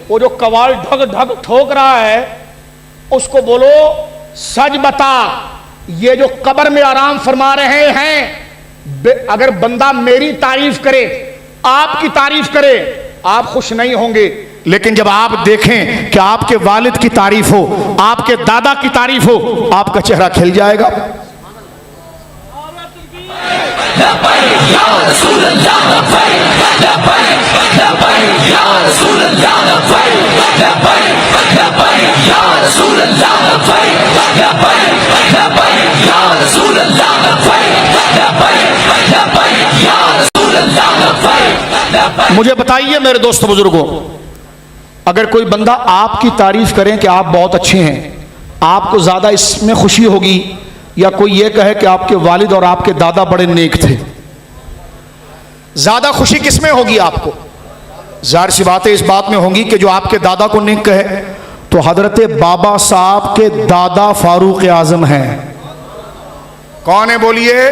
वो जो कवाल ढग ढग ठोक रहा है उसको बोलो सच बता, ये जो कब्र में आराम फरमा रहे हैं, अगर बंदा मेरी तारीफ करे, आपकी तारीफ करे, आप खुश नहीं होंगे। लेकिन जब आप देखें कि आपके वालिद की तारीफ हो, आपके दादा की तारीफ हो, आपका चेहरा खिल जाएगा। मुझे बताइए मेरे दोस्तों बुजुर्गों, अगर कोई बंदा आपकी तारीफ करें कि आप बहुत अच्छे हैं, आपको ज्यादा इसमें खुशी होगी या कोई ये कहे कि आपके वालिद और आपके दादा बड़े नेक थे? ज्यादा खुशी किसमें होगी आपको? जाहिर सी बात है इस बात में होगी कि जो आपके दादा को नेक कहे। तो हजरत बाबा साहब के दादा फारूक आजम हैं। कौन है बोलिए,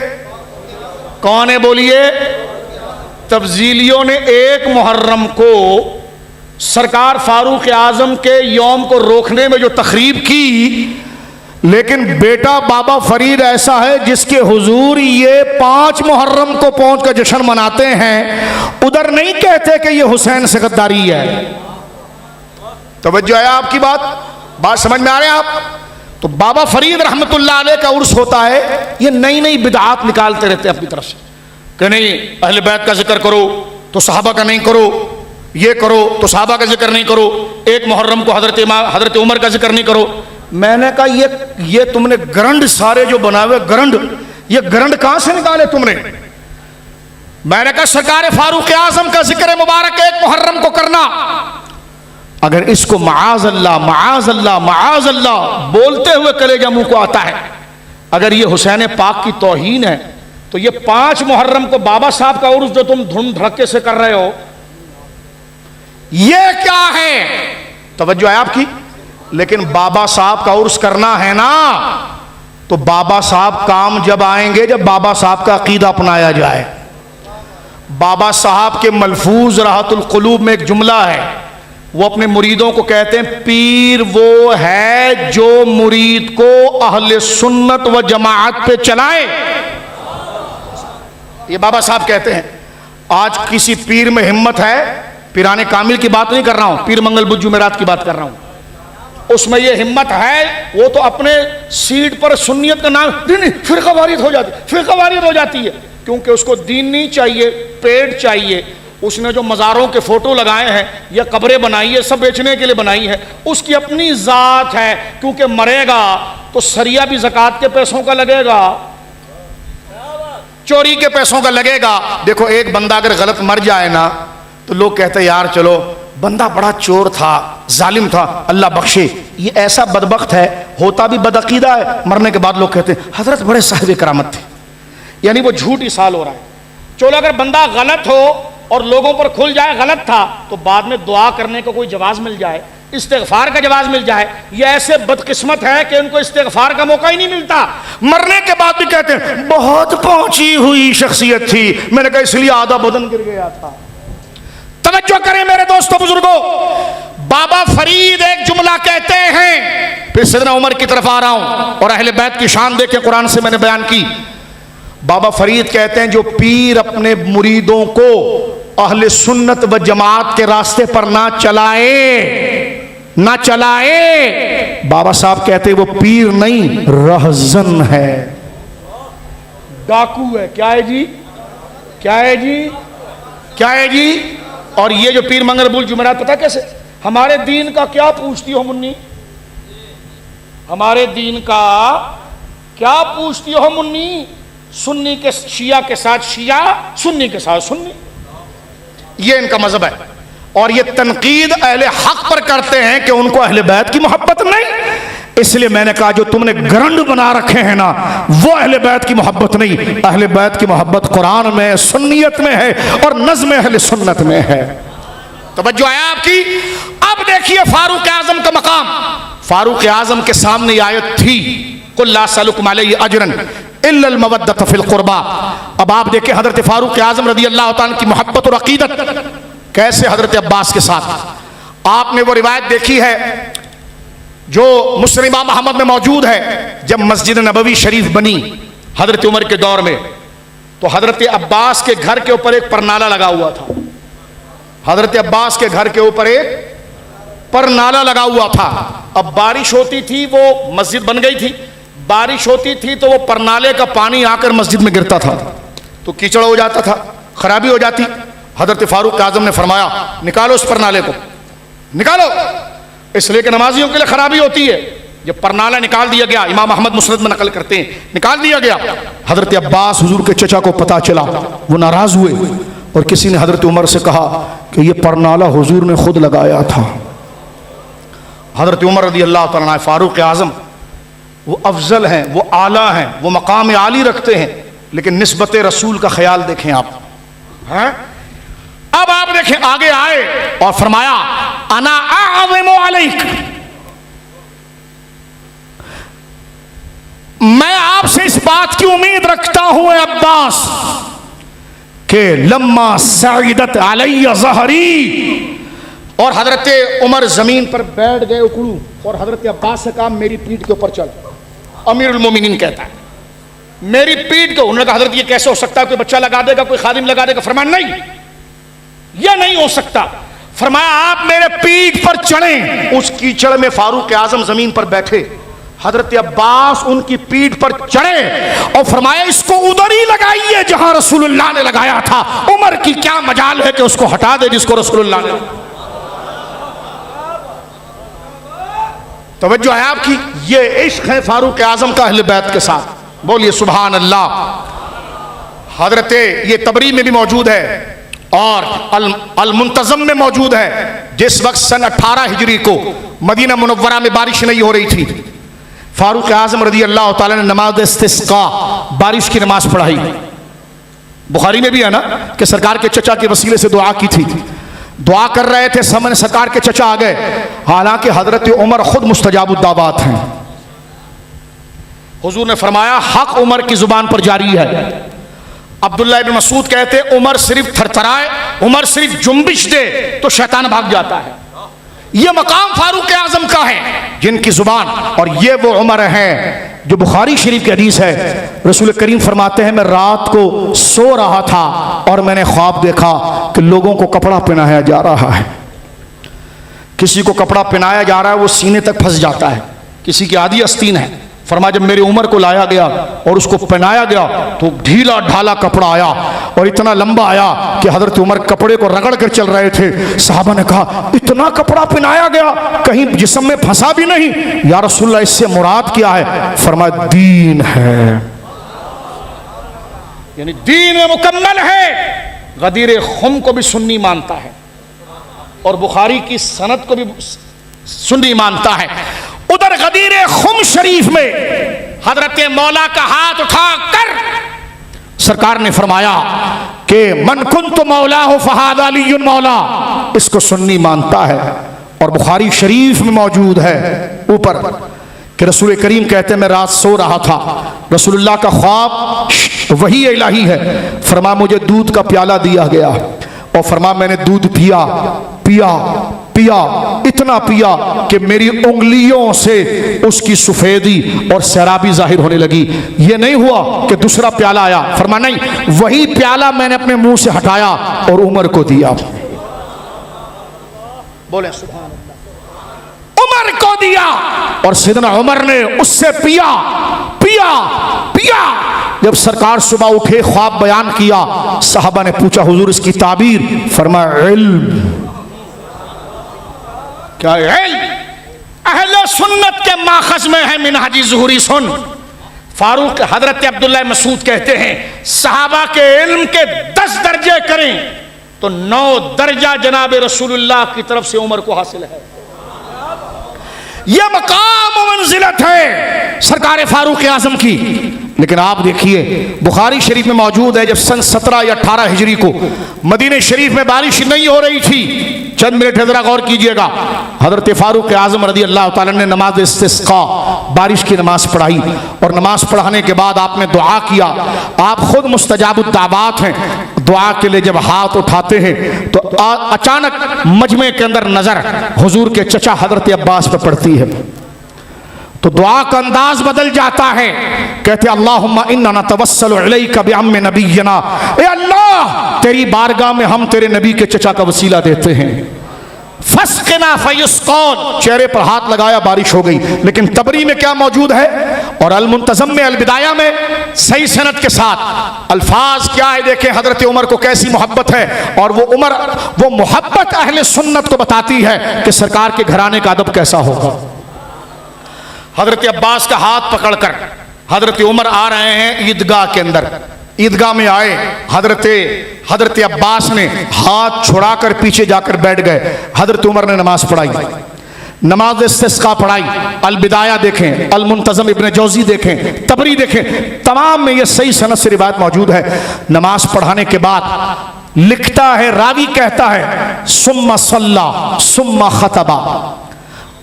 कौन है बोलिए? तब्जीलियों ने 1 मुहर्रम को सरकार फारूक आजम के यौम को रोकने में जो तकरीब की, लेकिन बेटा बाबा फरीद ऐसा है जिसके हुजूर ये 5 मुहर्रम को पहुंच कर जश्न मनाते हैं। उधर नहीं कहते कि ये हुसैन से गद्दारी है। तवज्जो है आपकी बात समझ में आ रहे हैं आप? तो बाबा फरीद रहमतुल्लाह अलैह का उर्स होता है, ये नई नई बिदआत निकालते रहते हैं अपनी तरफ से कि नहीं अहले बैत का जिक्र करो तो सहाबा का नहीं करो, ये करो तो सहाबा का जिक्र नहीं करो, 1 मुहर्रम को हजरत उमर का जिक्र नहीं करो। मैंने कहा ये तुमने ग्रंड सारे जो बनाए हुए ग्रंड, ये ग्रंड कहां से निकाले तुमने? मैंने कहा सरकार फारूक आजम का जिक्र मुबारक 1 मुहर्रम को करना, अगर इसको माआज अल्लाह माआज अल्लाह माआज अल्लाह बोलते हुए कलेजा मुंह को आता है, अगर ये हुसैन पाक की तौहीन है, तो ये 5 मुहर्रम को बाबा साहब का उर्स जो तुम धुन धड़के से कर रहे हो, ये क्या है? तवज्जो है आपकी? लेकिन बाबा साहब का उर्स करना है ना, तो बाबा साहब काम जब आएंगे जब बाबा साहब का अकीदा अपनाया जाए। बाबा साहब के मलफूज राहतुल कुलूब में एक जुमला है, वो अपने मुरीदों को कहते हैं, पीर वो है जो मुरीद को अहले सुन्नत व जमाअत पे चलाए। ये बाबा साहब कहते हैं। आज किसी पीर में हिम्मत है, पीराने कामिल की बात नहीं कर रहा हूं, पीर मंगल बुद्ध जुमेरात की बात कर रहा हूं, उसमें यह हिम्मत है, वो तो अपने सीट पर सुन्नियत का नाम नहीं फिरकावारियत हो जाती है, क्योंकि उसको दीन नहीं चाहिए, पेट चाहिए। उसने जो मज़ारों के फोटो लगाए हैं या कब्रें बनाई है, सब बेचने के लिए बनाई है, उसकी अपनी ज़ात है, क्योंकि मरेगा तो सरिया भी ज़कात के पैसों का लगेगा, चोरी के पैसों का लगेगा। देखो एक बंदा अगर गलत मर जाए ना, तो लोग कहते हैं यार चलो बंदा बड़ा चोर था, जालिम था, अल्लाह बख्शे। ये ऐसा बदबख्त है, होता भी बदअकीदा है, मरने के बाद लोग कहते हैं हजरत बड़े साहिब करामत थे, यानी वो झूठ इसाल हो रहा है। चलो अगर बंदा गलत हो और लोगों पर खुल जाए गलत था, तो बाद में दुआ करने का कोई जवाब मिल जाए, इस्तिगफार का जवाब मिल जाए। ये ऐसे बदकिस्मत है कि उनको इस्तिगफार का मौका ही नहीं मिलता, मरने के बाद भी कहते हैं बहुत पहुंची हुई शख्सियत थी, मैंने कहा इसलिए आधा बदन गिर गया था। तवज्जो करें मेरे दोस्तों बुजुर्गों, बाबा फरीद एक जुमला कहते हैं, फिर सैयदना उमर की तरफ आ रहा हूं और अहले बैत की शान देखें, कुरान से मैंने बयान की। बाबा फरीद कहते हैं जो पीर अपने मुरीदों को अहले सुन्नत व जमात के रास्ते पर ना चलाए, बाबा साहब कहते हैं वो पीर नहीं रहजन है, डाकू है। क्या है जी? क्या है जी? क्या है जी? और ये जो पीर मंगल बुल जुमेरात पता कैसे? हमारे दीन का क्या पूछती हो मुन्नी? हमारे दीन का क्या पूछती हो मुन्नी? सुन्नी के शिया के साथ शिया, सुन्नी के साथ सुन्नी, ये इनका मजहब है। और ये तनकीद अहले हक पर करते हैं कि उनको अहले बैत की मोहब्बत नहीं। इसलिए मैंने कहा जो तुमने ग्रंड बना रखे हैं ना, वो अहले बैत की मोहब्बत नहीं, अहले बैत की मोहब्बत कुरान में सुन्नियत में है और नज़्म अहले सुन्नत में है। तवज्जो है आपकी? अब देखिए फारूक आजम का मकाम। फारूक आजम के सामने ये आयत थी, कुल ला सलुकुम अलैहि अजरन इल्लल मवद्दत फिल कुर्बा। अब आप देखिए हजरत फारूक आजम रज़ी अल्लाह तआला की मोहब्बत और अकीदत कैसे हजरत अब्बास के साथ। आपने वो रिवायत देखी है जो मुस्लिम इमाम अहमद में मौजूद है, जब मस्जिद नबवी शरीफ बनी हजरत उमर के दौर में, तो हजरत अब्बास के घर के ऊपर एक परनाला लगा हुआ था। हजरत अब्बास के घर के ऊपर एक परनाला लगा हुआ था। अब बारिश होती थी, वो मस्जिद बन गई थी, बारिश होती थी तो वो परनाले का पानी आकर मस्जिद में गिरता था। तो कीचड़ हो जाता था, खराबी हो जाती। हजरत फारूक आजम ने फरमाया निकालो उस परनाले को, निकालो, इसलिए कि नमाजियों के लिए खराबी होती है। जब परनाला निकाल दिया गया, इमाम अहमद मुस्नद में नकल करते हैं, निकाल दिया गया। हजरत अब्बास हुजूर के चचा को पता चला, वो नाराज हुए और किसी ने हजरत उमर से कहा कि ये परनाला हुजूर ने खुद लगाया था। हजरत उमर रज़ी अल्लाह तआला अन्हु फारूक आजम वो अफजल हैं, वो आला हैं, वो मकाम आली रखते हैं, लेकिन निस्बत रसूल का ख्याल देखें आप हैं। अब आप देखें आगे आए और फरमाया अना आज़िमु अलैक, मैं आपसे इस बात की उम्मीद रखता हूं अब्बास कि लम्मा सईदत अलैया ज़हरी, और हजरत उमर जमीन पर बैठ गए उकड़ू, और हजरत अब्बास से कहा मेरी पीठ के ऊपर चल। अमीरुल मोमिनीन कहता है मेरी पीठ को। उन्होंने कहा हजरत ये कैसे हो सकता है, कोई बच्चा लगा देगा, कोई खादिम लगा देगा? फरमाया नहीं, यह नहीं हो सकता। फरमाया आप मेरे पीठ पर चढ़ें। उस कीचड़ में फारूक आजम जमीन पर बैठे, हजरत अब्बास उनकी पीठ पर चढ़े और फरमाया इसको उधर ही लगाइए जहां रसूलुल्लाह ने लगाया था। उमर की क्या मजाल है कि उसको हटा दे जिसको रसूलुल्लाह ने। तवज्जो है आपकी, ये इश्क है फारूक आजम का अहले बैत के साथ। बोलिए सुभान अल्लाह। हजरत ये तबरी में भी मौजूद है और अल मुंतज़म में मौजूद है। जिस वक्त सन 18 हिजरी को मदीना मुनव्वरा में बारिश नहीं हो रही थी, फारूक आजम रज़ी अल्लाह ताला ने नमाज इस्तिस्का, बारिश की नमाज पढ़ाई। बुखारी में भी है ना कि सरकार के चचा के वसीले से दुआ की थी। दुआ कर रहे थे, सामने सरकार के चचा आ गए, हालांकि हजरत उमर खुद मुस्तजाबुद्दावात हैं। हुजूर ने फरमाया हक उमर की जुबान पर जारी है। अब्दुल्लाह इब्न मसूद कहते उमर सिर्फ थरथराए, उमर सिर्फ जुम्बिश दे तो शैतान भाग जाता है। यह मकाम फारूक आजम का है जिनकी जुबान, और ये वो उमर है जो बुखारी शरीफ की हदीस है। रसूल करीम फरमाते हैं मैं रात को सो रहा था और मैंने ख्वाब देखा कि लोगों को कपड़ा पहनाया जा रहा है। किसी को कपड़ा पहनाया जा रहा है, वो सीने तक फंस जाता है, किसी की आधी आस्तीन है। फरमा जब मेरे उमर को लाया गया और उसको पहनाया गया तो ढीला ढाला कपड़ा आया और इतना लंबा आया कि हजरत उमर कपड़े को रगड़ कर चल रहे थे। सहाबा ने कहा इतना कपड़ा पहनाया गया, कहीं जिस्म में फंसा भी नहीं? या रसूलल्लाह इससे मुराद क्या है? फरमाया दीन है, यानी दीन में मुकम्मल है। गदीर खुम को भी सुन्नी मानता है और बुखारी की सनद को भी सुन्नी मानता है। उधर गदीर खुम शरीफ में हजरत मौला का हाथ उठा कर सरकार ने फरमाया कि मन कुंतु मौला हो फहाद अलीयुन मौला, इसको सुन्नी मानता है। और बुखारी शरीफ में मौजूद है ऊपर कि रसूल करीम कहते हैं मैं रात सो रहा था, रसूलुल्लाह का ख्वाब वही इलाही है। फरमा मुझे दूध का प्याला दिया गया और फरमा मैंने दूध पिया पिया पिया, इतना पिया कि मेरी उंगलियों से उसकी सफेदी और सैराबी जाहिर होने लगी। ये नहीं हुआ कि दूसरा प्याला आया, फरमा नहीं, वही प्याला मैंने अपने मुंह से हटाया और उमर को दिया। बोले सुभान अल्लाह। उमर को दिया और सैयदना उमर ने उससे पिया पिया पिया। जब सरकार सुबह उठे ख्वाब बयान किया, साहबा ने पूछा हुजूर इसकी ताबीर? फरमाया इल्म। क्या इल्म? अहले सुन्नत के माखज में है मिनहाजी ज़ुहरी। सुन, फारूक हजरत अब्दुल्लाह मसूद कहते हैं सहाबा के इल्म के 10 दर्जे करें तो 9 दर्जा जनाब रसूलुल्लाह की तरफ से उमर को हासिल है। यह मकाम मंजिलत है सरकार फारूक आजम की। लेकिन आप देखिए बुखारी शरीफ में मौजूद है, जब सन 17 या 18 हिजरी को मदीने शरीफ में बारिश नहीं हो रही थी, चंद मिनट जरा गौर कीजिएगा, हजरत फारूक आजम रज़ी अल्लाह ताला ने नमाज इस्तिस्का, बारिश की नमाज पढ़ाई और नमाज पढ़ाने के बाद आपने दुआ किया। आप खुद मुस्तजाबुद्दावात हैं। दुआ के लिए जब हाथ उठाते हैं तो अचानक मजमे के अंदर नजर हुजूर के चचा हजरत अब्बास पर पड़ती है, तो दुआ का अंदाज बदल जाता है। कहते अल्लाहुम्मा इन्ना नतवस्सलु इलैका बिअम्मि नबिय्यिना, ए अल्लाह तेरी बारगाह में हम तेरे नबी के चचा का वसीला देते हैं। फस्किना फयुस्कौन, चेहरे पर हाथ लगाया बारिश हो गई। लेकिन तबरी में क्या मौजूद है और अल मुंतज़म में, अल बिदाया में सही सनद के साथ अल्फाज क्या है देखें। हजरत उमर को कैसी मोहब्बत है और वो मोहब्बत अहले सुन्नत को बताती है कि सरकार के घराने का अदब कैसा होगा। हजरत अब्बास का हाथ पकड़कर हजरत उमर आ रहे हैं ईदगाह के अंदर। ईदगाह में आए, हजरत अब्बास ने हाथ छुड़ाकर पीछे जाकर बैठ गए। हजरत उमर ने नमाज पढ़ाई, नमाज इस्तिस्का पढ़ाई। अल बिदाया देखें, अल मुंतज़म इब्न जौज़ी देखें, तबरी देखें, तमाम में ये सही सनद से रिवायत मौजूद है। नमाज पढ़ाने के बाद लिखता है, रावी कहता है, सुम्मा सल्ला सुम्मा खतबा,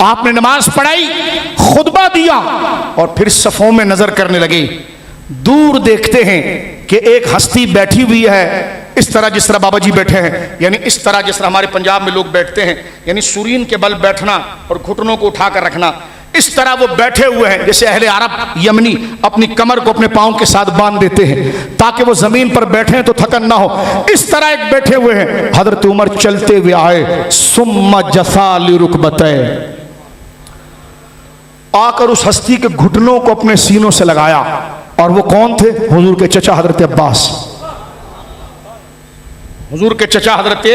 आपने नमाज पढ़ाई, खुतबा दिया और फिर सफ़ों में नजर करने लगे। दूर देखते हैं कि एक हस्ती बैठी हुई है, इस तरह जिस तरह बाबा जी बैठे हैं, यानी इस तरह जिस तरह हमारे पंजाब में लोग बैठते हैं, यानी सूरीन के बल बैठना और घुटनों को उठाकर रखना, इस तरह वो बैठे हुए हैं जैसे अहले अरब यमनी अपनी कमर को अपने पाँव के साथ बांध देते हैं ताकि वो जमीन पर बैठे तो थकन ना हो। इस तरह एक बैठे हुए हैं। हजरत उमर चलते हुए आए, सुम्मा जसा लिरुकबतै, आकर उस हस्ती के घुटनों को अपने सीनों से लगाया। और वो कौन थे? हुजूर के चचा हजरत अब्बास। हुजूर के चचा हजरत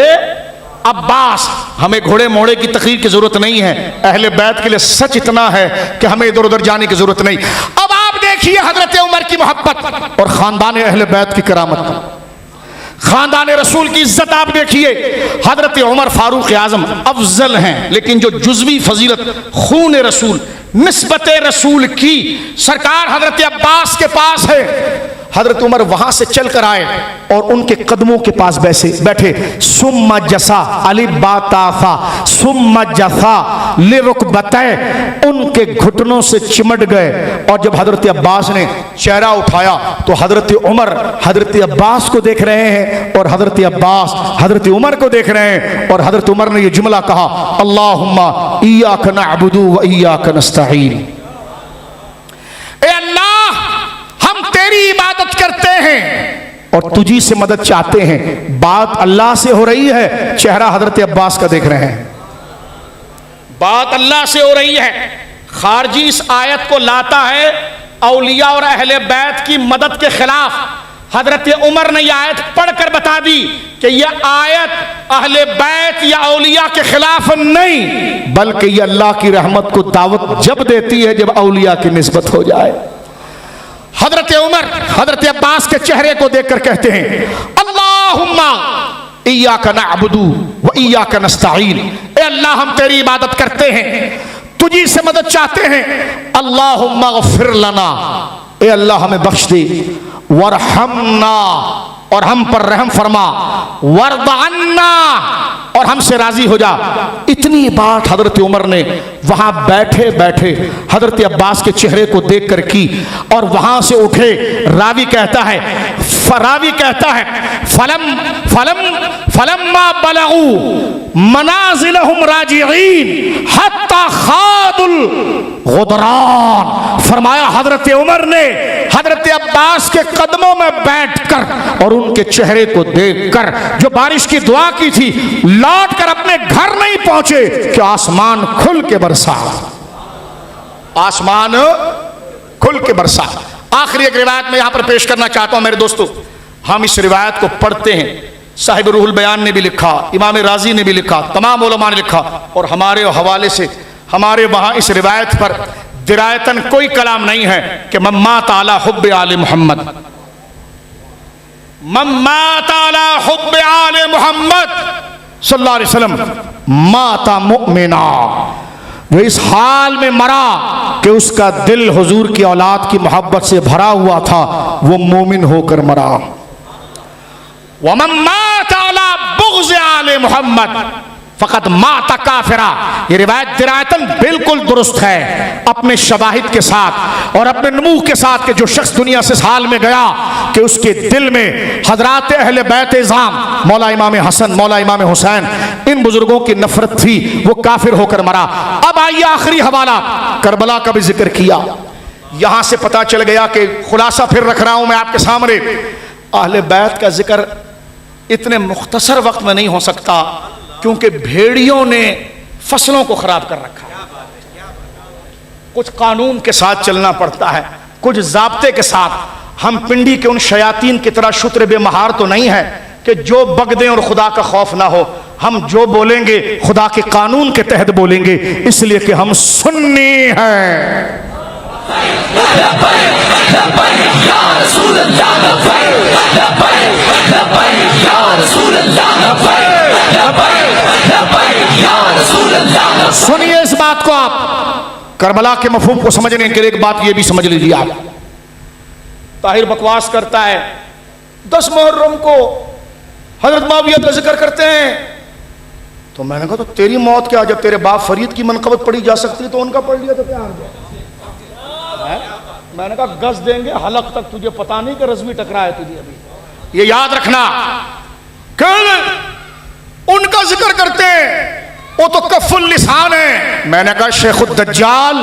अब्बास। हमें घोड़े मोड़े की तकरीर की जरूरत नहीं है, अहले बैत के लिए सच इतना है कि हमें इधर उधर जाने की जरूरत नहीं। अब आप देखिए हजरत उमर की मोहब्बत और खानदान अहले बैत की करामत, खानदान रसूल की इज्जत आप देखिए। हजरत उमर फारूक आजम अफजल हैं, लेकिन जो जुज़वी फजीलत खून रसूल निस्बत रसूल की सरकार हजरत अब्बास के पास है। हजरत उमर वहां से चलकर आए और उनके कदमों के पास बैठे। सुम्मा जसा अलिफ बा ताफा सुम्मा जसा लिरुकबतै, उनके घुटनों से चिमट गए। और जब हजरत अब्बास ने चेहरा उठाया तो हजरत उमर हजरत अब्बास को देख रहे हैं और हजरत अब्बास हजरत उमर को देख रहे हैं। और हजरत उमर ने यह जुमला कहा, अल्लाहुम्मा इय्याका नअबुदु व इय्याका नस्तईन, ए अल्लाह हम तेरी इबादत करते हैं और तुझी से मदद चाहते हैं। बात अल्लाह से हो रही है, चेहरा हजरत अब्बास का देख रहे हैं। बात अल्लाह से हो रही है। खारजी इस आयत को लाता है औलिया और अहले बैत की मदद के खिलाफ। हजरत उमर ने यह आयत पढ़कर बता दी कि यह आयत अहले बैत या औलिया के खिलाफ नहीं, बल्कि यह अल्लाह की रहमत को दावत जब देती है जब औलिया की निस्बत हो जाए। हजरत उमर हजरत अब्बास के चेहरे को देखकर कहते हैं, अल्लाहुम्मा इय्याका नअबुदु व इय्याका नस्तईन, ए अल्लाह हम तेरी इबादत करते हैं, तुझी से मदद चाहते हैं। अल्लाहुम्मा गफिर लना, ए अल्लाह हमें बख्श दे, वरहमना और हम पर रहम फरमा, वरदअन्ना और हमसे राजी हो जा। इतनी बात हजरत उमर ने वहां बैठे बैठे हजरत अब्बास के चेहरे को देखकर की। और वहां से उठे, रावी कहता है फलम्मा बलगू मनाजिलहुम राजिईन हत्ता खादुल गुदरान, फरमाया हजरत उमर ने हजरत अब्बास के कदमों में बैठकर और उनके चेहरे को देखकर जो बारिश की दुआ की थी, लौट कर अपने घर नहीं पहुंचे कि आसमान खुल के बरसा, आसमान खुल के बरसा। आखिरी एक रिवायत में यहां पर पेश करना चाहता हूं मेरे दोस्तों। हम इस रिवायत को पढ़ते हैं, साहिब रूहुल बयान ने भी लिखा, इमाम राजी ने भी लिखा, तमाम उलमा ने लिखा, और हमारे हवाले से हमारे वहां इस रिवायत पर दिरायतन कोई कलाम नहीं है कि मम्मा ताला हुब्बे आले मोहम्मद, मम्मा ताला हुब्बे आले मोहम्मद सल्लल्लाहु अलैहि वसल्लम माता मुमिना, जो इस हाल में मरा कि उसका दिल हुजूर की औलाद की मोहब्बत से भरा हुआ था, वो मोमिन होकर मरा। वमम्मा ताला बुग़्ज़ आले मोहम्मद फ़क़त माता काफ़िरा, ये रिवायत दिरायतन बिल्कुल दुरुस्त है अपने शवाहिद के साथ और अपने नमूह के साथ कि जो शख्स दुनिया से इस हाल में गया कि उसके दिल में हज़रात अहले बैत इज़ाम मौला इमाम हसन, मौला इमाम हुसैन, इन बुजुर्गों की नफरत थी, वो काफिर होकर मरा। अब आइए आखिरी हवाला, करबला का भी जिक्र किया। यहां से पता चल गया कि खुलासा फिर रख रहा हूं मैं आपके सामने, अहले बैत का जिक्र इतने मुख्तसर वक्त में नहीं हो सकता, क्योंकि भेड़ियों ने फसलों को खराब कर रखा है। कुछ कानून के साथ चलना पड़ता है, कुछ जाब्ते के साथ। हम पिंडी के उन शयातीन की तरह शुत्र बेमहार तो नहीं है कि जो बग दें और खुदा का खौफ ना हो। हम जो बोलेंगे खुदा के कानून के तहत बोलेंगे, इसलिए कि हम सुन्नी हैं। सुनिए इस बात को, आप करबला के मफहूम को समझने के लिए एक बात ये भी समझ लीजिए। आप ताहिर बकवास करता है 10 मुहर्रम को हजरत मुआविया का जिक्र करते हैं, तो मैंने कहा तो तेरी मौत क्या, जब तेरे बाप फरीद की मनकबत पढ़ी जा सकती है तो उनका पढ़ लिया तो क्या हो गया। मैंने कहा गज देंगे हलक तक, तुझे पता नहीं कि रज़वी टकरा है तुझे अभी। ये याद रखना, क्यों उनका जिक्र करते हैं, वो तो कफ़ुल लिसान है। मैंने कहा शेखुद दज्जाल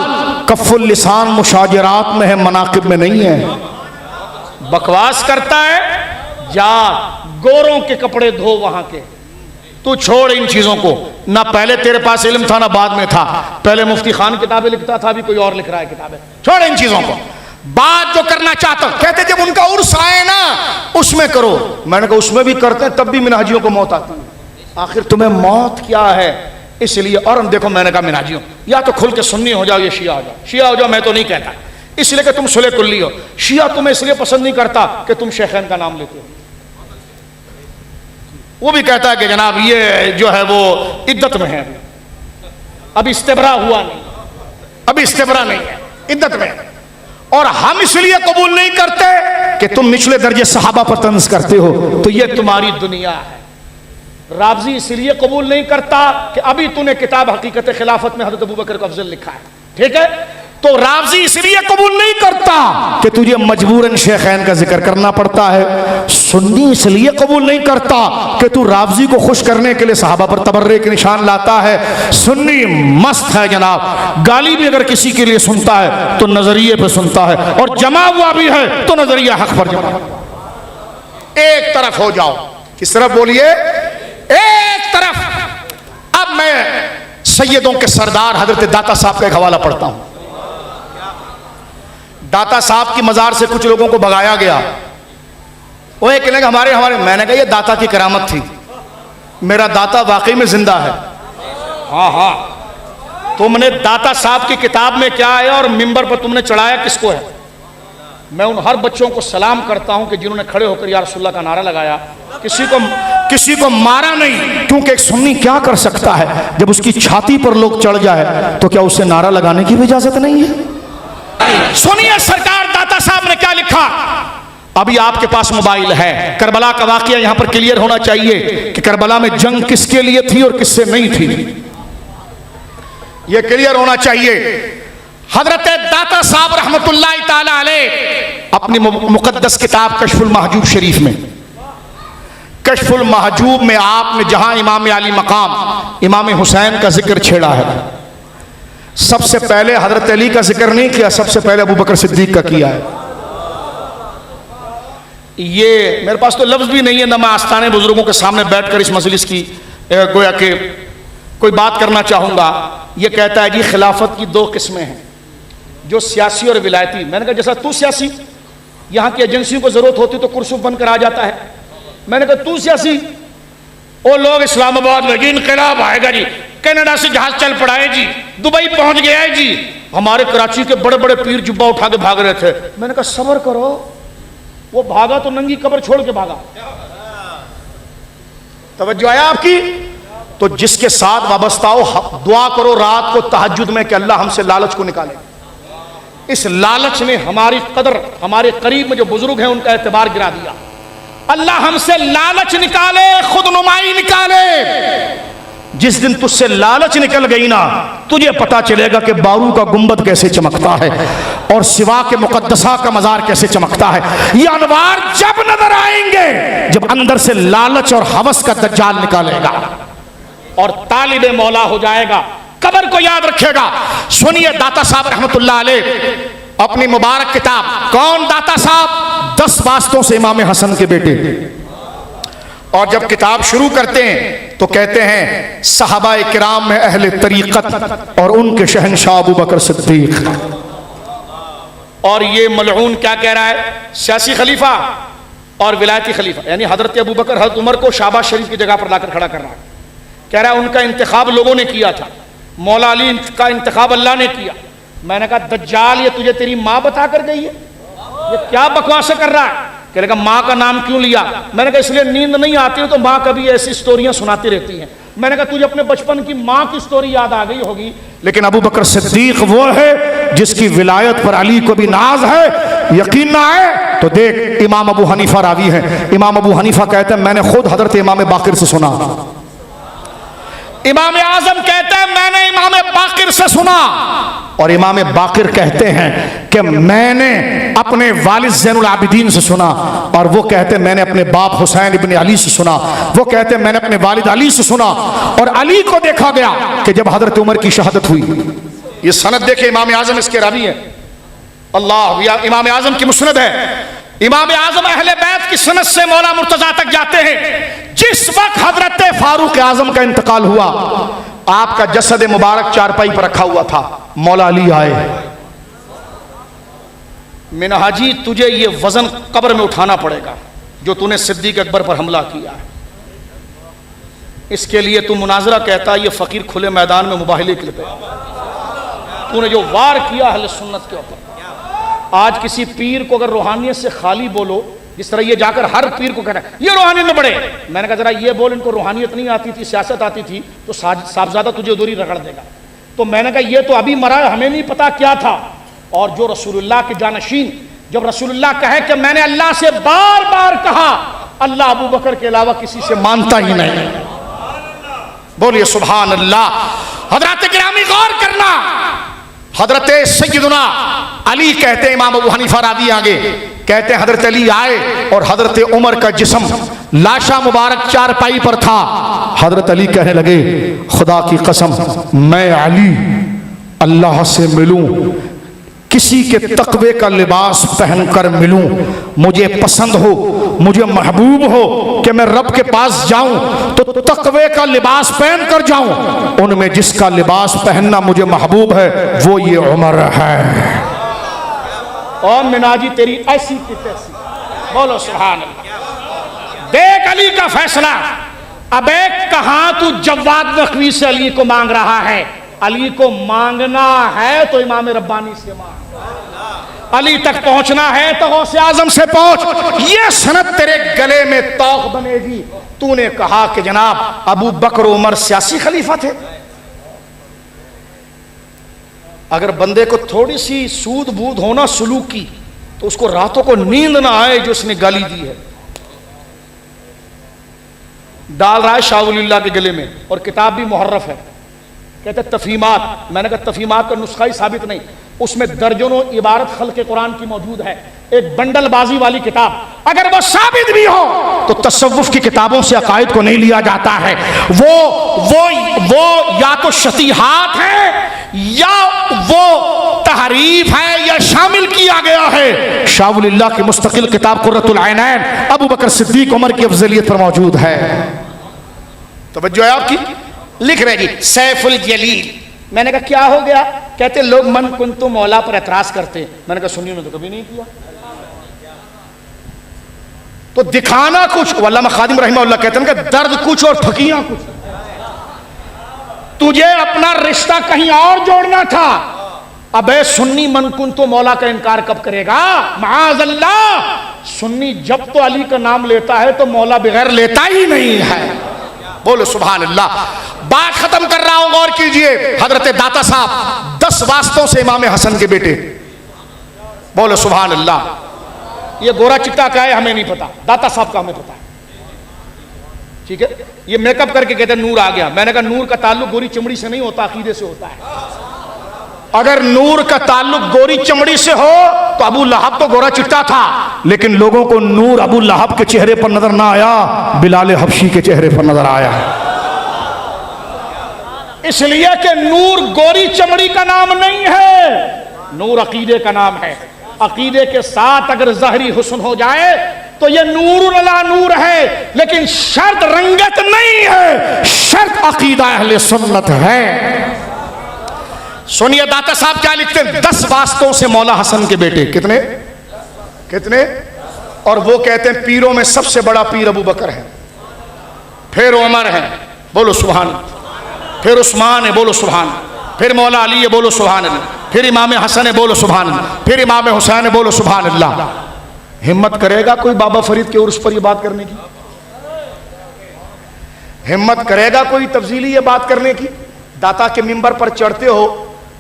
कफ़ुल लिसान मुशाजरात में है, मनाकिब में नहीं है। बकवास करता है, जा गोरों के कपड़े धो वहां के, तू छोड़ इन चीजों को। ना पहले तेरे पास इल्म था ना बाद में था। पहले मुफ्ती खान किताबें लिखता था, अभी कोई और लिख रहा है किताबें। छोड़ इन चीजों को। बात जो करना चाहता हूं, कहते जब उनका उर्स आए ना उसमें करो। मैंने कहा उसमें भी करते हैं, तब भी मिनहाजियों को मौत आती है। आखिर तुम्हें मौत क्या है, इसलिए। और देखो मैंने कहा मिनहाजियों, या तो खुल के सुन्नी हो जाओ या शिया हो जाओ। शिया हो जाओ मैं तो नहीं कहता, इसलिए कि तुम सुले कुल्ली हो। शिया तुम्हें इसलिए पसंद नहीं करता कि तुम शेखैन का नाम लेते हो। वो भी कहता है कि जनाब ये जो है वो इद्दत में है, अभी इस्तेबरा हुआ नहीं, अभी इस्तेबरा नहीं है, इद्दत में है। और हम इसलिए कबूल नहीं करते कि तुम निचले दर्जे सहाबा पर तंज करते हो, तो ये तुम्हारी दुनिया है। राबजी इसलिए कबूल नहीं करता कि अभी तूने किताब हकीकत खिलाफत में हज़रत अबू बकर को अफजल लिखा है, ठीक है। तो राबजी इसलिए कबूल नहीं करता कि तुझे मजबूरन शेखैन का जिक्र करना पड़ता है। सुन्नी इसलिए कबूल नहीं करता कि तू राबजी को खुश करने के लिए सहाबा पर तबर्रे के निशान लाता है। सुन्नी मस्त है जनाब, गाली भी अगर किसी के लिए सुनता है तो नजरिए पे सुनता है, और जमा हुआ भी है तो नजरिया हक पर जमा। एक तरफ हो जाओ। किस तरफ बोलिए? एक तरफ। अब मैं सैयदों के सरदार हजरत दाता साहब का एक हवाला पढ़ता हूं। दाता साहब की मजार से कुछ लोगों को भगाया गया। वो एक कहने हमारे हमारे, मैंने कहा ये दाता की करामत थी, मेरा दाता वाकई में जिंदा है। हाँ हाँ, तुमने दाता साहब की किताब में क्या है और मिंबर पर तुमने चढ़ाया किसको है? मैं उन हर बच्चों को सलाम करता हूं कि जिन्होंने खड़े होकर या रसूलुल्लाह का नारा लगाया। किसी को मारा नहीं, क्योंकि एक सुन्नी क्या कर सकता है जब उसकी छाती पर लोग चढ़ जाए, तो क्या उसे नारा लगाने की भी इजाजत नहीं है? सुनिए सरकार दाता साहब ने क्या लिखा। अभी आपके पास मोबाइल है, करबला का वाकया यहां पर क्लियर होना चाहिए कि करबला में जंग किसके लिए थी और किससे नहीं थी, यह क्लियर होना चाहिए। हजरत दाता साहब रहमतुल्लाह ताला अलैह अपनी मुकद्दस किताब कशफुल महजूब शरीफ में, कशफुल महजूब में आपने जहां इमाम अली मकाम इमाम हुसैन का जिक्र छेड़ा है, सबसे पहले हजरत अली का जिक्र नहीं किया, सबसे पहले अबू बकर सिद्दीक का किया है। ये मेरे पास तो लफ्ज भी नहीं है, ना मैं आस्थाने बुजुर्गों के सामने बैठकर इस मजलिस की गोया के कोई बात करना चाहूंगा। ये कहता है जी खिलाफत की 2 किस्में हैं, जो सियासी और विलायती। मैंने कहा जैसा तू सियासी, यहाँ की एजेंसियों को जरूरत होती तो कुर्सी बनकर आ जाता है। मैंने कहा तू सियासी, वो लोग इस्लामाबाद में जी इनकलाब आएगा जी, कनाडा से जहाज चल पड़ा है जी, दुबई पहुंच गया है जी, हमारे कराची के बड़े बड़े पीर जुब्बा उठा के भाग रहे थे। मैंने कहा सब्र करो, वो भागा तो नंगी कब्र छोड़ के भागा। तवज्जो आया आपकी? तो जिसके साथ वाबस्ता हो दुआ करो रात को तहज्जुद में कि अल्लाह हमसे लालच को निकाले। इस लालच ने हमारी कदर, हमारे करीब में जो बुजुर्ग हैं उनका एतबार गिरा दिया। अल्लाह हमसे लालच निकाले, खुद नुमाई निकाले। जिस दिन तुझसे लालच निकल गई ना, तुझे पता चलेगा कि बारू का गुंबद कैसे चमकता है और सिवा के मुकद्दसा का मजार कैसे चमकता है। ये अनवार जब नजर आएंगे जब अंदर से लालच और हवस का दज्जाल निकालेगा और तालिबे मौला हो जाएगा। कब्र को याद रखेगा। सुनिए दाता साहब रहमतुल्लाह अलैह अपनी मुबारक किताब, कौन दाता साहब? 10 वास्तों से इमाम हसन के बेटे और जब किताब शुरू करते हैं तो कहते हैं सहाबाए किराम में अहले तरीक़त और उनके शहंशाह अबू बकर सिद्दीक। और ये मलऊन क्या कह रहा है, सियासी खलीफा और विलायती खलीफा, यानी हजरत अबू बकर हजरत उमर को शाहबाज शरीफ की जगह पर लाकर खड़ा कर रहा है। कह रहा है उनका इंतखाब लोगों ने किया था, मौला अली का इंतखाब अल्लाह ने किया। मैंने कहा दज्जाल ये तुझे तेरी माँ बता कर गई है, ये क्या बकवास कर रहा है। कह रहा माँ का नाम क्यों लिया। मैंने कहा इसलिए नींद नहीं आती हो तो माँ कभी ऐसी स्टोरियां सुनाती रहती हैं। मैंने कहा तुझे अपने बचपन की माँ की स्टोरी याद आ गई होगी। लेकिन अबू बकर सिद्दीक वो है जिसकी विलायत पर अली को भी नाज है। यकीन ना आए तो देख, इमाम अबू हनीफा रावी है। इमाम अबू हनीफा कहते हैं मैंने खुद हजरत इमाम बाकिर से सुना। इमाम आजम कहते हैं मैंने इमाम बाकिर से सुना। और इमाम बाकिर कहते हैं कि मैंने अपने वालिद ज़ैनुल आबिदीन से सुना। और वो कहते हैं मैंने अपने बाप हुसैन इब्न अली से सुना। वो कहते हैं मैंने अपने वालिद अली से सुना। और अली को देखा गया कि जब हजरत उमर की शहादत हुई। ये सनद देखे, इमाम आजम इसके रावी है। अल्लाह, या इमाम आजम की मुस्नद है। इमाम आजम अहले बैत की सनद से मौला मुर्तजा तक जाते हैं। जिस वक्त हजरत फारूक आजम का इंतकाल हुआ, आपका जसद मुबारक चारपाई पर रखा हुआ था। मौला अली आए, मिनहाजी तुझे ये वजन कब्र में उठाना पड़ेगा जो तूने सिद्दीक अकबर पर हमला किया है। इसके लिए तू मुनाजरा कहता है, ये फकीर खुले मैदान में मुबाहिले के लिए तूने जो वार किया अहले सुन्नत के ऊपर। आज किसी पीर को अगर रूहानियत से खाली बोलो, जिस तरह ये जाकर हर पीर को कह रहा है ये रूहानियत में बड़े, मैंने कहा जरा ये बोल इनको रूहानियत नहीं आती थी, सियासत आती थी, तो साहबजादा तुझे दूरी रगड़ देगा। तो मैंने कहा ये तो अभी मरा है, हमें नहीं पता क्या था। और जो रसूलुल्लाह के जानशीन, जब रसूलुल्लाह कहे कि मैंने अल्लाह से बार बार कहा, अल्लाह अबू बकर के अलावा किसी से मानता ही नहीं। बोलिए सुभान अल्लाह। हजरत गिरामी गौर करना, हजरत सैयदुना अली कहते हैं, इमाम अबू हनीफा रावी आगे कहते हैं हजरत अली आए और हजरत उमर का जिस्म लाशा मुबारक चारपाई पर था। हजरत अली कहने लगे खुदा की कसम मैं अली अल्लाह से मिलूं, किसी के तकवे का लिबास पहनकर मिलूं, मुझे पसंद हो, मुझे महबूब हो कि मैं रब के पास जाऊं तो तकवे का लिबास पहन कर जाऊं। उनमें जिसका लिबास पहनना मुझे महबूब है वो ये उमर है। और मिनाजी तेरी ऐसी की तैसी, बोलो सुभान अल्लाह। देख अली का फैसला। अब एक कहां तू जवाद नकवी से अली को मांग रहा है। अली को मांगना है तो इमाम रब्बानी से मांग, अली तक पहुंचना है तो गौसे आजम से पहुंच। ये सनद तेरे गले में तौक बनेगी। तूने कहा कि जनाब अबू बकर उमर सियासी खलीफा थे। अगर बंदे को थोड़ी सी सूद बूद होना सुलूक की तो उसको रातों को नींद ना आए जो उसने गाली दी है। डाल रहा है शाहुल्लाह के गले में, और किताब भी मुहर्रफ है, कहते तफहीमात। मैंने कहा तफहीमात का नुस्खा ही साबित नहीं, उसमें दर्जनों इबारत खल्क़ कुरान की मौजूद है, एक बंडलबाजी वाली किताब। अगर वो साबित भी हो तो तसव्वुफ की किताबों से अकायद को नहीं लिया जाता है। वो या तो शतीहात है या वो तहरीफ है या शामिल किया गया है। शाहुल्लाह की मुस्तकिल किताब कुर्रतुल ऐनैन अबू बकर सिद्दीक उमर की अफजलियत पर मौजूद है। तवज्जो है आपकी। लिख रहे जी सैफुल जलील। मैंने कहा क्या हो गया। कहते लोग मन कुंतु मौला पर एतराज करते। मैंने कहा सुन्नियों ने तो कभी नहीं किया, तो दिखाना कुछ। अल्लामा खादिम रहमतुल्लाह कहते हैं कि दर्द कुछ और फकीयां कुछ। तुझे अपना रिश्ता कहीं और जोड़ना था। अबे सुन्नी मन कुंतु मौला का इनकार कब करेगा। माअज़ल्लाह, सुन्नी जब तो अली का नाम लेता है तो मौला बगैर लेता ही नहीं है। बोलो सुभान अल्लाह। बात खत्म कर रहा हूं, गौर कीजिए। हजरत दाता साहब 10 वास्तों से इमाम हसन के बेटे। बोलो सुभान अल्लाह। ये गोरा चिट्टा का है हमें नहीं पता, दाता साहब का हमें पता है, ठीक है। ये मेकअप करके कहते हैं नूर आ गया। मैंने कहा नूर का ताल्लुक गोरी चमड़ी से नहीं होता, अकीदे से होता है। अगर नूर का ताल्लुक गोरी चमड़ी से हो तो अबू लहब तो गोरा चिट्टा था, लेकिन लोगों को नूर अबू लहब के चेहरे पर नजर ना आया, बिलाल हबशी के चेहरे पर नजर आया। इसलिए कि नूर गोरी चमड़ी का नाम नहीं है, नूर अकीदे का नाम है। अकीदे के साथ अगर ज़ाहिरी हुस्न हो जाए तो ये नूर अला नूर है, लेकिन शर्त रंगत नहीं है, शर्त अकीदा अहले सुन्नत है। सुनिए दाता साहब क्या लिखते हैं, 10 वास्तों से मौला हसन के बेटे, कितने कितने, और वो कहते हैं पीरों में सबसे बड़ा पीर अबू बकर है, फिर उमर है, बोलो सुभान, फिर उस्मान है, बोलो सुभान, फिर मौला अली है, बोलो सुभान अल्लाह, फिर इमाम हसन है, बोलो सुभान अल्लाह, फिर इमाम हुसैन है, बोलो सुभान अल्लाह। हिम्मत करेगा कोई बाबा फरीद के उर्स पर ये बात करने की? हिम्मत करेगा कोई तफजीली ये बात करने की? दाता के मिंबर पर चढ़ते हो,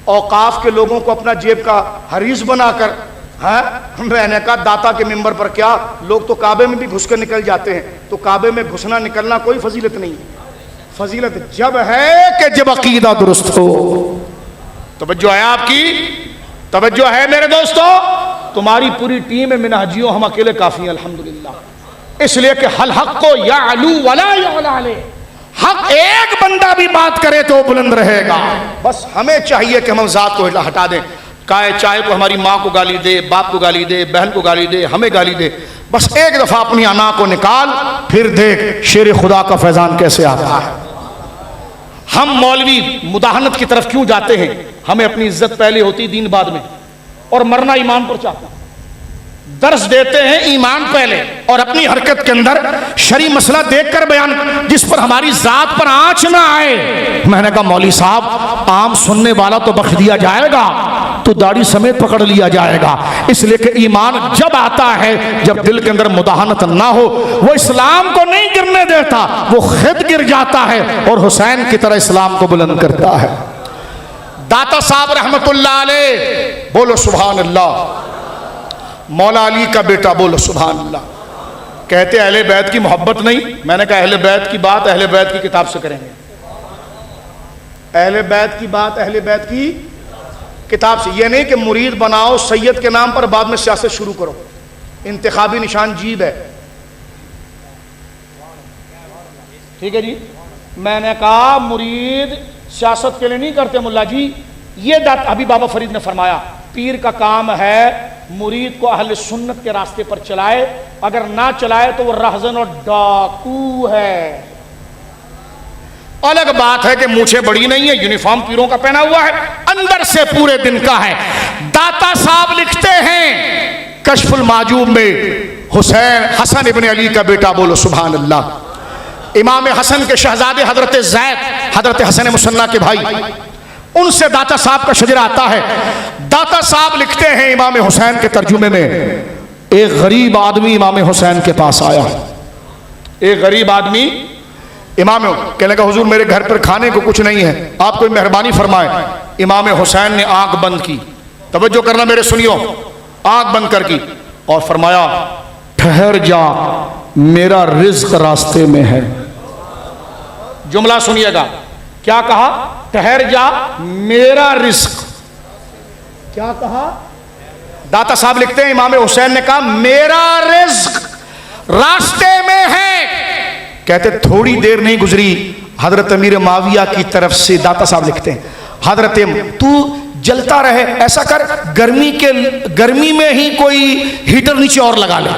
औकाफ के लोगों को अपना जेब का हरीस बनाकर, हाँ मैंने कहा दाता के मिंबर पर क्या, लोग तो काबे में भी घुस कर निकल जाते हैं, तो काबे में घुसना निकलना कोई फजीलत नहीं है। फजीलत जब है कि जब अकीदा दुरुस्त हो। तवज्जो है आपकी, तवज्जो है मेरे दोस्तों, तुम्हारी पूरी टीम है मिनहाजियों, हम अकेले काफी हैं अल्हम्दुलिल्लाह, इसलिए कि हल हक को यालू वला युला अलैह, हक एक बंदा भी बात करे तो बुलंद रहेगा। बस हमें चाहिए कि हम जात को हटा दें, चाहे को हमारी माँ को गाली दे, बाप को गाली दे, बहन को गाली दे, हमें गाली दे, बस एक दफा अपनी अना को निकाल, फिर देख शेर खुदा का फैजान कैसे आता है। हम मौलवी मुदाहनत की तरफ क्यों जाते हैं? हमें अपनी इज्जत पहले होती, दीन बाद में, और मरना ईमान पर चाहता। दर्स देते हैं ईमान पहले, और अपनी हरकत के अंदर शरी मसला देखकर बयान, जिस पर हमारी जात पर आंच ना आए। मैंने कहा मौली साहब, आम सुनने वाला तो बख्श दिया जाएगा, तो दाढ़ी समेत पकड़ लिया जाएगा, इसलिए कि ईमान जब आता है जब दिल के अंदर मुदाहनत ना हो, वो इस्लाम को नहीं गिरने देता, वो खुद गिर जाता है और हुसैन की तरह इस्लाम को बुलंद करता है। दाता साहब रहमतुल्लाह अलैह, बोलो सुभान अल्लाह, मौला अली का बेटा, बोलो सुभान अल्लाह। कहते अहले बैत की मोहब्बत नहीं, मैंने कहा अहले बैत की बात अहले बैत की किताब से करेंगे, अहले बैत की बात अहले बैत की किताब से। ये नहीं कि मुरीद बनाओ सैयद के नाम पर, बाद में सियासत शुरू करो, इंतखाबी निशान जीब है। ठीक है जी, मैंने कहा मुरीद सियासत के लिए नहीं करते मुल्ला जी, ये अभी बाबा फरीद ने फरमाया, पीर का काम है मुरीद को अहले सुन्नत के रास्ते पर चलाए, अगर ना चलाए तो वो रहजन और डाकू है। अलग बात है कि मूछें बड़ी नहीं है, यूनिफॉर्म पीरों का पहना हुआ है, अंदर से पूरे दिन का है। दाता साहब लिखते हैं कश्फुल माजूब में, हुसैन हसन इब्न अली का बेटा, बोलो सुभान अल्लाह। इमाम हसन के शहजादे हजरत ज़ैद, हजरत हसन मुसन्ना के भाई, उनसे दाता साहब का शजरा आता है। दाता साहब लिखते हैं इमाम हुसैन के तर्जुमे में, एक गरीब आदमी इमाम हुसैन के पास आया। एक गरीब आदमी इमाम कहने लगा, हुजूर मेरे घर पर खाने को कुछ नहीं है, आप कोई मेहरबानी फरमाए। इमाम हुसैन ने आंख बंद की, तवज्जो करना मेरे सुनियो, आंख बंद कर की और फरमाया, ठहर जा, मेरा रिज्क रास्ते में है। जुमला सुनिएगा, क्या कहा? ठहर जा, मेरा रिज्क। क्या कहा? दाता साहब लिखते हैं इमाम हुसैन ने कहा, मेरा रिज्क रास्ते में है। कहते थोड़ी देर नहीं गुजरी, हजरत अमीर माविया की तरफ से दाता साहब लिखते हैं, हजरत तू जलता रहे, ऐसा कर गर्मी में ही कोई हीटर नीचे और लगा ले,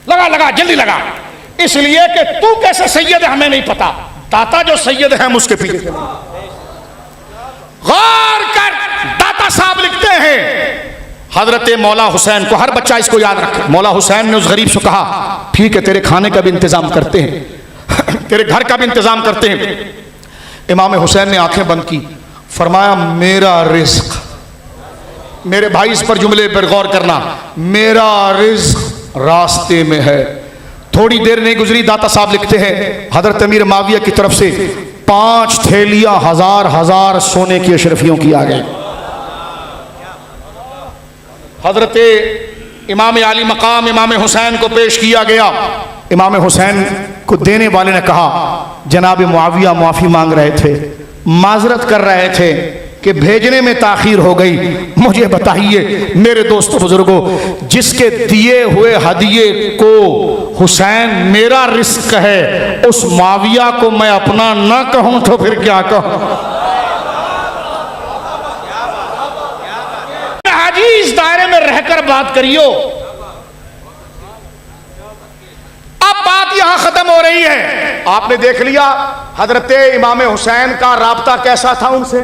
लगा लगा जल्दी लगा, इसलिए कि तू कैसे सैयद है हमें नहीं पता, दाता जो सैयद है हम उसके पीछे। गौर कर, दाता साहब लिखते हैं हजरत मौला हुसैन को, हर बच्चा इसको याद रखे, मौला हुसैन ने उस गरीब से कहा, ठीक है तेरे खाने का भी इंतजाम करते हैं, तेरे घर का भी इंतजाम करते हैं। इमाम हुसैन ने आंखें बंद की, फरमाया मेरा रिज्क, मेरे भाई इस पर जुमले पर गौर करना, मेरा रिज्क रास्ते में है। थोड़ी देर नहीं गुजरी, दाता साहब लिखते हैं हजरत अमीर माविया की तरफ से 5 थैलियां हजार सोने की अशरफियों की आ गई। हजरत इमाम आली मकाम इमाम हुसैन को पेश किया गया। इमाम हुसैन को देने वाले ने कहा, जनाब मुआविया माफ़ी मांग रहे थे, माजरत कर रहे थे कि भेजने में ताखीर हो गई, मुझे बताइए मेरे दोस्तों बुजुर्गों, जिसके दिए हुए हदिये को हुसैन मेरा रिस्क है, उस मुआविया को मैं अपना ना कहूं तो फिर क्या कहूं? हाजी इस दायरे में रहकर बात करियो। अब बात यहां खत्म हो रही है। आपने देख लिया हजरत इमाम हुसैन का राब्ता कैसा था उनसे।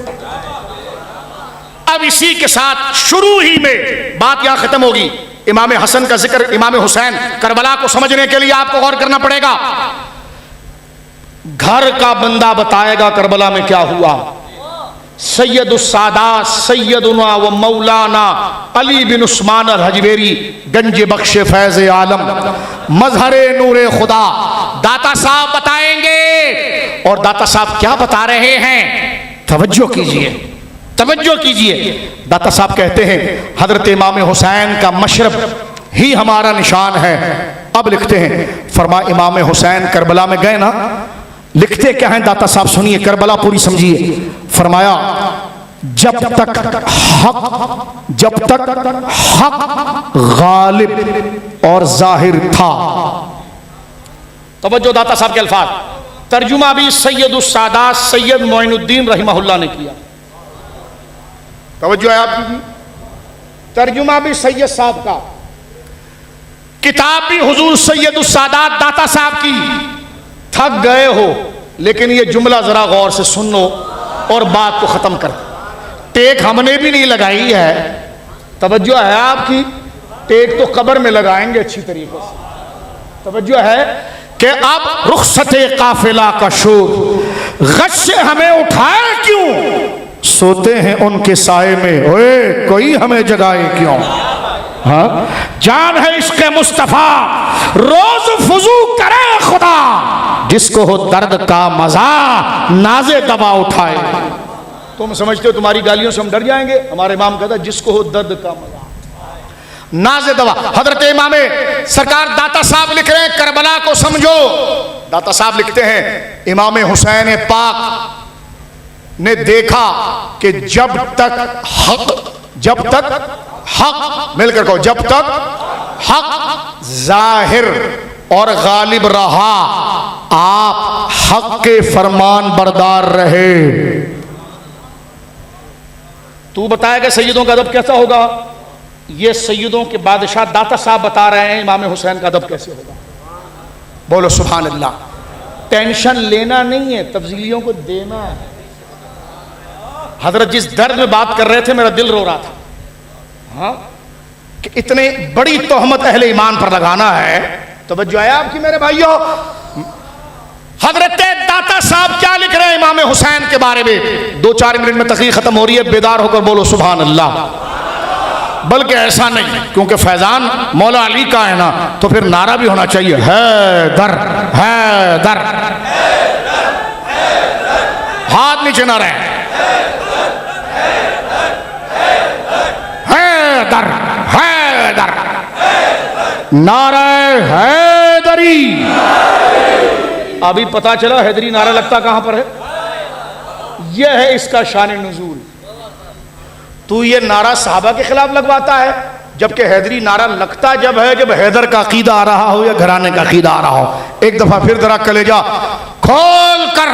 अब इसी के साथ शुरू ही में बात यहां खत्म होगी। इमाम हसन का जिक्र, इमाम हुसैन, करबला को समझने के लिए आपको गौर करना पड़ेगा। घर का बंदा बताएगा करबला में क्या हुआ। सैयदुस्सादात सैयदुना व मौलाना अली बिन उस्मान अल हजवेरी गंज बख्श फैज आलम मजहरे नूरे खुदा दाता साहब बताएंगे। और दाता साहब क्या बता रहे हैं, तवज्जो कीजिए, तवज्जो कीजिए। दाता साहब कहते हैं हजरत इमाम हुसैन का मशरब ही हमारा निशान है। अब लिखते हैं, फरमा इमाम हुसैन करबला में गए ना, लिखते क्या है दाता साहब सुनिए, करबला पूरी समझिए। फरमाया जब तक हक गालिब और जाहिर था। तवज्जो दाता साहब के अल्फाज, तर्जुमा भी सैयदुस्सादात सैयद मोइनुद्दीन रहमहुल्लाह ने किया। तवज्जो है आपकी, तर्जुमा भी सैयद साहब का, किताब भी हुजूर सैयदुस्सादात दाता साहब की। थक गए हो लेकिन ये जुमला जरा गौर से सुन लो और बात को खत्म कर। टेक हमने भी नहीं लगाई है, तवज्जो है आपकी, टेक तो कब्र में लगाएंगे अच्छी तरीके से। तवज्जो है कि अब रुखसते काफिला का शोर गश से हमें उठाए क्यों, सोते हैं उनके साए में, ओए कोई हमें जगाए क्यों। हाँ, जान है इश्क़ मुस्तफा रोज फुजू करे खुदा, जिसको हो दर्द का मजा नाजे दबा उठाए। तुम समझते हो तुम्हारी गालियों से हम डर जाएंगे? हमारे इमाम कहता है जिसको हो दर्द का मजा नाजे दबा। हजरत इमाम सरकार दाता साहब लिख रहे हैं करबला को समझो। दाता साहब लिखते हैं इमाम हुसैन पाक ने देखा कि जब तक हक मिलकर कहो, जब तक हक जाहिर और गालिब रहा आप हक के फरमान बरदार रहे। तू बताएगा सैयदों का अदब कैसा होगा? ये सैयदों के बादशाह दाता साहब बता रहे हैं इमाम हुसैन का अदब कैसे होगा। बोलो सुभान अल्लाह। टेंशन लेना नहीं है, तफसीलियों को देना है। हजरत जिस दर्द में बात कर रहे थे मेरा दिल रो रहा था। हाँ, कि इतने बड़ी तोहमत अहले ईमान पर लगाना है। तवज्जो है आपकी मेरे भाइयों। हजरत दाता साहब क्या लिख रहे हैं इमाम हुसैन के बारे में? 2-4 मिनट में तकरीर खत्म हो रही है, बेदार होकर बोलो सुभान अल्लाह। बल्कि ऐसा नहीं, क्योंकि फैजान मौला अली का है ना, तो फिर नारा भी होना चाहिए, हैदर हैदर। हाथ नीचे ना रहे, हैदर हैदर, नारा हैदरी। अभी पता चला हैदरी नारा लगता कहां पर है। यह है इसका शान नुजूल। तू ये नारा सहाबा के खिलाफ लगवाता है, जबकि हैदरी नारा लगता जब है जब हैदर का अकीदा आ रहा हो या घराने का अकीदा आ रहा हो। एक दफा फिर जरा कलेजा खोल कर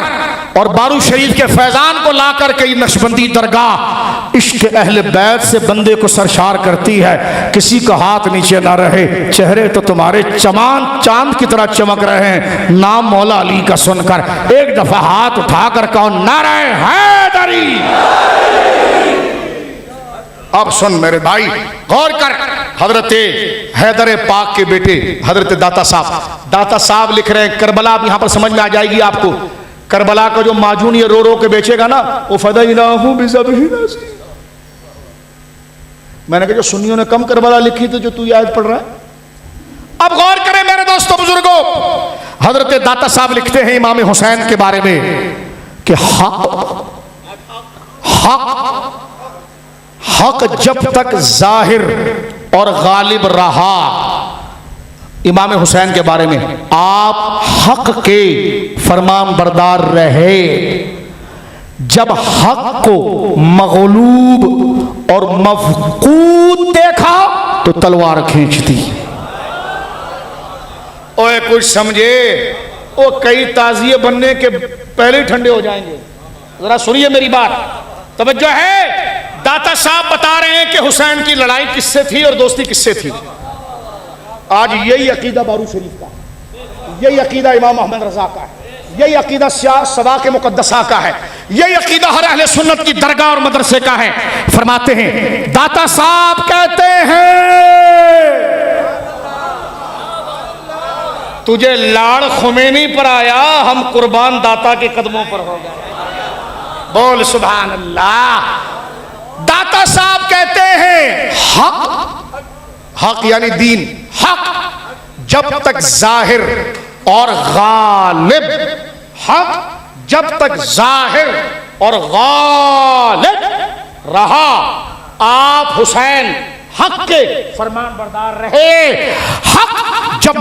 और बारू शरीफ के फैजान को ला करके नक्शबंदी दरगाह इश्क अहले बैत से बंदे को सरशार करती है। किसी का हाथ नीचे ना रहे, चेहरे तो तुम्हारे चमान चांद की तरह चमक रहे हैं नाम मौला अली का सुनकर। एक दफा हाथ उठाकर कहो नारा हैदरी। अब सुन मेरे भाई, गौर कर। हजरत हैदर पाक के बेटे हजरत दाता साहब लिख रहे हैं करबला। अब यहां पर समझ में आ जाएगी आपको। करबला का जो माजून ये रो रो के बेचेगा ना, वो फदैनाहु बिज़बहिन अज़ीम। मैंने कहा जो सुन्नियों ने कम करबला लिखी तो जो तू याद पढ़ रहा है। अब गौर करें मेरे दोस्तों बुजुर्गों, हजरत दाता साहब लिखते हैं इमाम हुसैन के बारे में कि हक जब तक जाहिर और गालिब रहा, इमाम हुसैन के बारे में आप हक के फरमान बरदार रहे। जब हक को मगलूब और मफकूद देखा तो तलवार खींच दी। ओए कुछ समझे, वो कई ताजिए बनने के पहले ठंडे हो जाएंगे। जरा सुनिए मेरी बात, तवज्जो है। दाता साहब बता रहे हैं कि हुसैन की लड़ाई किससे थी और दोस्ती किससे थी। आज यही अकीदा बारू शरीफ का है, यही अकीदा इमाम अहमद रजा का है, यही अकीदा सवा के मुकद्दसा का है, यही अकीदा हर अहले सुन्नत की दरगाह और मदरसे का है। फरमाते हैं दाता साहब कहते हैं तुझे लाड़ खुमैनी पर आया, हम कुर्बान दाता के कदमों पर हो गए। बोल सुभान अल्लाह। दाता साहब कहते हैं हक, हक यानी दीन, हक जब तक जाहिर और गालिब, हक जब तक जाहिर और गालिब रहा, आप हुसैन हक के फरमान बरदार रहे। हक जब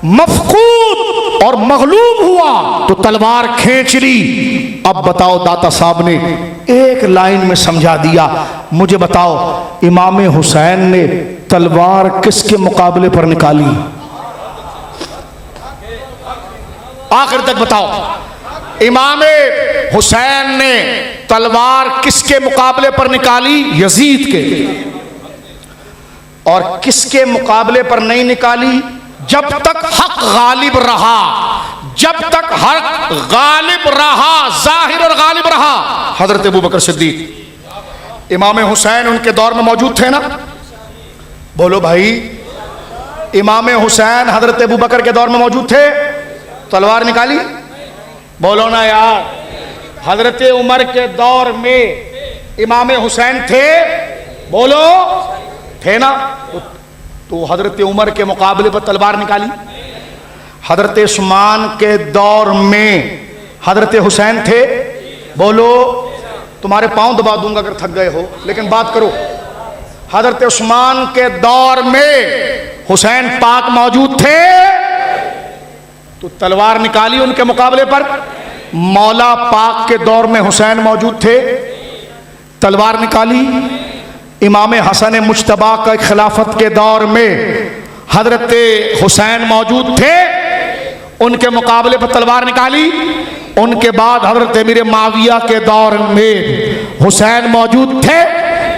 मफकूद और मगलूब हुआ तो तलवार खींच ली। अब बताओ दाता साहब ने एक लाइन में समझा दिया। मुझे बताओ इमाम हुसैन ने तलवार किसके मुकाबले पर निकाली? आखिर तक बताओ इमाम हुसैन ने तलवार किसके मुकाबले पर निकाली? यजीद के। और किसके मुकाबले पर नहीं निकाली? जब तक हक गालिब रहा, जब तक हक गालिब रहा, जाहिर और गालिब रहा। हजरत अबू बकर सिद्दीक इमाम हुसैन उनके दौर में मौजूद थे ना? बोलो भाई, इमाम हुसैन हजरत अबू बकर के दौर में मौजूद थे, तलवार निकाली? बोलो ना यार। हजरत उमर के दौर में इमाम हुसैन थे, बोलो थे ना? तो हजरत उमर के मुकाबले पर तलवार निकाली। हजरत उस्मान के दौर में हजरत हुसैन थे, बोलो। तुम्हारे पांव दबा दूंगा अगर थक गए हो, लेकिन बात करो। हजरत उस्मान के दौर में हुसैन पाक मौजूद थे, तो तलवार निकाली उनके मुकाबले पर। मौला पाक के दौर में हुसैन मौजूद थे, तलवार निकाली। इमाम हसन मुज्तबा का खिलाफत के दौर में हजरत हुसैन मौजूद थे, उनके मुकाबले पर तलवार निकाली। उनके बाद हजरत अमीर माविया के दौर में हुसैन मौजूद थे,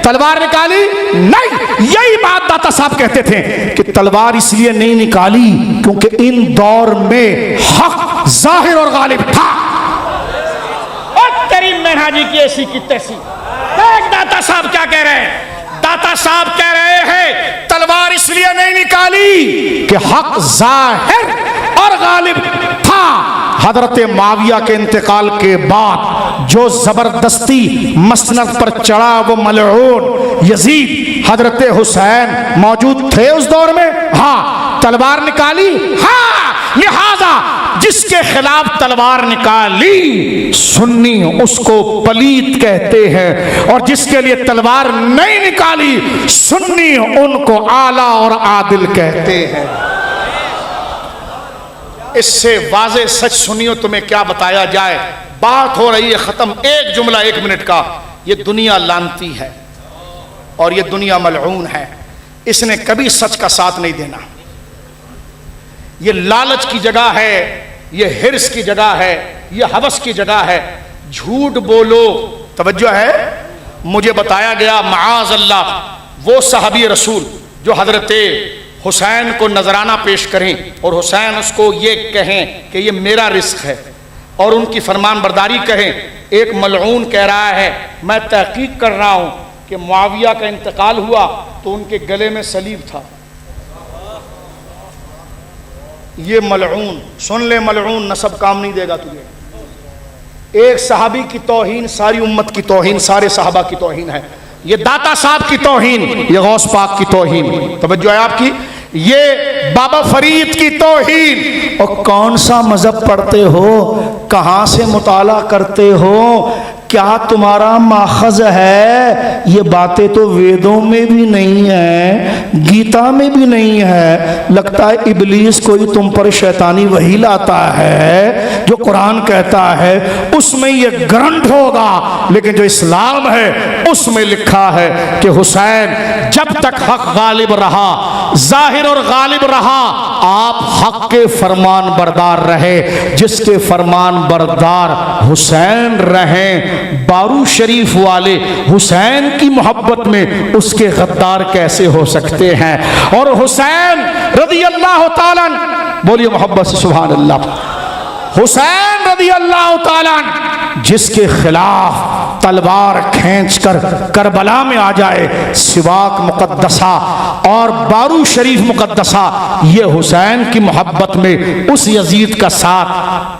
तलवार निकाली? नहीं। यही बात दाता साहब कहते थे कि तलवार इसलिए नहीं निकाली क्योंकि इन दौर में हक जाहिर और गालिब था। और तेरी मेहराजी की ऐसी की तैसी। दाता साहब क्या कह रहे हैं? दाता साहब कह रहे हैं तलवार इसलिए नहीं निकाली कि हक जाहिर और गालिब था। हजरत माविया के इंतकाल के बाद जो जबरदस्ती मसनद पर चढ़ा वो मलऊन यजीद, हजरत हुसैन मौजूद थे उस दौर में। हाँ, तलवार निकाली। हाँ, लिहाजा जिसके खिलाफ तलवार निकाली सुन्नी उसको पलीत कहते हैं, और जिसके लिए तलवार नहीं निकाली सुन्नी उनको आला और आदिल कहते हैं। इससे वाज़े सच सुनियो, तुम्हें क्या बताया जाए। बात हो रही है खत्म, एक जुमला 1 मिनट का। ये दुनिया लानती है और ये दुनिया मलऊन है, इसने कभी सच का साथ नहीं देना। ये लालच की जगह है, ये हिर्स की जगह है, ये हवस की जगह है। झूठ बोलो, तवज्जो है। मुझे बताया गया माआज़ अल्लाह वो सहाबी रसूल जो हजरत हुसैन को नजराना पेश करें और हुसैन उसको ये कहें कि ये मेरा रिस्क है और उनकी फरमान बरदारी कहें। एक मलऊन कह रहा है मैं तहकीक कर रहा हूं कि मुआविया का इंतकाल हुआ तो उनके गले में सलीब था। ये मलऊन, सुन ले मलऊन, नसब काम नहीं देगा तुझे। एक सहाबी की तौहीन सारी उम्मत की तौहीन, सारे सहाबा की तौहीन है। ये दाता साहब की तौहीन, ये गौस पाक की तौहीन, तवज्जो है आपकी, ये बाबा फरीद की तौहीन। और कौन सा मजहब पढ़ते हो, कहां से मुताला करते हो, क्या तुम्हारा माखज़ है? ये बातें तो वेदों में भी नहीं है, गीता में भी नहीं है। लगता है इब्लीस कोई तुम पर शैतानी वही लाता है जो कुरान कहता है उसमें ये ग्रंथ होगा, लेकिन जो इस्लाम है उसमें लिखा है कि हुसैन जब तक हक गालिब रहा, जाहिर और गालिब रहा, आप हक के फरमान बरदार रहे। जिसके फरमान बरदार हुसैन रहें बारू शरीफ वाले हुसैन की मोहब्बत में उसके गद्दार कैसे हो सकते हैं। और हुसैन रज़ी अल्लाह ताला, बोलिए मोहब्बत से सुभान अल्लाह। हुसैन रज़ी अल्लाह ताला जिसके खिलाफ तलवार खींचकर करबला में आ जाए, सिवाक मुकद्दसा और बारू शरीफ मुकद्दसा, ये हुसैन की मोहब्बत में उस यजीद का साथ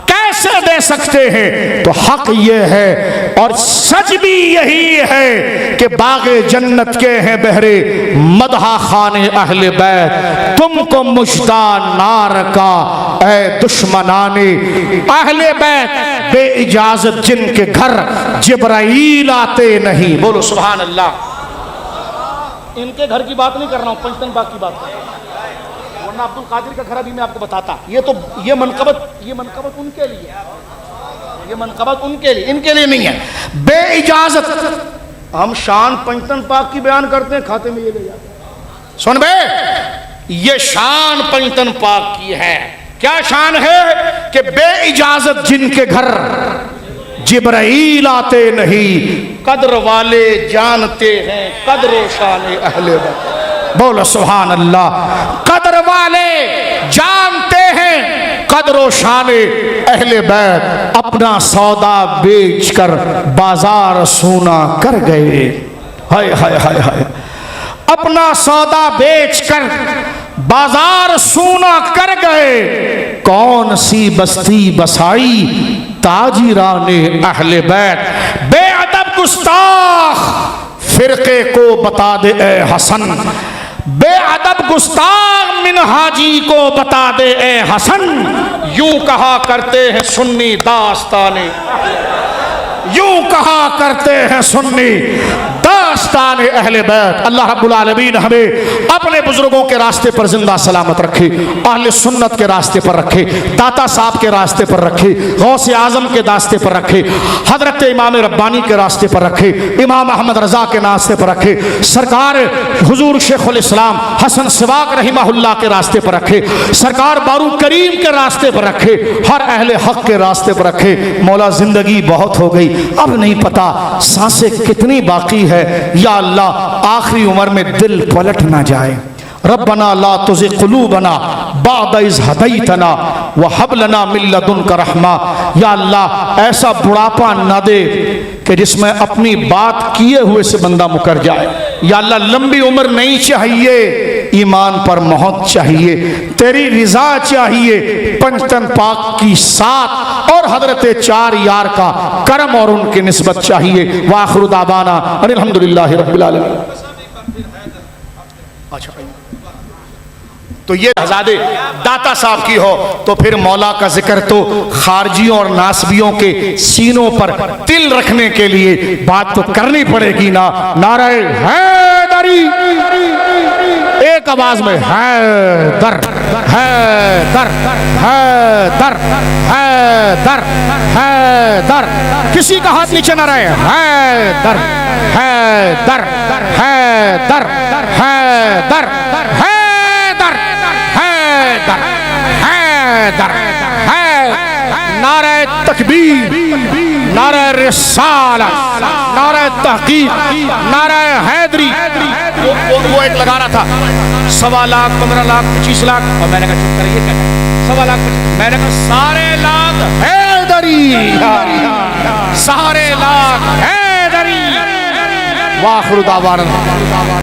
कैसे दे सकते हैं। तो हक ये है और सच भी यही है कि बागे जन्नत के हैं बहरे मदहा खाने अहले बैत, तुमको मुश्ता नार का ए दुश्मनाने अहले बैत, बे इजाजत जिनके घर जिब्राईल आते नहीं। बोलो सुभान अल्लाह। इनके घर की बात नहीं कर रहा हूं, पंचतन बाग की बात कर रहा हूं, वरना अब्दुल कादिर का घर अभी मैं आपको बताता। ये मनकबत उनके लिए है, ये मनकबत उनके लिए, इनके लिए नहीं है। बे इजाजत हम शान पंचतन पाक की बयान करते हैं, खाते में ये ले जाते हैं। सुन बे, ये शान पंचतन पाक की है। क्या शान है कि बे इजाजत जिनके घर जिब्राईल आते नहीं, कद्र वाले जानते हैं कद्र शान अहले बैत। बोलो सुभान अल्लाह। कद्र वाले जानते हैं कद्र शान अहले बैत, अपना सौदा बेचकर बाजार सोना कर गए। हाय हाय हाय हाय, अपना सौदा बेचकर बाजार सोना कर गए। कौन सी बस्ती बसाई ताजिराने अहले बैत, बेअदब गुस्ताख फिरके को बता दे ए हसन, बेअदब गुस्ताख मिनहाजी को बता दे ए हसन। यूं कहा करते हैं सुन्नी दास्ताने, यूं कहा करते हैं सुन्नी दास्ताने अहले बैत। अल्लाह रब्बुल आलमीन हमें अपने बुजुर्गों के रास्ते पर जिंदा सलामत रखे, अहले सुन्नत के रास्ते पर रखे, दाता साहब के रास्ते पर रखे, गौसे आजम के रास्ते पर रखे, हजरत इमाम रब्बानी के रास्ते पर रखे, इमाम अहमद रजा के रास्ते पर रखे, सरकार हुजूर शेखुल इस्लाम हसन सिवाक रहिमहुल्लाह के रास्ते पर रखे, सरकार बारू करीम के रास्ते पर रखे, हर अहले हक के रास्ते पर रखे। मौला जिंदगी बहुत हो गई, अब नहीं पता सांसें कितनी बाकी है। या अल्लाह आखिरी उम्र में दिल पलट ना जाए। रब्बना ला तुज़िग़ क़ुलूबना बअद इज़ हदैतना व हब लना मिन लदुनका रहमा। या अल्लाह ऐसा बुढ़ापा ना दे कि जिसमें अपनी बात किए हुए से बंदा मुकर जाए। या अल्लाह लंबी उम्र नहीं चाहिए, ईमान पर मौत चाहिए, तेरी रिजा चाहिए, पंचतन पाक की साथ और हजरत चार यार का करम और उनकी निस्बत चाहिए। वाखिरु दावाना अनिल हम्दुलिल्लाहि रब्बिल आलमीन। अच्छा, तो ये हज़ादे दाता साहब की हो तो फिर मौला का जिक्र तो खारजियों और नासबियों के सीनों पर तिल रखने के लिए बात तो करनी पड़ेगी ना। नारे हैदरी, एक आवाज में हैदर हैदर हैदर हैदर हैदर, किसी का हाथ नीचे ना रहे। हैदर हैदर हैदर हैदर हैदर हैदर है। नारे तकबीर, नारे रिसालत, नारे तहकीक, नारे हैदरी। वो एक लगा रहा था 1.25 लाख 15 लाख 25 लाख, और मैंने कहा चुप करिए, क्या 1.25 लाख, मैंने कहा सारे लाख हैदरी, सारे लाख हैदरी। वाखिरु दावाना।